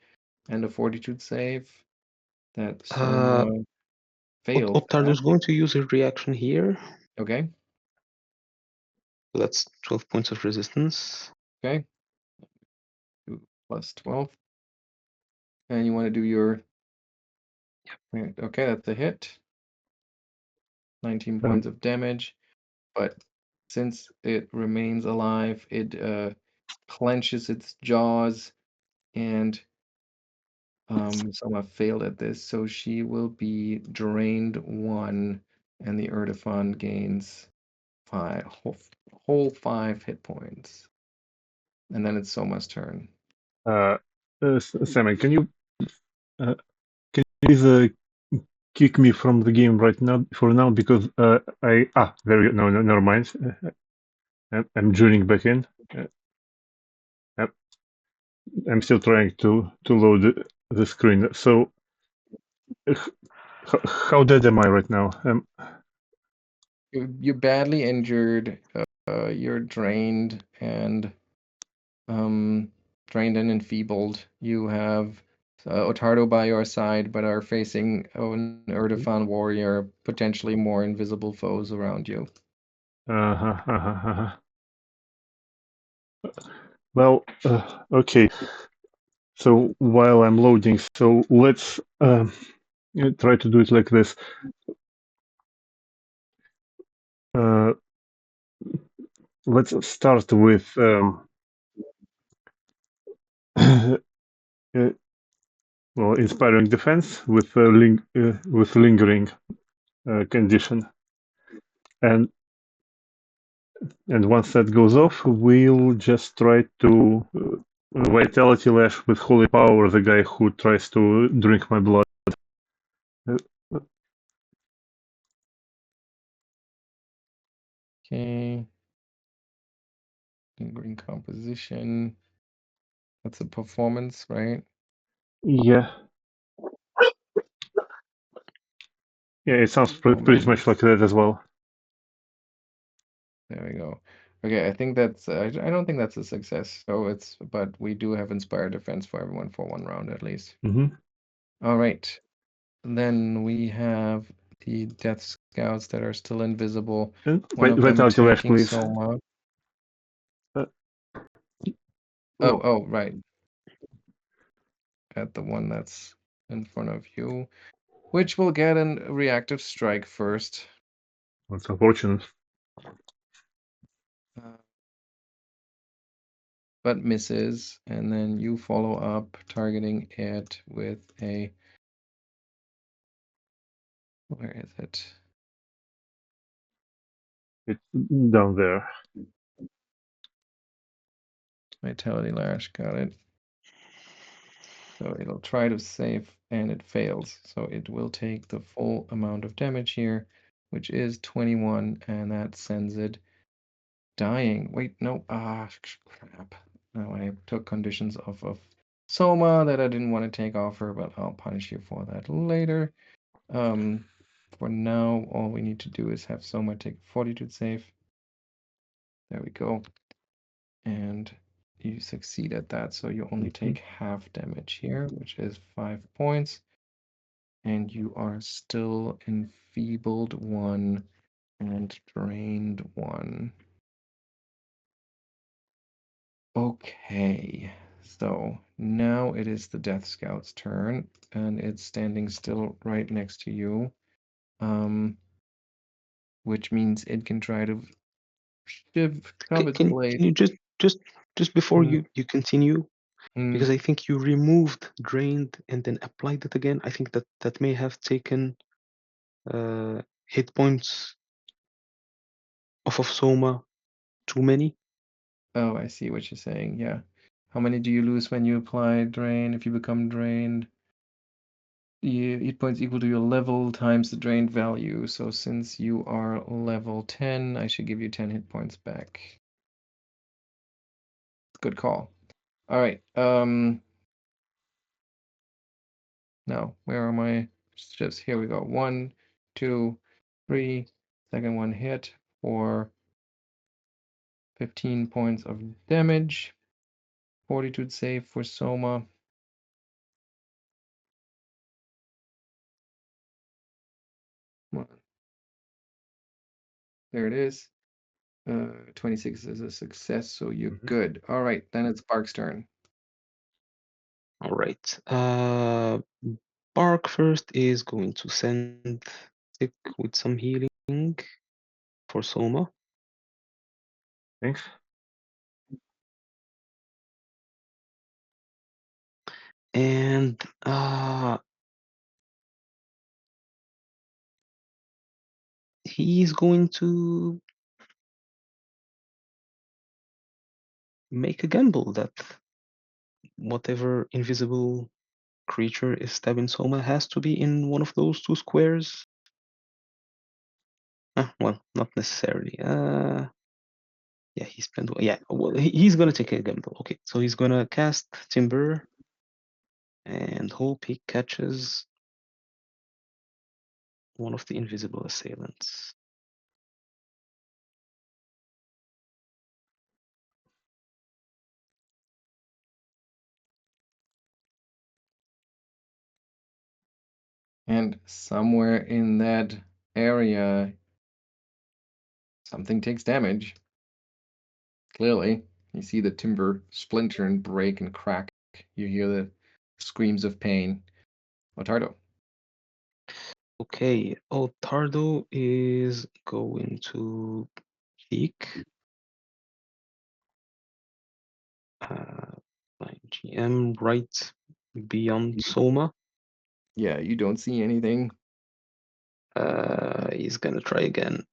and a fortitude save. That Soma failed. Ottardo's going to use a reaction here. Okay. So that's 12 points of resistance. Okay. Plus 12. And you want to do your... Okay, that's a hit. 19 points of damage. But since it remains alive, it clenches its jaws, and Soma failed at this, so she will be drained 1, and the Erdefon gains 5, whole 5 hit points. And then it's Soma's turn. Simon, can you please kick me from the game right now for now, because there you go. No, never mind. I'm joining back in. I'm still trying to load the screen. So how dead am I right now? You're badly injured. You're drained and enfeebled. You have Ottardo by your side, but are facing an Erdefon warrior, potentially more invisible foes around you. Well, okay. So while I'm loading, so let's try to do it like this. Let's start with inspiring defense with lingering condition, and once that goes off, we'll just try to vitality lash with holy power the guy who tries to drink my blood. Okay. Lingering composition. That's a performance, right? Yeah. Yeah, it sounds pretty much like that as well. There we go. Okay, I think that's. I don't think that's a success. So but we do have inspired defense for everyone for 1 round at least. Mm-hmm. All right. Then we have the Death Scouts that are still invisible. One of them Vitality lash, attacking please. Soma. No. Oh, right. At the one that's in front of you, which will get a reactive strike first. That's unfortunate. But misses, and then you follow up, targeting it with a... Where is it? It's down there. Vitality Lash, got it. So it'll try to save, and it fails. So it will take the full amount of damage here, which is 21, and that sends it dying. Wait, no, crap. No, I took conditions off of Souma that I didn't want to take off her, but I'll punish you for that later. For now, all we need to do is have Souma take a fortitude save. There we go. And you succeed at that, so you only take half damage here, which is 5 points. And you are still enfeebled 1 and drained 1. Okay, so now it is the Death Scout's turn, and it's standing still right next to you, which means it can try to shove its Can blade. you just before you continue, because I think you removed drained and then applied it again. I think that may have taken hit points off of Soma too many. Oh, I see what you're saying. Yeah. How many do you lose when you apply drain? If you become drained, hit points equal to your level times the drained value. So since you are level 10, I should give you 10 hit points back. Good call. All right. Now, where are my shifts? Here we go. 1, 2, 3. Second one hit for 15 points of damage. Fortitude save for Soma. There it is. 26 is a success, so you're good. All right, then it's Bark's turn. All right. Bark first is going to send Tick with some healing for Soma. Thanks. And he's going to make a gamble that whatever invisible creature is stabbing Soma has to be in one of those 2 squares. Well, not necessarily. Yeah, he spent. Yeah, well, he's gonna take a gamble. Okay, so he's gonna cast Timber and hope he catches one of the invisible assailants. And somewhere in that area, something takes damage. Clearly, you see the timber splinter and break and crack. You hear the screams of pain. Ottardo. Okay, Ottardo is going to peek. My GM right beyond Soma. Yeah, you don't see anything. He's gonna try again.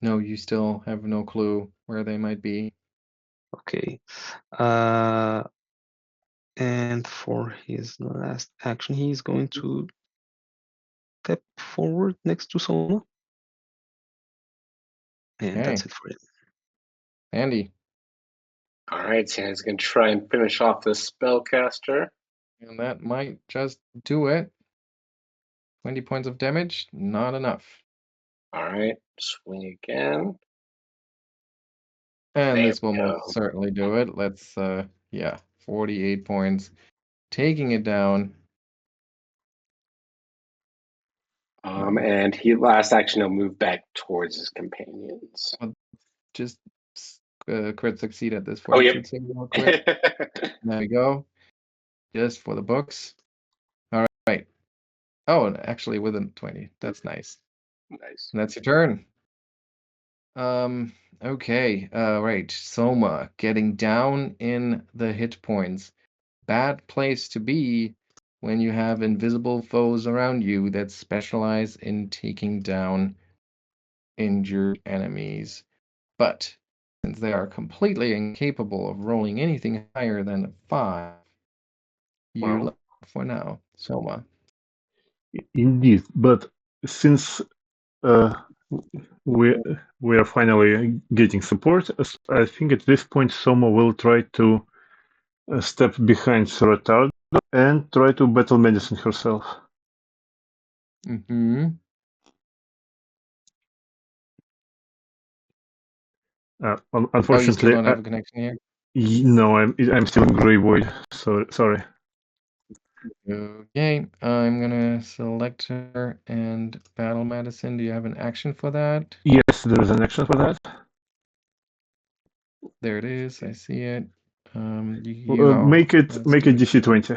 No, you still have no clue where they might be. Okay. And for his last action, he's going to step forward next to Soma. And Okay. that's it for him. Andy. All right, so he's going to try and finish off this spellcaster. And that might just do it. 20 points of damage, not enough. All right, swing again. And There this will we most go. certainly do it. Let's, yeah, 48 points. Taking it down. And he last action he'll move back towards his companions. Just crit succeed at this Oh, fortitude yep. save real quick. There we go. Just for the books. All right. Oh, and actually within 20. That's nice. Nice. And that's your turn. Okay. Right. Soma getting down in the hit points. Bad place to be when you have invisible foes around you that specialize in taking down injured enemies. But since they are completely incapable of rolling anything higher than a 5, you're Wow. left for now, Soma. Indeed, but since we we are finally getting support, I think at this point Soma will try to step behind Ottardo and try to battle medicine herself. Mm-hmm. Oh, you still Unfortunately, don't have a connection here? no, I'm still in Grey Void. So sorry. Okay, I'm gonna select her and battle medicine. Do you have an action for that? Yes, there is an action for that. There it is. I see it. Make it let's DC 20.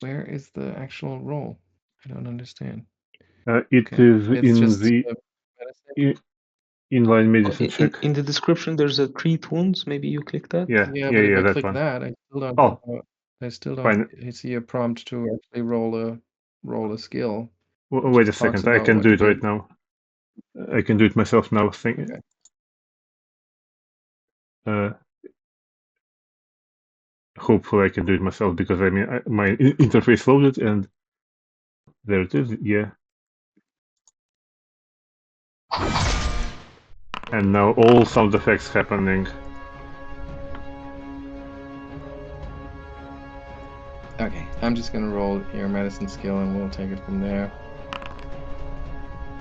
Where is the actual roll? I don't understand. It Okay, is it's in just the medicine. inline Oh, medicine check. in the description, there's a treat wounds. Maybe you click that. Yeah, Yeah, but if I that click one. that, I still don't. Oh, I still don't fine. see a prompt to actually roll a skill. It Wait a just talks second. I about can what do you it right did. now. I can do it myself now. Okay. Hopefully I can do it myself because I mean my interface loaded and there it is. Yeah. And now all sound effects happening. Okay, I'm just gonna roll your medicine skill and we'll take it from there.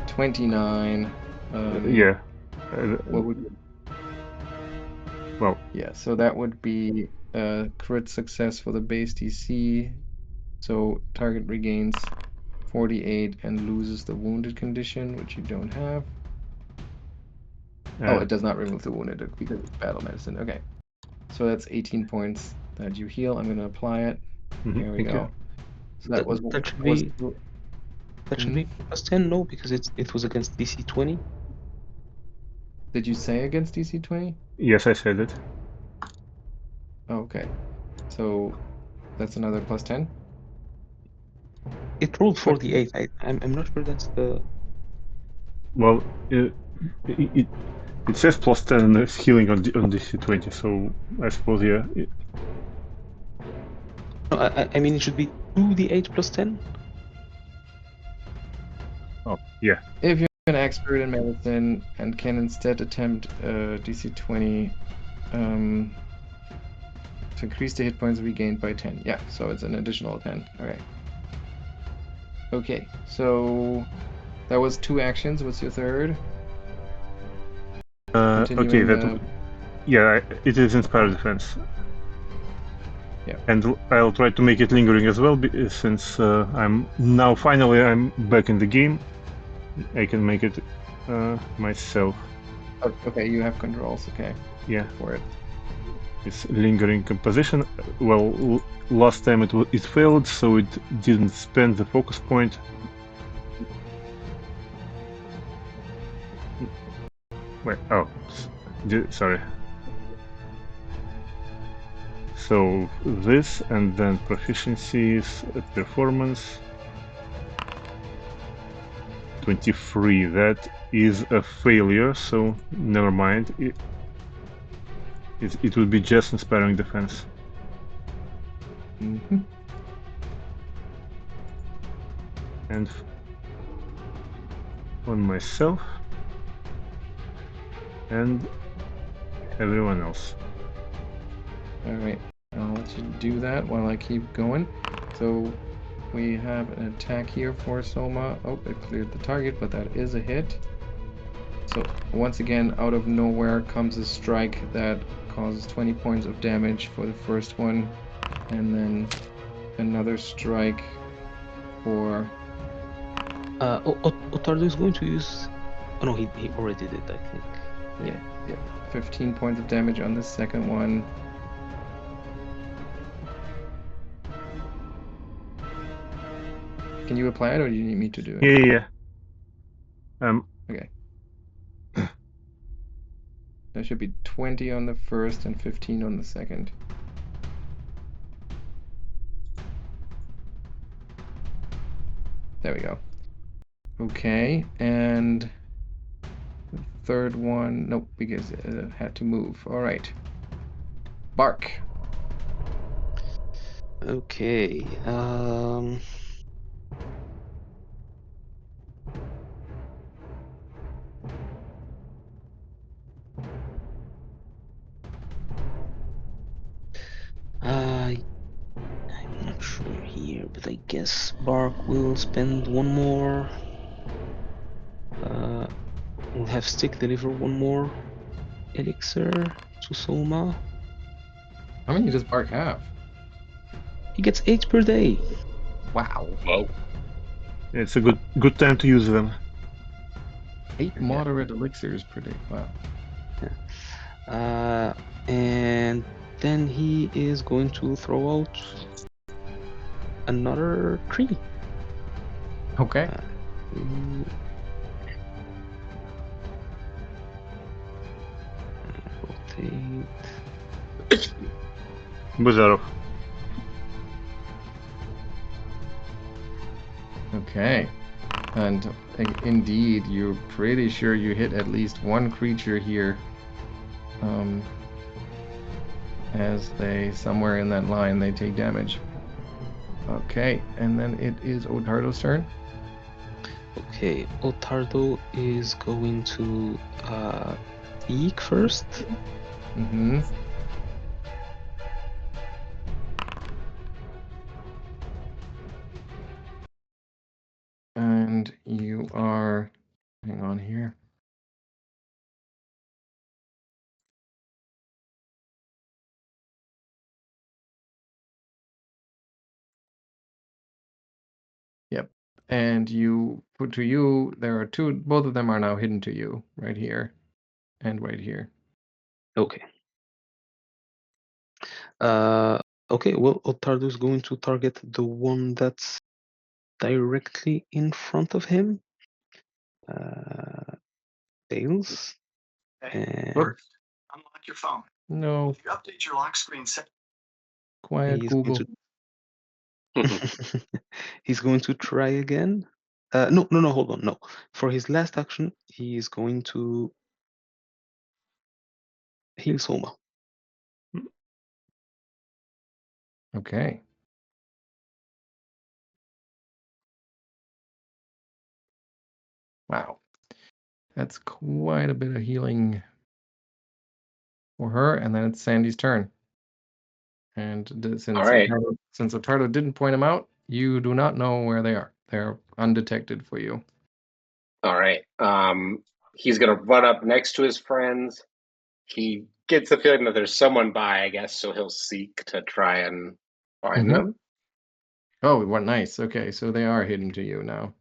29. Yeah. What would? Well. Yeah, so that would be a crit success for the base DC. So target regains 48 and loses the wounded condition, which you don't have. Oh, it does not remove the wounded because it's battle medicine. Okay. So that's 18 points that you heal. I'm going to apply it. Here we go. So that was That should be plus 10. No, because it was against DC 20. Did you say against DC 20? Yes, I said it. Okay. So that's another plus 10. It rolled 48. I'm not sure that's the. Well, it says plus 10 healing on DC 20, so I suppose yeah. No, I mean it should be 2d8 plus 10. Oh yeah. If you're an expert in medicine and can instead attempt DC 20 to increase the hit points regained by 10. Yeah, so it's an additional 10. Okay. Okay, so that was 2 actions. What's your third? Okay, yeah, it is Inspire Defense. Yeah. And I'll try to make it lingering as well, since I'm back in the game. I can make it myself. Oh, okay, you have controls. Okay. Yeah. For it. It's lingering composition. Well, last time it failed, so it didn't spend the focus point. Wait. Oh, sorry. So this and then proficiencies, performance. 23. That is a failure, so never mind. It would be just Inspiring Defense. Mm-hmm. And on myself and everyone else. Alright, I'll let you do that while I keep going. So we have an attack here for Soma. Oh, it cleared the target, but that is a hit. So once again, out of nowhere comes a strike that causes 20 points of damage for the first one, and then another strike for... Ottardo is going to use... Oh no, he already did, I think. Yeah. 15 points of damage on the second one. Can you apply it, or do you need me to do it? Yeah. Okay. There should be 20 on the first and 15 on the second. There we go. Okay, and the third one, nope, because it had to move. All right. Bark. Okay. I'm not sure here, but I guess Bark will spend one more. We'll have Stick deliver one more elixir to Souma. How many does Bark have? He gets 8 per day. Wow. Whoa. It's a good time to use them. 8 Yeah. moderate elixirs per day. Wow. And then he is going to throw out another tree. Okay. Rotate. Buzarov. Okay. And indeed, you're pretty sure you hit at least one creature here. As they, somewhere in that line, they take damage. Okay, and then it is Ottardo's turn. Okay, Ottardo is going to peek first. Mm-hmm. And you are, hang on here. Yep. And you put to you, there are two, both of them are now hidden to you, right here and right here. Okay. Okay, well, Ottardo is going to target the one that's directly in front of him. Fails. And Whoops. Unlock your phone. No. If you update your lock screen set. Quiet, he's Google. he's going to try again. No, hold on, no. For his last action, he is going to heal Souma. Okay. Wow. That's quite a bit of healing for her, and then it's Sandy's turn. And since right. Ottardo didn't point them out, you do not know where they are. They're undetected for you. All right. He's gonna run up next to his friends. He gets the feeling that there's someone by, I guess, so he'll seek to try and find them. Oh, what nice. Okay, so they are hidden to you now.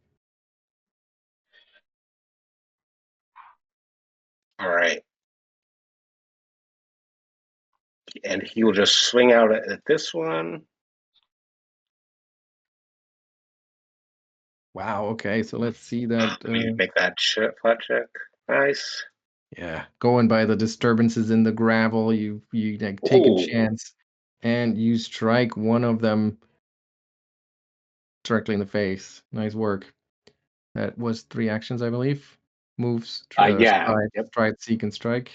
All right. And he will just swing out at this one. Wow. Okay, so let's see that. Let me make that flat check. Nice. Yeah, going by the disturbances in the gravel, you like take a chance, and you strike one of them directly in the face. Nice work. That was 3 actions, I believe. Moves, Yeah. stride, seek, and strike.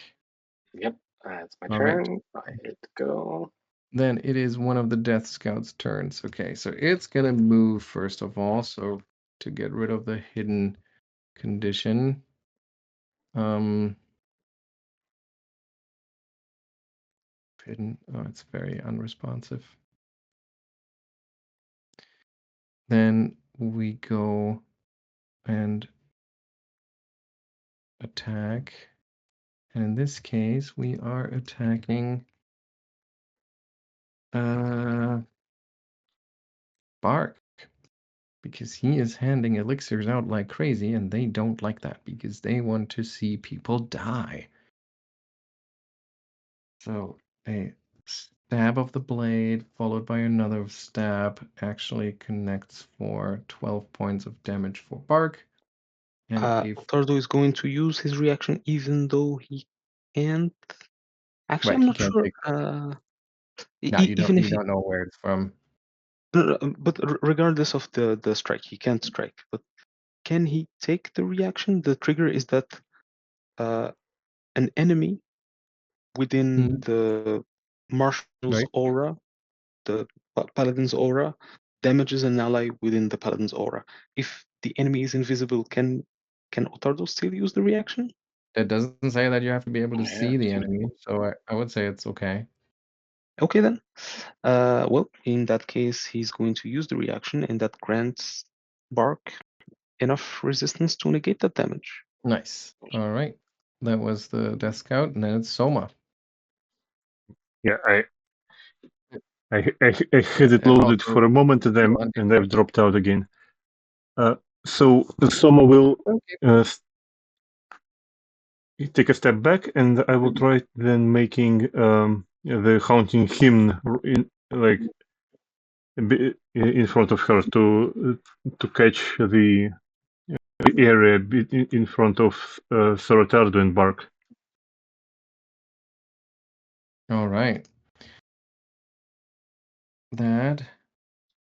Yep. That's my All turn. right. I hit go. Then it is one of the Death Scouts' turns. Okay, so it's gonna move first of all, so to get rid of the hidden condition. Hidden. Oh, it's very unresponsive. Then we go and attack. And in this case, we are attacking Bark, because he is handing elixirs out like crazy, and they don't like that because they want to see people die. So a stab of the blade followed by another stab actually connects for 12 points of damage for Bark. And Ottardo is going to use his reaction even though he can't. Actually, right, I'm not can't sure. take. No, you don't know where it's from. But regardless of the strike, he can't strike. But can he take the reaction? The trigger is that an enemy within the marshal's Right. aura, the paladin's aura, damages an ally within the paladin's aura. If the enemy is invisible, can Ottardo still use the reaction? It doesn't say that you have to be able to Yeah, see the so- enemy, so I would say it's okay. Okay then. Well, in that case, he's going to use the reaction, and that grants Bark enough resistance to negate that damage. Nice. All right. That was the Death Scout, and then it's Souma. Yeah, I had it And loaded also, for a moment, and go on. I've dropped out again. So Soma will Okay. take a step back, and I will try then making the haunting hymn in front of her to catch the area in front of Sir Ottardo and Bark. All right. That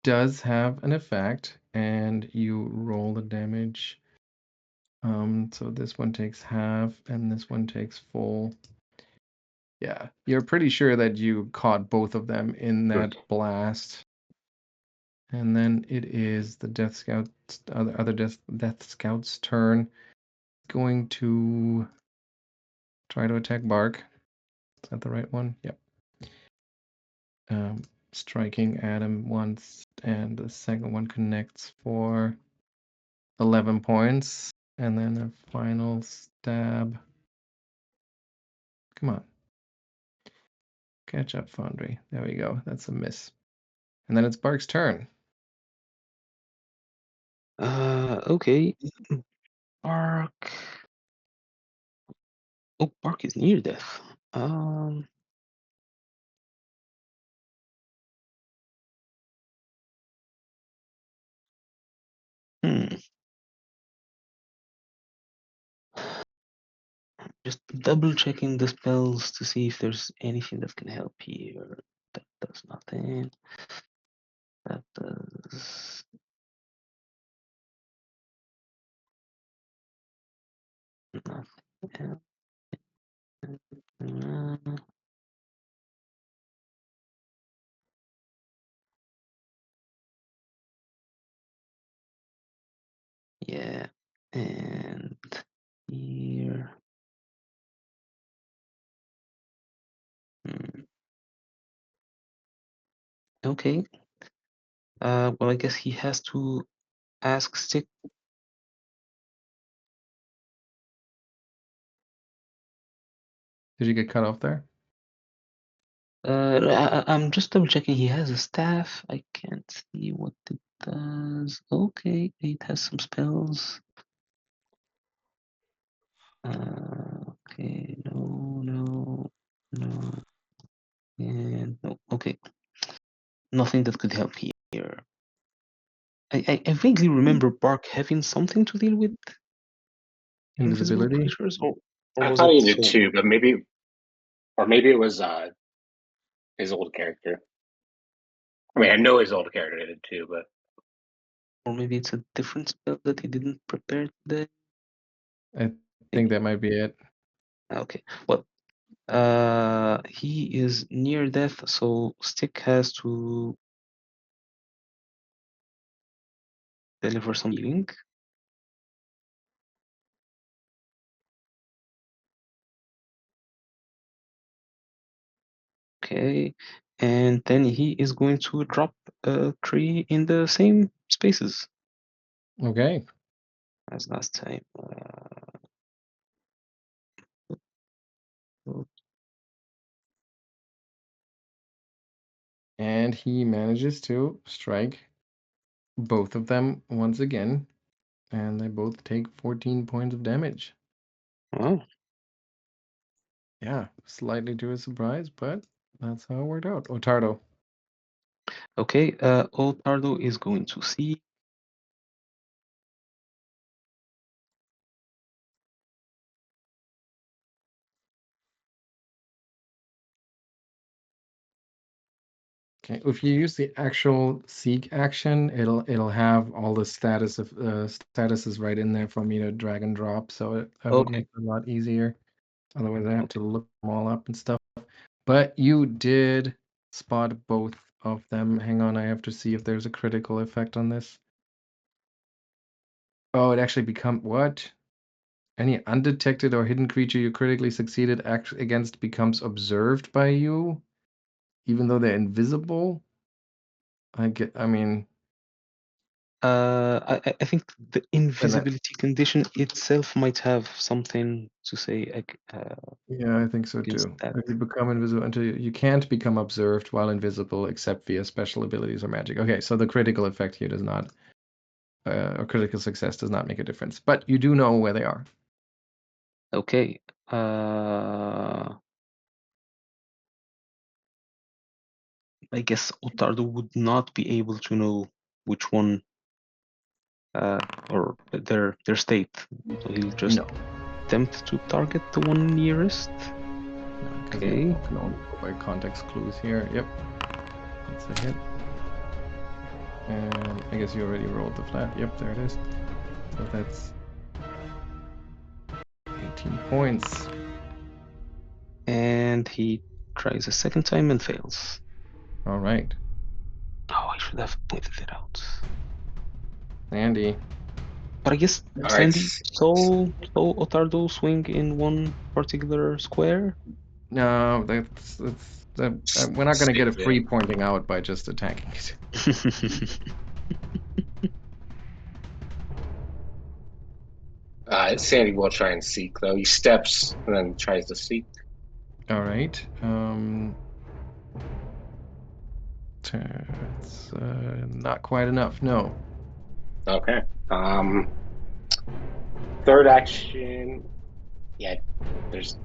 does have an effect, and you roll the damage. So this one takes half, and this one takes full. Yeah, you're pretty sure that you caught both of them in that Good. blast. And then it is the Death Scout, other Death Scout's turn. Going to try to attack Bark. Is that the right one? Yep. Striking at him once, and the second one connects for 11 points. And then a final stab. Come on. Catch up, Foundry. There we go. That's a miss. And then it's Bark's turn. Okay. Bark. Oh, Bark is near death. Hmm. Just double checking the spells to see if there's anything that can help here. That does nothing. That does nothing. Yeah, and here. Okay. Well, I guess he has to ask Stick. Did you get cut off there? I'm just double checking. He has a staff. I can't see what it does. Okay, it has some spells. Okay, no, and no. Okay, nothing that could help here. I vaguely remember Bark having something to deal with invisible Invisibility? creatures, or I was thought it he did Soul? too, but maybe it was his old character. I mean, I know his old character did too, but Or maybe it's a different spell that he didn't prepare today. I think that might be it. Okay, well, he is near death, so Stick has to deliver some healing. Okay, and then he is going to drop a tree in the same spaces Okay. as last time. And he manages to strike both of them once again, and they both take 14 points of damage. Wow. Yeah, slightly to a surprise, but that's how it worked out. Ottardo. Okay, Ottardo is going to see. Okay, if you use the actual seek action, it'll have all the statuses right in there for me to drag and drop, so that would Okay. make it a lot easier. Otherwise, I have to look them all up and stuff. But you did spot both of them. Hang on, I have to see if there's a critical effect on this. Oh, it actually what? Any undetected or hidden creature you critically succeeded against becomes observed by you, even though they're invisible. I mean, I think the invisibility condition itself might have something to say. yeah, I think so against too. that. If you become invisible until you can't become observed while invisible except via special abilities or magic. Okay, so the critical effect here does not, or critical success does not make a difference, but you do know where they are. Okay. I guess Ottardo would not be able to know which one, or their state. So he'll just No, attempt to target the one nearest. because Okay. you can only go by context clues here. Yep, that's a hit. And I guess you already rolled the flat. Yep, there it is. So that's 18 points. And he tries a second time and fails. All right. Oh, I should have pointed it out. Sandy. But I guess All Sandy right. saw Ottardo swing in one particular square. No, we're not going to get a free Yeah. pointing out by just attacking it. Sandy will try and seek, though. He steps and then tries to seek. All right. It's not quite enough. No. Okay. Third action. Yeah, there's.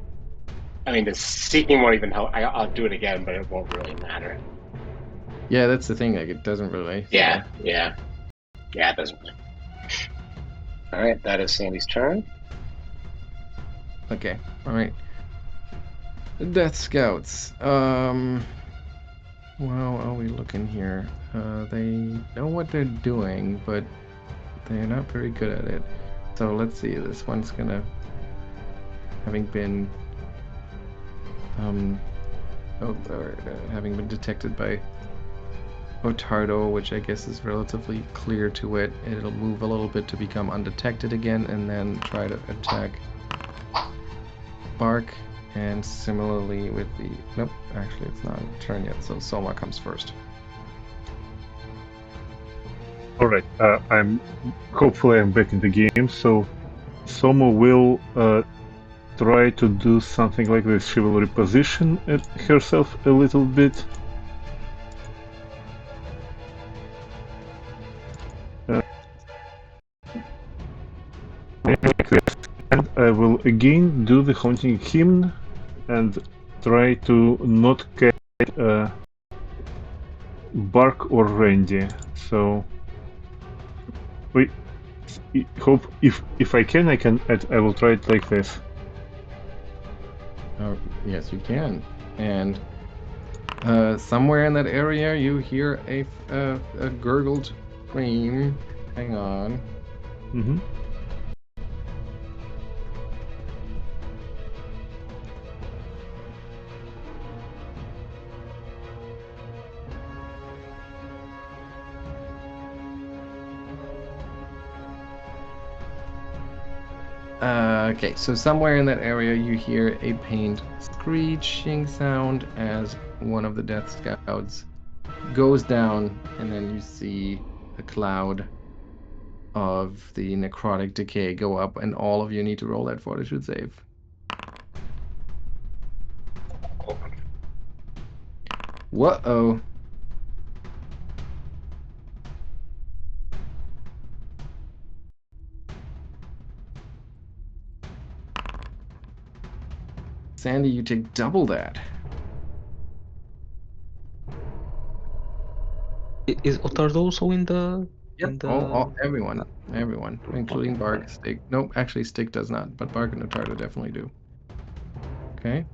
I mean, the seeking won't even help. I'll do it again, but it won't really matter. Yeah, that's the thing. Like, it doesn't really. Yeah, it doesn't really. All right, that is Sandy's turn. Okay. All right. Death Scouts. Well, are we looking here? They know what they're doing, but they're not very good at it. So let's see. This one's gonna, having been having been detected by Ottardo, which I guess is relatively clear to it, it'll move a little bit to become undetected again, and then try to attack Bark. And similarly with the... Nope, actually it's not a turn yet, so Souma comes first. Alright, hopefully I'm back in the game, so Souma will try to do something like this. She will reposition herself a little bit. And I will again do the Haunting Hymn and try to not catch Bark or Randy. So hope if I can, I will try it like this. Yes, you can. And somewhere in that area you hear a gurgled scream. Hang on. Mm-hmm. Okay, so somewhere in that area you hear a pained screeching sound as one of the Death Scouts goes down, and then you see a cloud of the necrotic decay go up, and all of you need to roll that fortitude save. Whoa. Sandy, you take double that. Is Ottardo also in the? Yep. Everyone, including Bark, Stick. Nope, actually Stick does not, but Bark and Ottardo definitely do. Okay.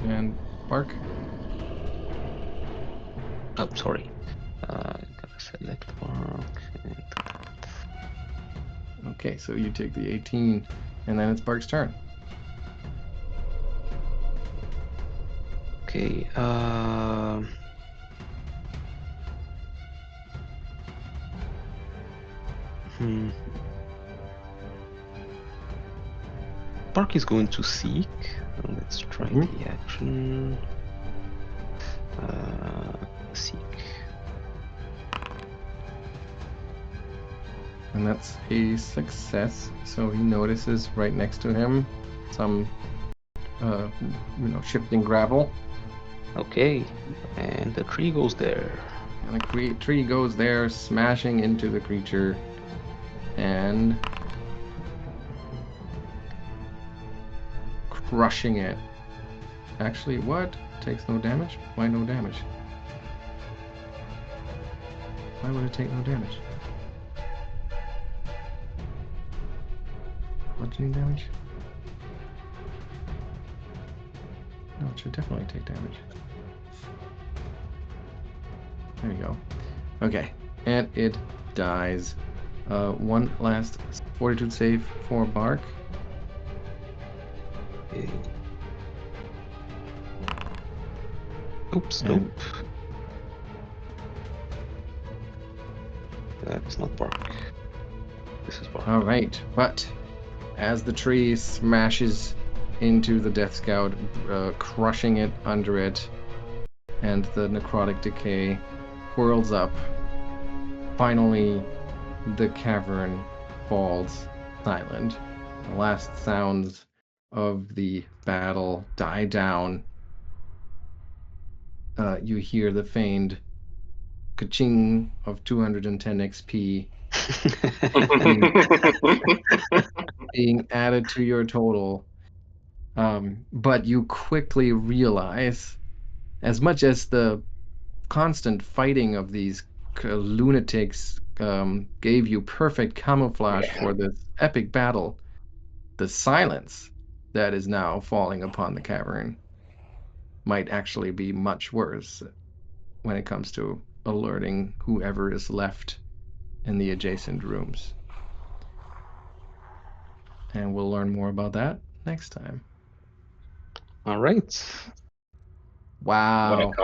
And Bark. Oh, sorry. Gotta select Bark and Okay, so you take the 18, and then it's Bark's turn. okay. Bark is going to seek. Let's try the action. Seek. And that's a success. So he notices right next to him some, shifting gravel. Okay, and the tree goes there. And the tree goes there, smashing into the creature, and crushing it. Actually, what? Takes no damage? Why no damage? Why would it take no damage? Bludgeoning damage? No, it should definitely take damage. There you go. Okay, and it dies. One last fortitude save for Bark. Okay. Oops, And- nope. That's not Bark. This is Bark. All right, but as the tree smashes into the Death Scout, crushing it under it, and the necrotic decay whirls up, finally the cavern falls silent. The last sounds of the battle die down. You hear the feigned ka-ching of 210 XP being added to your total. But you quickly realize, as much as the constant fighting of these lunatics gave you perfect camouflage for this epic battle, the silence that is now falling upon the cavern might actually be much worse when it comes to alerting whoever is left in the adjacent rooms. And we'll learn more about that next time. All right. Wow.